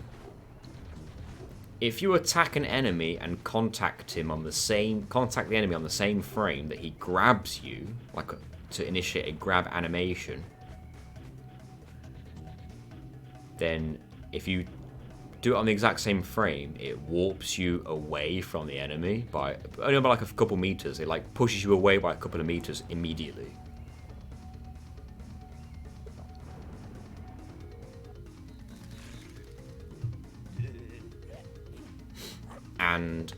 if you attack an enemy and contact the enemy on the same frame that he grabs you, to initiate a grab animation, then if you do it on the exact same frame, it warps you away from the enemy by only by like a couple meters. It like pushes you away by a couple of meters immediately. And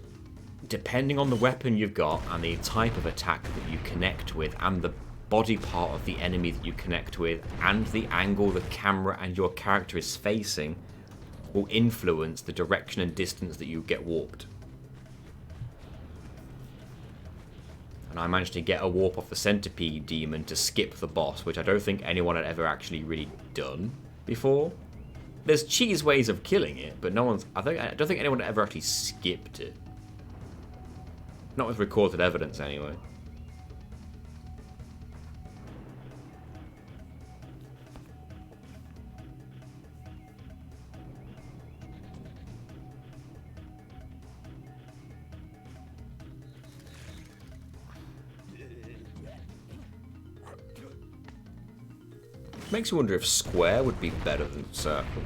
depending on the weapon you've got and the type of attack that you connect with and the body part of the enemy that you connect with and the angle the camera and your character is facing will influence the direction and distance that you get warped. And I managed to get a warp off the centipede demon to skip the boss, which I don't think anyone had ever actually really done before. There's cheese ways of killing it, but no one's. I don't think anyone ever actually skipped it. Not with recorded evidence, anyway. Makes you wonder if square would be better than circle.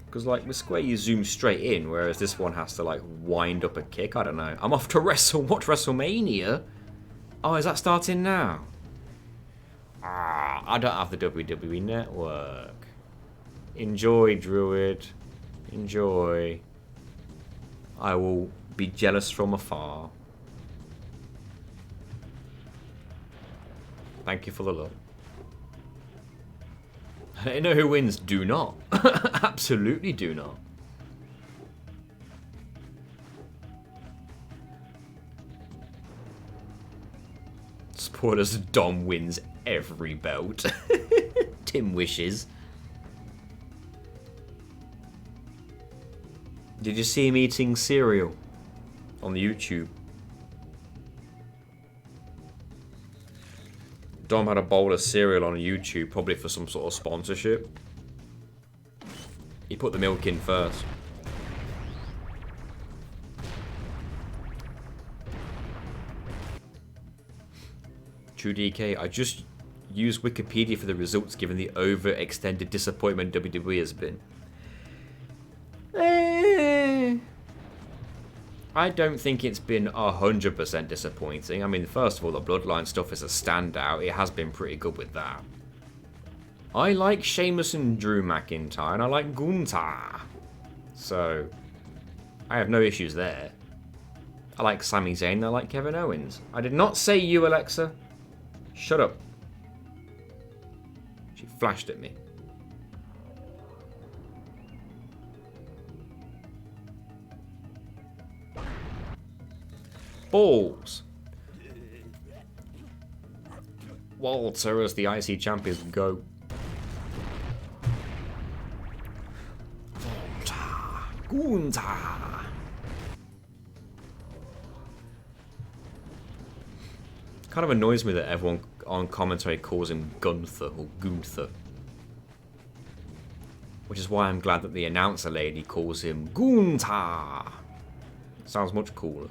Because, like, with square you zoom straight in, whereas this one has to, like, wind up a kick. I don't know. I'm off to watch WrestleMania. Oh, is that starting now? Ah, I don't have the WWE Network. Enjoy, Druid. Enjoy. I will be jealous from afar. Thank you for the love. I know who wins. Do not. Absolutely do not. Spoilers, Dom wins every belt. Tim wishes. Did you see him eating cereal on the YouTube? Dom had a bowl of cereal on YouTube, probably for some sort of sponsorship. He put the milk in first. True DK, I just used Wikipedia for the results given the overextended disappointment WWE has been. I don't think it's been 100% disappointing. I mean, first of all, the Bloodline stuff is a standout. It has been pretty good with that. I like Sheamus and Drew McIntyre, and I like Gunther. So, I have no issues there. I like Sami Zayn, and I like Kevin Owens. I did not say you, Alexa. Shut up. She flashed at me. Balls. Walter as the IC champions go. Gunther. Kind of annoys me that everyone on commentary calls him Gunther or Gunther. Which is why I'm glad that the announcer lady calls him Gunther. Sounds much cooler.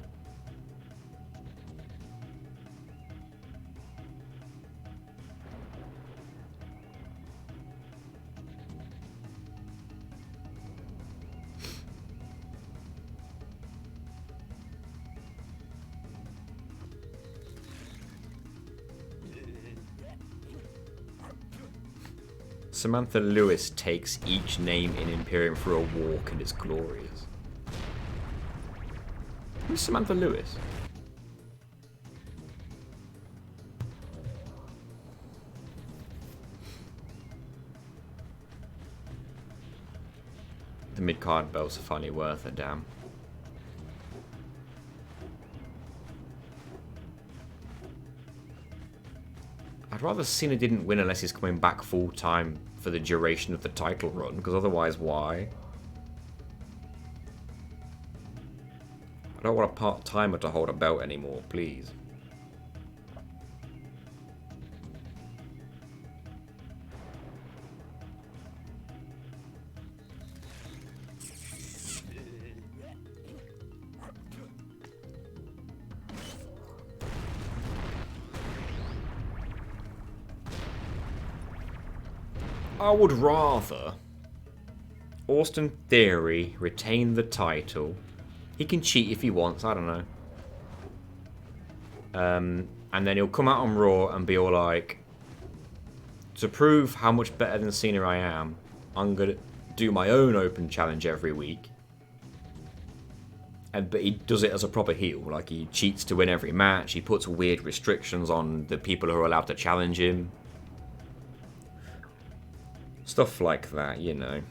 Samantha Lewis takes each name in Imperium for a walk and it's glorious. Who's Samantha Lewis? The mid-card belts are finally worth it, damn. I'd rather Cena didn't win unless he's coming back full time for the duration of the title run, because otherwise, why? I don't want a part-timer to hold a belt anymore, please. I would rather Austin Theory retain the title. He can cheat if he wants, I don't know. And then he'll come out on Raw and be all like, to prove how much better than Cena I am, I'm going to do my own open challenge every week. but he does it as a proper heel. Like, he cheats to win every match. He puts weird restrictions on the people who are allowed to challenge him. Stuff like that, you know.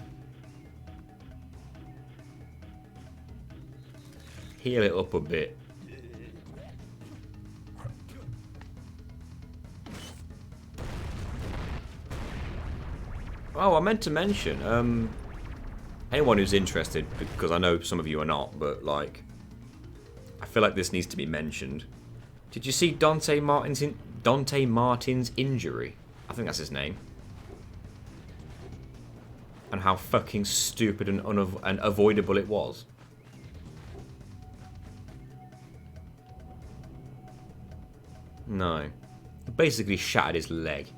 Heal it up a bit. Oh, I meant to mention, anyone who's interested, because I know some of you are not, but, like, I feel like this needs to be mentioned. Did you see Dante Martin's injury? I think that's his name. And how fucking stupid and unavoidable it was. No. He basically shattered his leg.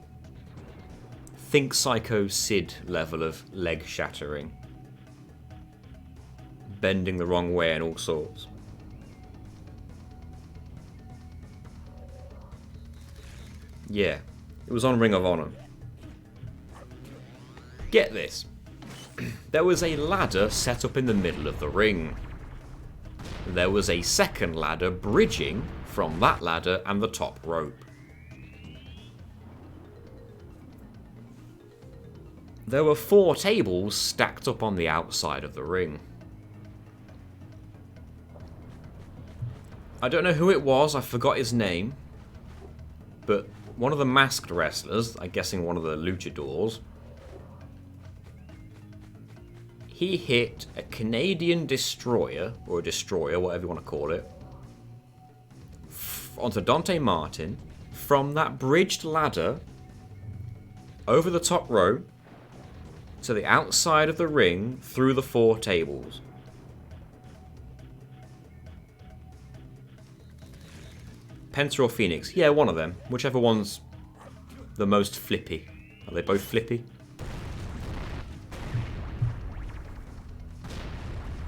Think Psycho Sid level of leg shattering. Bending the wrong way and all sorts. Yeah, it was on Ring of Honor. Get this. There was a ladder set up in the middle of the ring. There was a second ladder bridging from that ladder and the top rope. There were 4 tables stacked up on the outside of the ring. I don't know who it was, I forgot his name, but one of the masked wrestlers, I'm guessing one of the luchadors, he hit a Canadian destroyer, or a destroyer, whatever you want to call it, onto Dante Martin from that bridged ladder over the top row to the outside of the ring through the 4 tables. Penta or Phoenix? Yeah, one of them. Whichever one's the most flippy. Are they both flippy?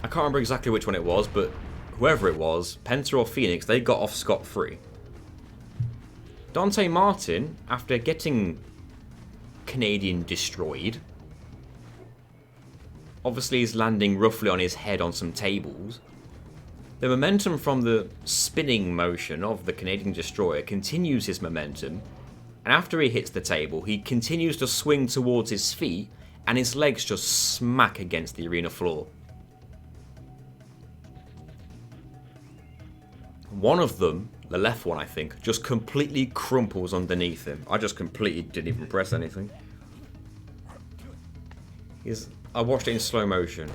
I can't remember exactly which one it was, but whoever it was, Penta or Phoenix, they got off scot-free. Dante Martin, after getting Canadian destroyed, obviously is landing roughly on his head on some tables. The momentum from the spinning motion of the Canadian destroyer continues his momentum, and after he hits the table, he continues to swing towards his feet, and his legs just smack against the arena floor. One of them, the left one I think, just completely crumples underneath him. I just completely didn't even press anything. I watched it in slow motion.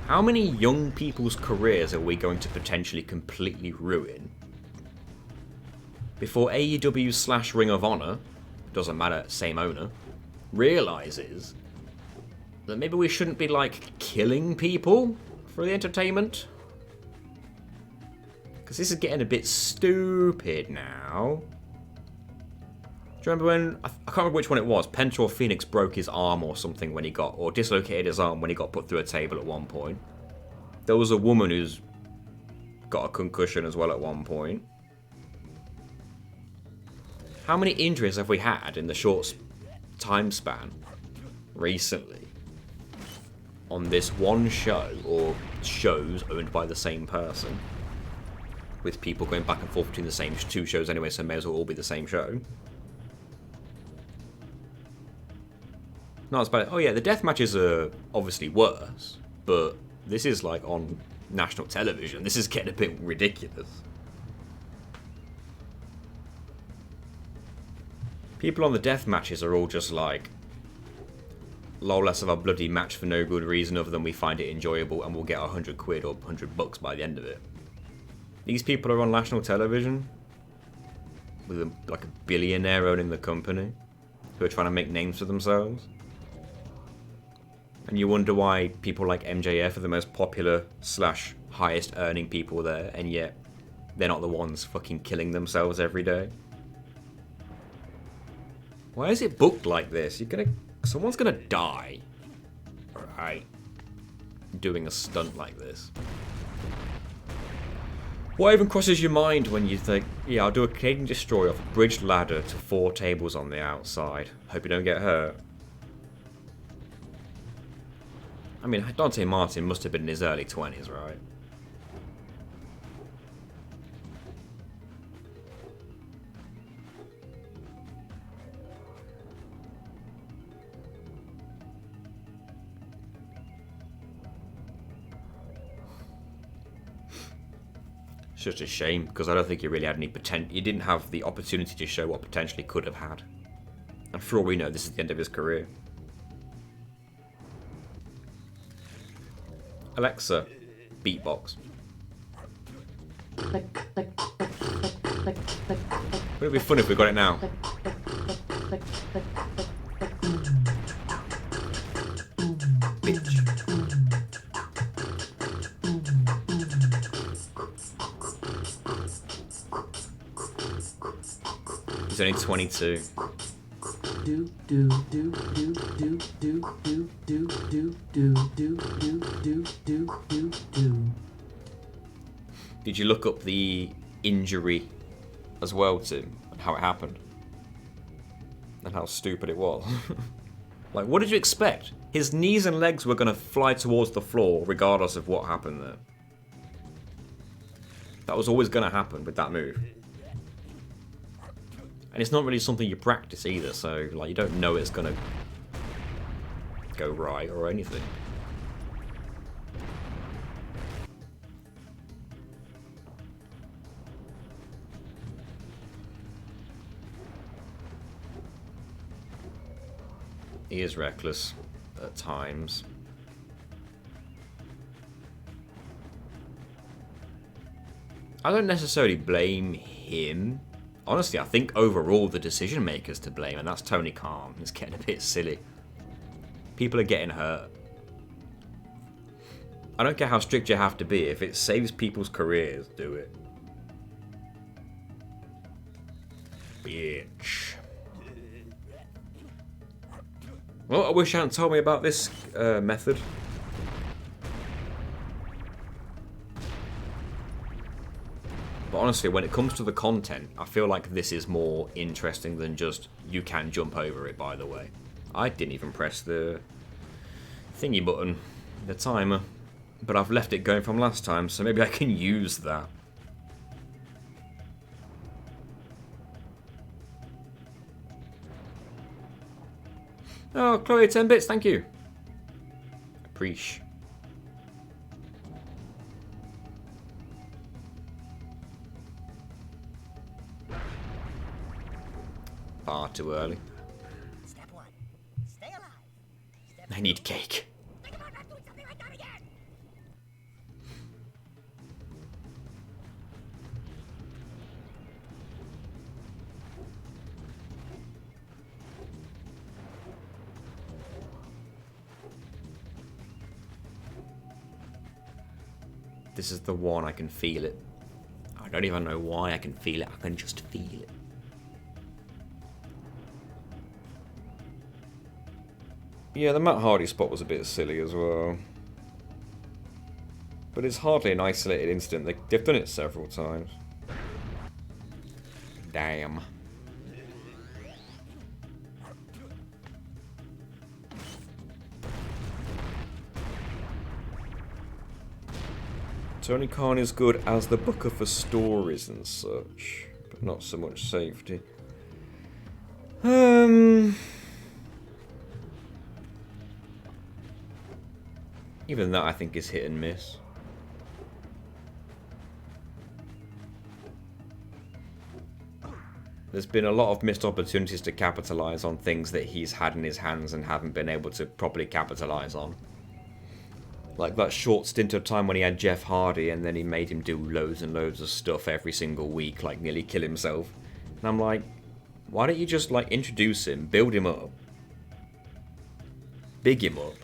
How many young people's careers are we going to potentially completely ruin before AEW / Ring of Honor, doesn't matter, same owner, realizes that maybe we shouldn't be, like, killing people for the entertainment? Because this is getting a bit stupid now. Do you remember when, I can't remember which one it was, Penta or Phoenix broke his arm or something when he got, or dislocated his arm when he got put through a table at one point. There was a woman who's got a concussion as well at one point. How many injuries have we had in the short time span recently on this one show, or shows owned by the same person, with people going back and forth between the same 2 shows anyway, so it may as well all be the same show? Not as bad. Oh yeah, the death matches are obviously worse, but this is like on national television. This is getting a bit ridiculous. People on the death matches are all just like, lol, let's have a bloody match for no good reason other than we find it enjoyable and we'll get £100 or $100 by the end of it. These people are on national television with like a billionaire owning the company who are trying to make names for themselves. And you wonder why people like MJF are the most popular / highest earning people there, and yet they're not the ones fucking killing themselves every day. Why is it booked like this? Someone's gonna die. Alright. Doing a stunt like this. What even crosses your mind when you think, yeah, I'll do a Canadian destroyer off a bridged ladder to 4 tables on the outside. Hope you don't get hurt. I mean, Dante Martin must have been in his early 20s, right? It's just a shame, because I don't think he really had any potential. He didn't have the opportunity to show what potentially could have had. And for all we know, this is the end of his career. Alexa, beatbox. Would it be fun if we got it now? Bitch. He's only 22. Did you look up the injury as well, Tim, and how it happened? And how stupid it was? Like, what did you expect? His knees and legs were going to fly towards the floor regardless of what happened there. That was always going to happen with that move. And it's not really something you practice either, so like you don't know it's gonna go right or anything. He is reckless at times. I don't necessarily blame him. Honestly, I think overall the decision maker's to blame, and that's Tony Khan. It's getting a bit silly. People are getting hurt. I don't care how strict you have to be. If it saves people's careers, do it. Bitch. Well, I wish you hadn't told me about this method. But honestly, when it comes to the content, I feel like this is more interesting than just, you can jump over it, by the way. I didn't even press the thingy button, the timer. But I've left it going from last time, so maybe I can use that. Oh, Chloe, 10 bits, thank you. Appreciate. Far too early. Step 1. Stay alive. Step I need cake. Think about not doing something like that again. This is the one, I can feel it. I don't even know why I can feel it. I can just feel it. Yeah, the Matt Hardy spot was a bit silly as well. But it's hardly an isolated incident. They've done it several times. Damn. Tony Khan is good as the booker for stories and such, but not so much safety. Even that I think is hit and miss. There's been a lot of missed opportunities to capitalise on things that he's had in his hands and haven't been able to properly capitalise on. Like that short stint of time when he had Jeff Hardy and then he made him do loads and loads of stuff every single week, like nearly kill himself. And I'm like, why don't you just like introduce him, build him up, big him up,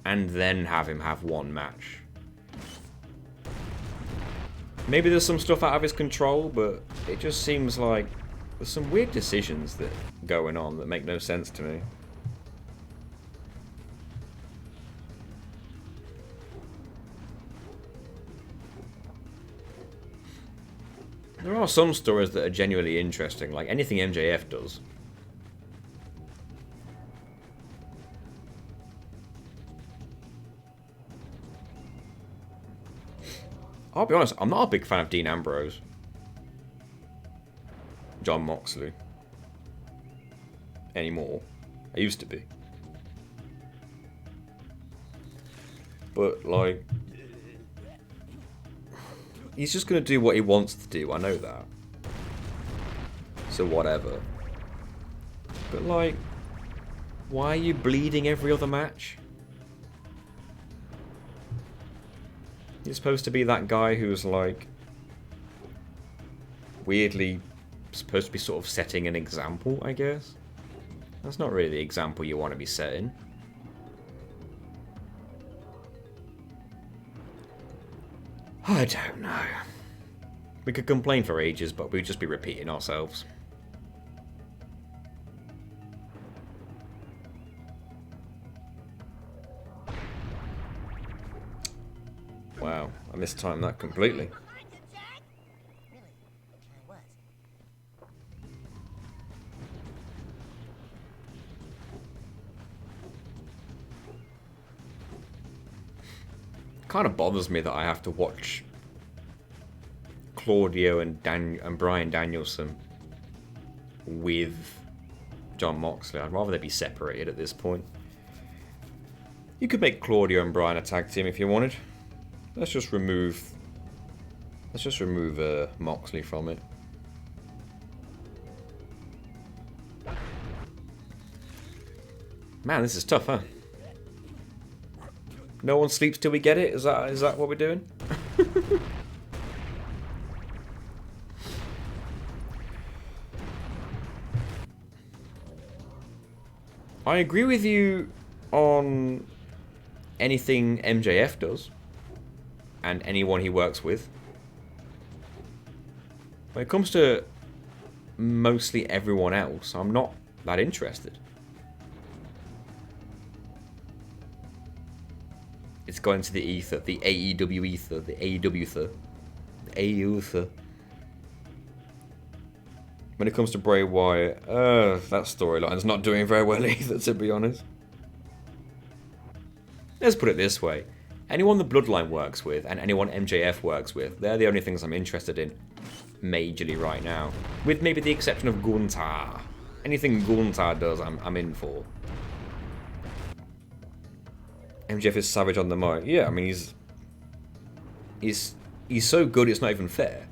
and then have him have one match? Maybe there's some stuff out of his control, but it just seems like there's some weird decisions that are going on that make no sense to me. There are some stories that are genuinely interesting, like anything MJF does. I'll be honest, I'm not a big fan of Dean Ambrose. John Moxley. Anymore. I used to be. But, like... he's just gonna do what he wants to do, I know that. So whatever. But, like... why are you bleeding every other match? You're supposed to be that guy who's, like... weirdly supposed to be sort of setting an example, I guess. That's not really the example you want to be setting. I don't know. We could complain for ages, but we'd just be repeating ourselves. Wow, I mistimed that completely. Behind you, Jak! Really? I was. Kind of bothers me that I have to watch Claudio and Bryan Danielson with John Moxley. I'd rather they be separated at this point. You could make Claudio and Bryan a tag team if you wanted. Let's just remove Moxley from it. Man, this is tough, huh? No one sleeps till we get it? Is that what we're doing? I agree with you on anything MJF does. And anyone he works with. When it comes to mostly everyone else, I'm not that interested. It's gone into the ether, the AEW ether, the AEW ether, the AEW ether. When it comes to Bray Wyatt, that storyline's not doing very well either, to be honest. Let's put it this way. Anyone the Bloodline works with, and anyone MJF works with, they're the only things I'm interested in majorly right now. With maybe the exception of Gunther. Anything Gunther does, I'm in for. MJF is savage on the mic. Yeah, I mean, he's so good it's not even fair.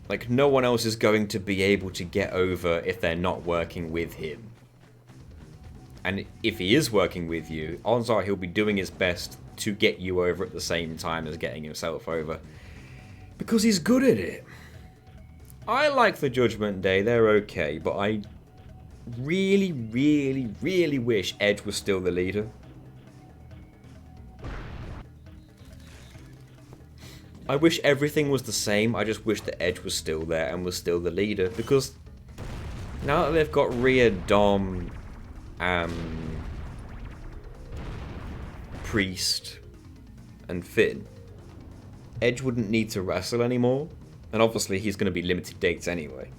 Like, no one else is going to be able to get over if they're not working with him. And if he is working with you, odds are he'll be doing his best to get you over at the same time as getting himself over. Because he's good at it. I like the Judgment Day, they're okay, but I really, really, really wish Edge was still the leader. I wish everything was the same, I just wish that Edge was still there and was still the leader, because now that they've got Rhea, Dom, Priest, and Finn, Edge wouldn't need to wrestle anymore, and obviously he's going to be limited dates anyway.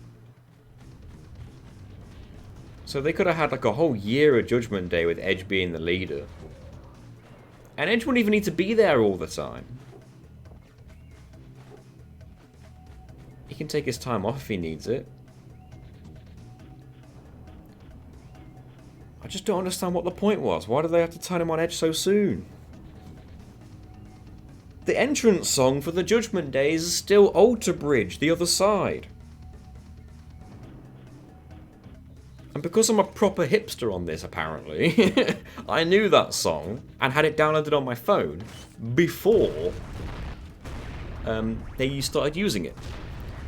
So they could have had like a whole year of Judgment Day with Edge being the leader. And Edge wouldn't even need to be there all the time. He can take his time off if he needs it. I just don't understand what the point was. Why did they have to turn him on Edge so soon? The entrance song for the Judgment Day is still Alter Bridge, The Other Side. And because I'm a proper hipster on this, apparently, I knew that song and had it downloaded on my phone before they started using it.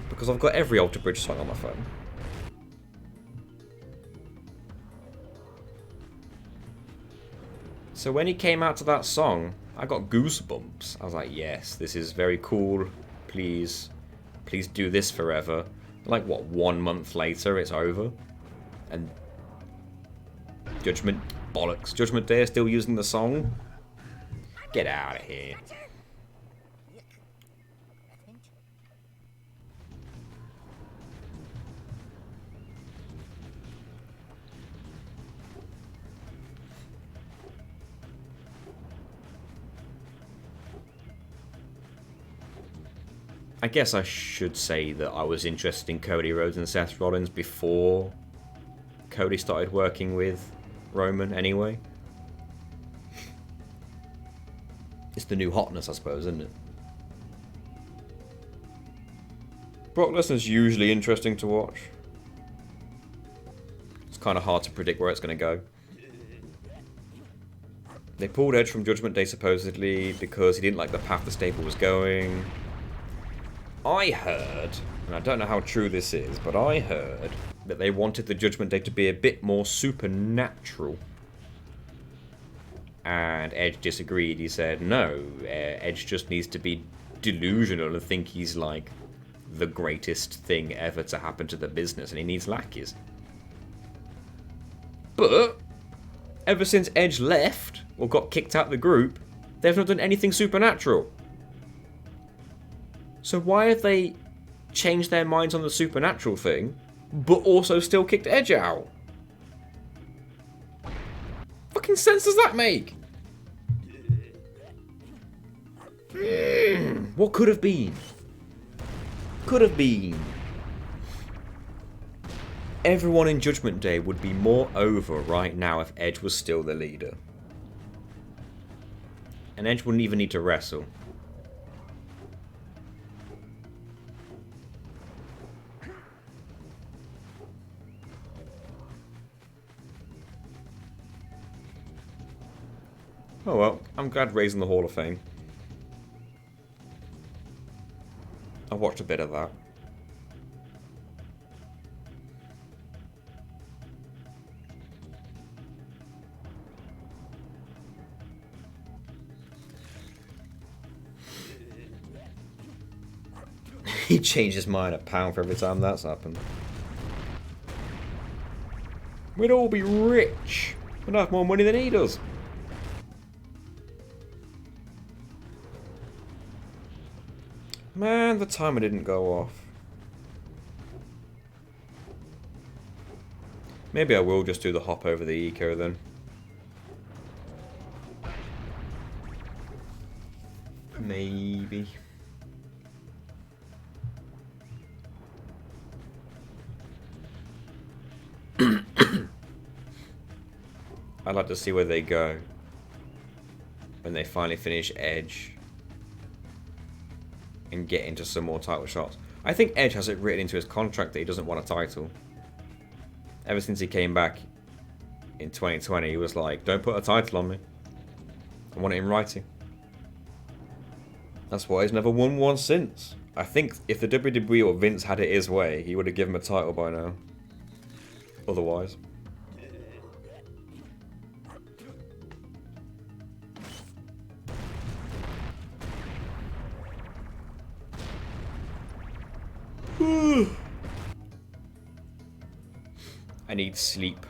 Because I've got every Alter Bridge song on my phone. So when he came out to that song, I got goosebumps. I was like, yes, this is very cool. Please do this forever. Like, what, 1 month later, it's over? And Judgment Day is still using the song? Get out of here. I guess I should say that I was interested in Cody Rhodes and Seth Rollins before Cody started working with Roman anyway. It's the new hotness, I suppose, isn't it? Brock Lesnar's usually interesting to watch. It's kind of hard to predict where it's going to go. They pulled Edge from Judgment Day supposedly because he didn't like the path the stable was going. I heard, and I don't know how true this is, but I heard that they wanted the Judgment Day to be a bit more supernatural. And Edge disagreed. He said, no, Edge just needs to be delusional and think he's like the greatest thing ever to happen to the business, and he needs lackeys. But ever since Edge left, or got kicked out of the group, they've not done anything supernatural. So why have they changed their minds on the supernatural thing, but also still kicked Edge out? Fucking sense does that make? What could have been? Could have been. Everyone in Judgment Day would be more over right now if Edge was still the leader. And Edge wouldn't even need to wrestle. Oh well, I'm glad Ray's in the Hall of Fame. I watched a bit of that. He changed his mind a pound for every time that's happened. We'd all be rich. We'd have more money than he does. Man, the timer didn't go off. Maybe I will just do the hop over the eco then. Maybe. I'd like to see where they go when they finally finish Edge and get into some more title shots. I think Edge has it written into his contract that he doesn't want a title. Ever since he came back in 2020, he was like, don't put a title on me. I want it in writing. That's why he's never won one since. I think if the WWE or Vince had it his way, he would have given him a title by now. Otherwise. I need sleep.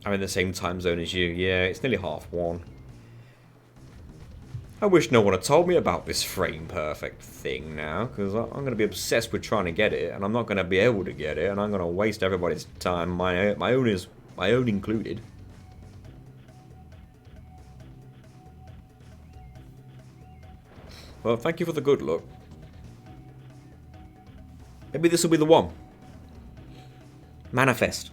I'm in the same time zone as you. Yeah, it's nearly 1:30. I wish no one had told me about this frame perfect thing now, because I'm going to be obsessed with trying to get it, and I'm not going to be able to get it, and I'm going to waste everybody's time, my own included. Well, thank you for the good luck. Maybe this will be the one. Manifest.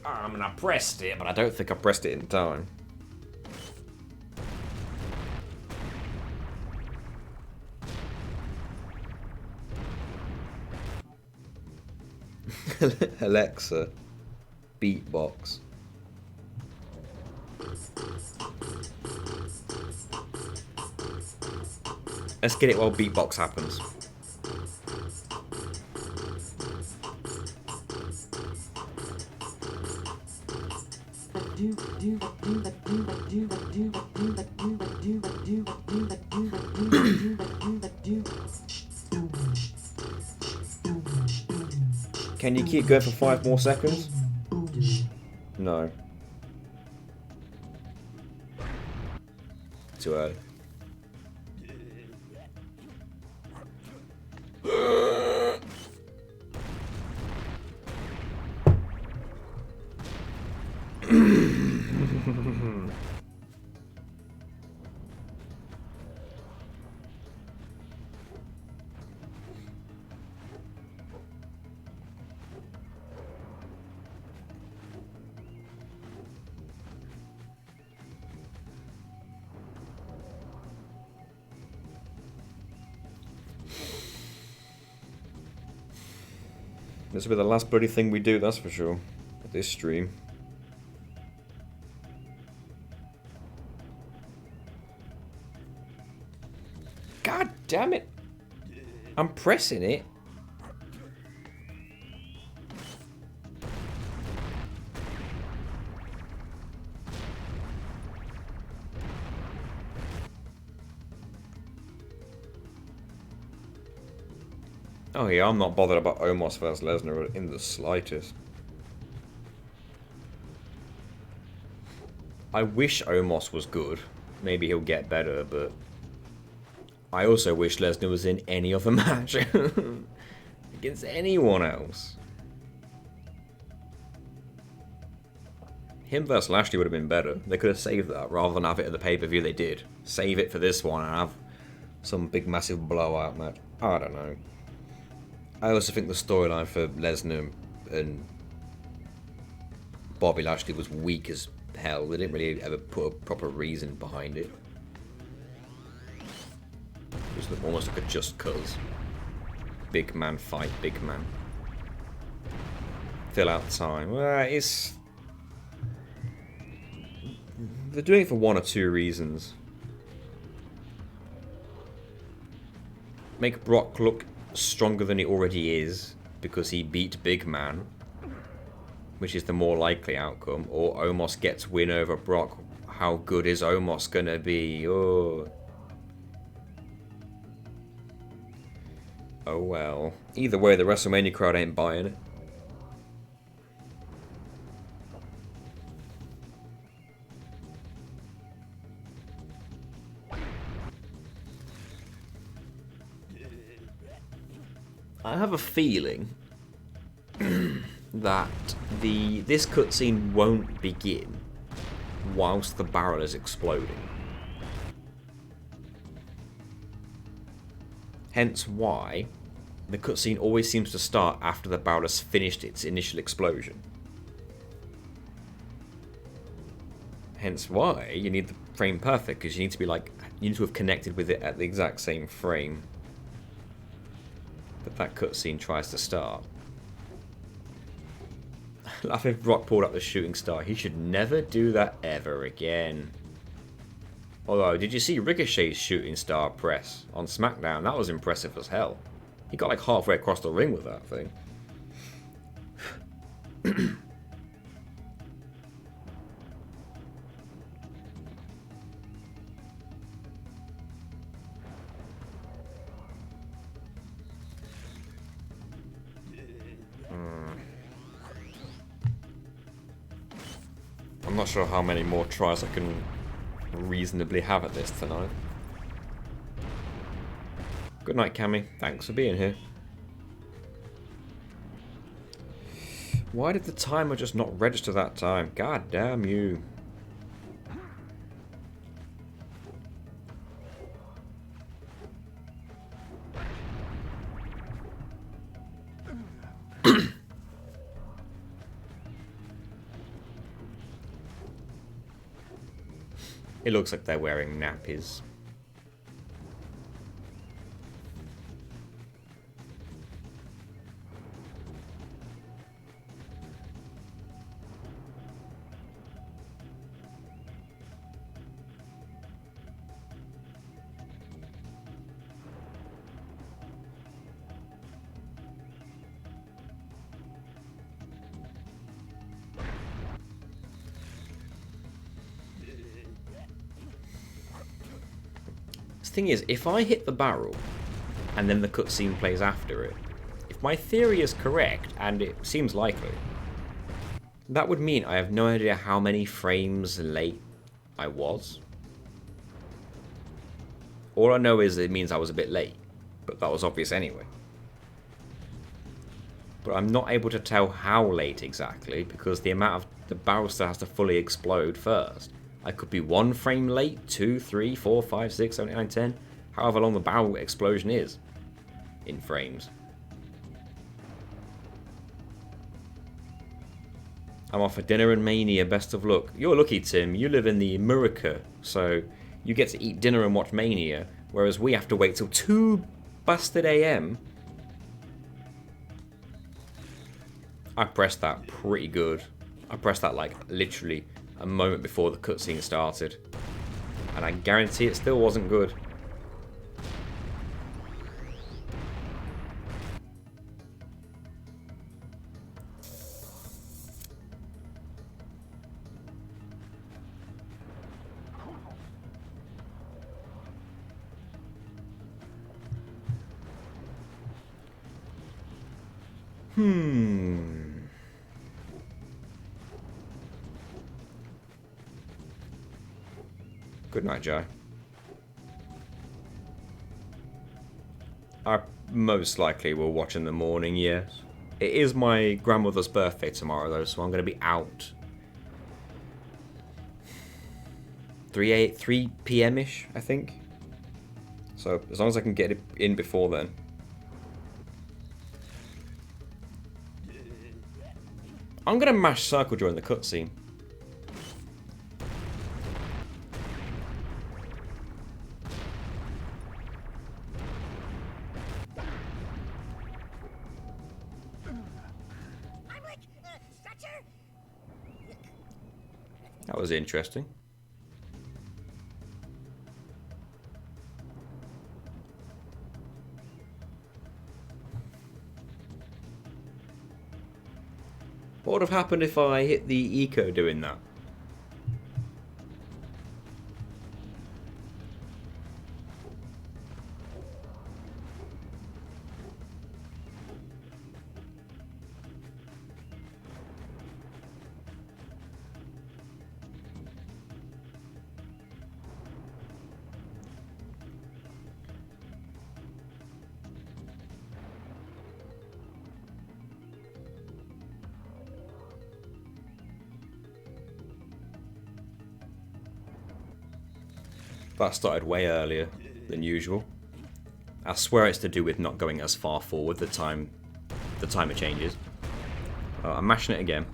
I mean, I pressed it, but I don't think I pressed it in time. Alexa, beatbox. Let's get it while beatbox happens. Can you keep going for 5 more seconds? No. Too early. This will be the last bloody thing we do, that's for sure. This stream. God damn it! I'm pressing it. Oh yeah, I'm not bothered about Omos versus Lesnar in the slightest. I wish Omos was good. Maybe he'll get better, but I also wish Lesnar was in any other match against anyone else. Him versus Lashley would have been better. They could have saved that rather than have it at the pay-per-view they did. Save it for this one and have some big massive blowout match. I don't know. I also think the storyline for Lesnar and Bobby Lashley was weak as hell. They didn't really ever put a proper reason behind it. It was almost like a just cause. Big man fight, big man. Fill out time. Well, it's... They're doing it for one or two reasons. Make Brock look stronger than he already is because he beat Big Man, which is the more likely outcome, or Omos gets win over Brock. How good is Omos gonna be? Oh well. Either way, the WrestleMania crowd ain't buying it. I have a feeling that this cutscene won't begin whilst the barrel is exploding. Hence why the cutscene always seems to start after the barrel has finished its initial explosion. Hence why you need the frame perfect, because you need to be like, you need to have connected with it at the exact same frame that cutscene tries to start. Laugh if Brock pulled up the shooting star. He should never do that ever again. Although, did you see Ricochet's shooting star press on SmackDown? That was impressive as hell. He got like halfway across the ring with that thing. I'm not sure how many more tries I can reasonably have at this tonight. Good night, Cammy. Thanks for being here. Why did the timer just not register that time? God damn you. It looks like they're wearing nappies. Thing is, if I hit the barrel and then the cutscene plays after it, if my theory is correct, and it seems likely, that would mean I have no idea how many frames late I was. All I know is it means I was a bit late, but that was obvious anyway. But I'm not able to tell how late exactly, because the amount of The barrel still has to fully explode first. I could be 1 frame late, 2, 3, 4, 5, 6, 7, 8, 9, 10. However long the barrel explosion is. In frames. I'm off for dinner in Mania, best of luck. You're lucky, Tim. You live in the America, so you get to eat dinner and watch Mania, whereas we have to wait till 2 bastard AM. I pressed that pretty good. I pressed that like literally a moment before the cutscene started. And I guarantee it still wasn't good. Good night, Joe. I most likely will watch in the morning, yes. It is my grandmother's birthday tomorrow, though, so I'm going to be out. 3 p.m.-ish, I think. So, as long as I can get it in before then. I'm going to mash circle during the cutscene. I'm like, stretcher? That was interesting. What would have happened if I hit the eco doing that? That started way earlier than usual. I swear it's to do with not going as far forward the time it changes. I'm mashing it again.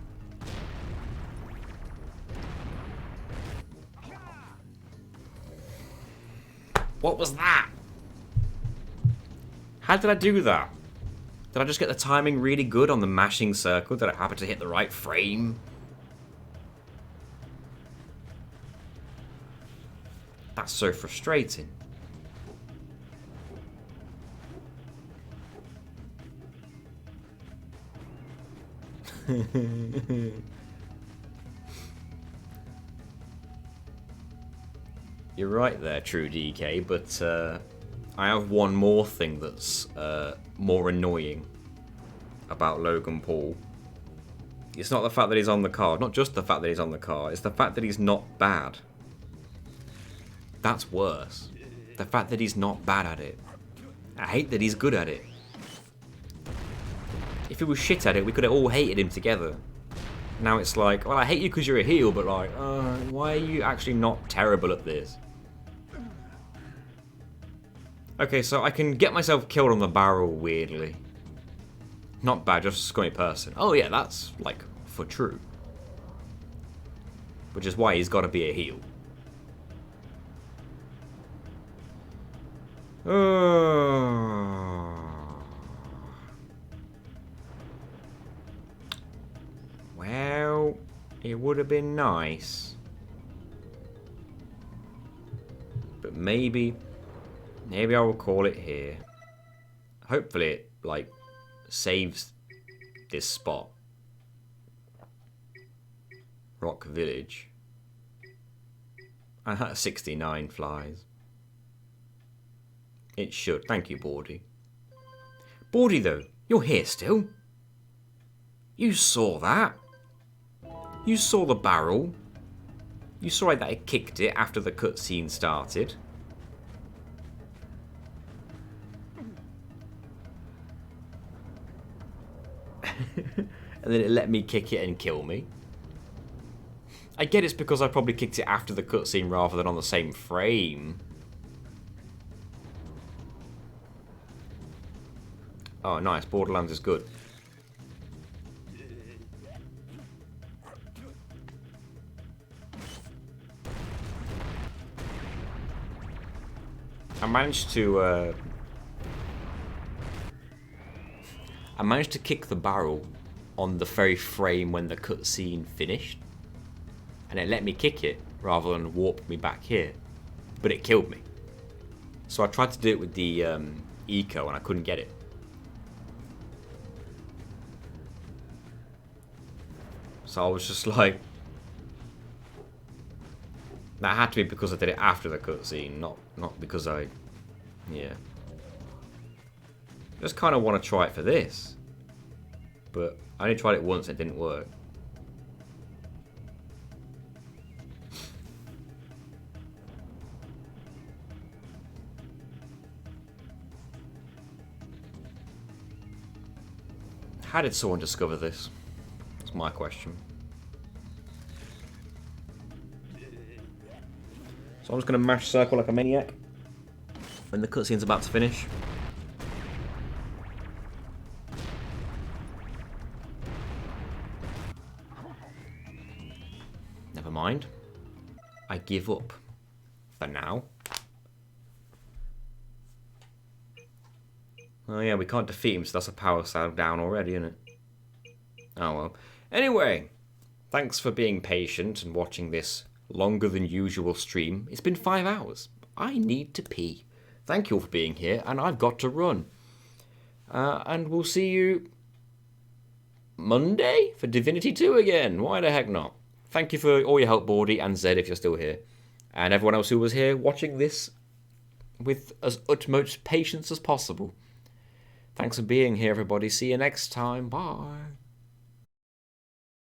What was that? How did I do that? Did I just get the timing really good on the mashing circle? Did I happen to hit the right frame? That's so frustrating. You're right there, True DK, but I have one more thing that's more annoying about Logan Paul. It's not the fact that he's on the card, not just the fact that he's on the card, it's the fact that he's not bad. That's worse. The fact that he's not bad at it. I hate that he's good at it. If he was shit at it, we could have all hated him together. Now it's like, well, I hate you because you're a heel, but like, why are you actually not terrible at this? Okay, so I can get myself killed on the barrel weirdly. Not bad, just a scummy person. Oh yeah, that's, like, for true. Which is why he's got to be a heel. Well, it would have been nice. But maybe I will call it here. Hopefully it, like, saves this spot. Rock Village. And that 69 flies. It should. Thank you, Bordy. Bordy, though, you're here still. You saw that. You saw the barrel. You saw that it kicked it after the cutscene started. And then it let me kick it and kill me. I get it's because I probably kicked it after the cutscene rather than on the same frame. Oh, nice. Borderlands is good. I managed to kick the barrel on the very frame when the cutscene finished, and it let me kick it rather than warp me back here, but it killed me. So I tried to do it with the Eco and I couldn't get it. So I was just like, that had to be because I did it after the cutscene, not because yeah. Just kind of want to try it for this, but I only tried it once. It didn't work. How did someone discover this? That's my question. So I'm just going to mash circle like a maniac when the cutscene's about to finish. Never mind. I give up. For now. Oh yeah, we can't defeat him, so that's a power cell down already, isn't it? Oh well. Anyway, thanks for being patient and watching this longer than usual stream. It's been 5 hours. I need to pee. Thank you all for being here, and I've got to run. And we'll see you Monday for Divinity 2 again. Why the heck not? Thank you for all your help, Bordy, and Zed if you're still here. And everyone else who was here watching this with as utmost patience as possible. Thanks for being here, everybody. See you next time. Bye.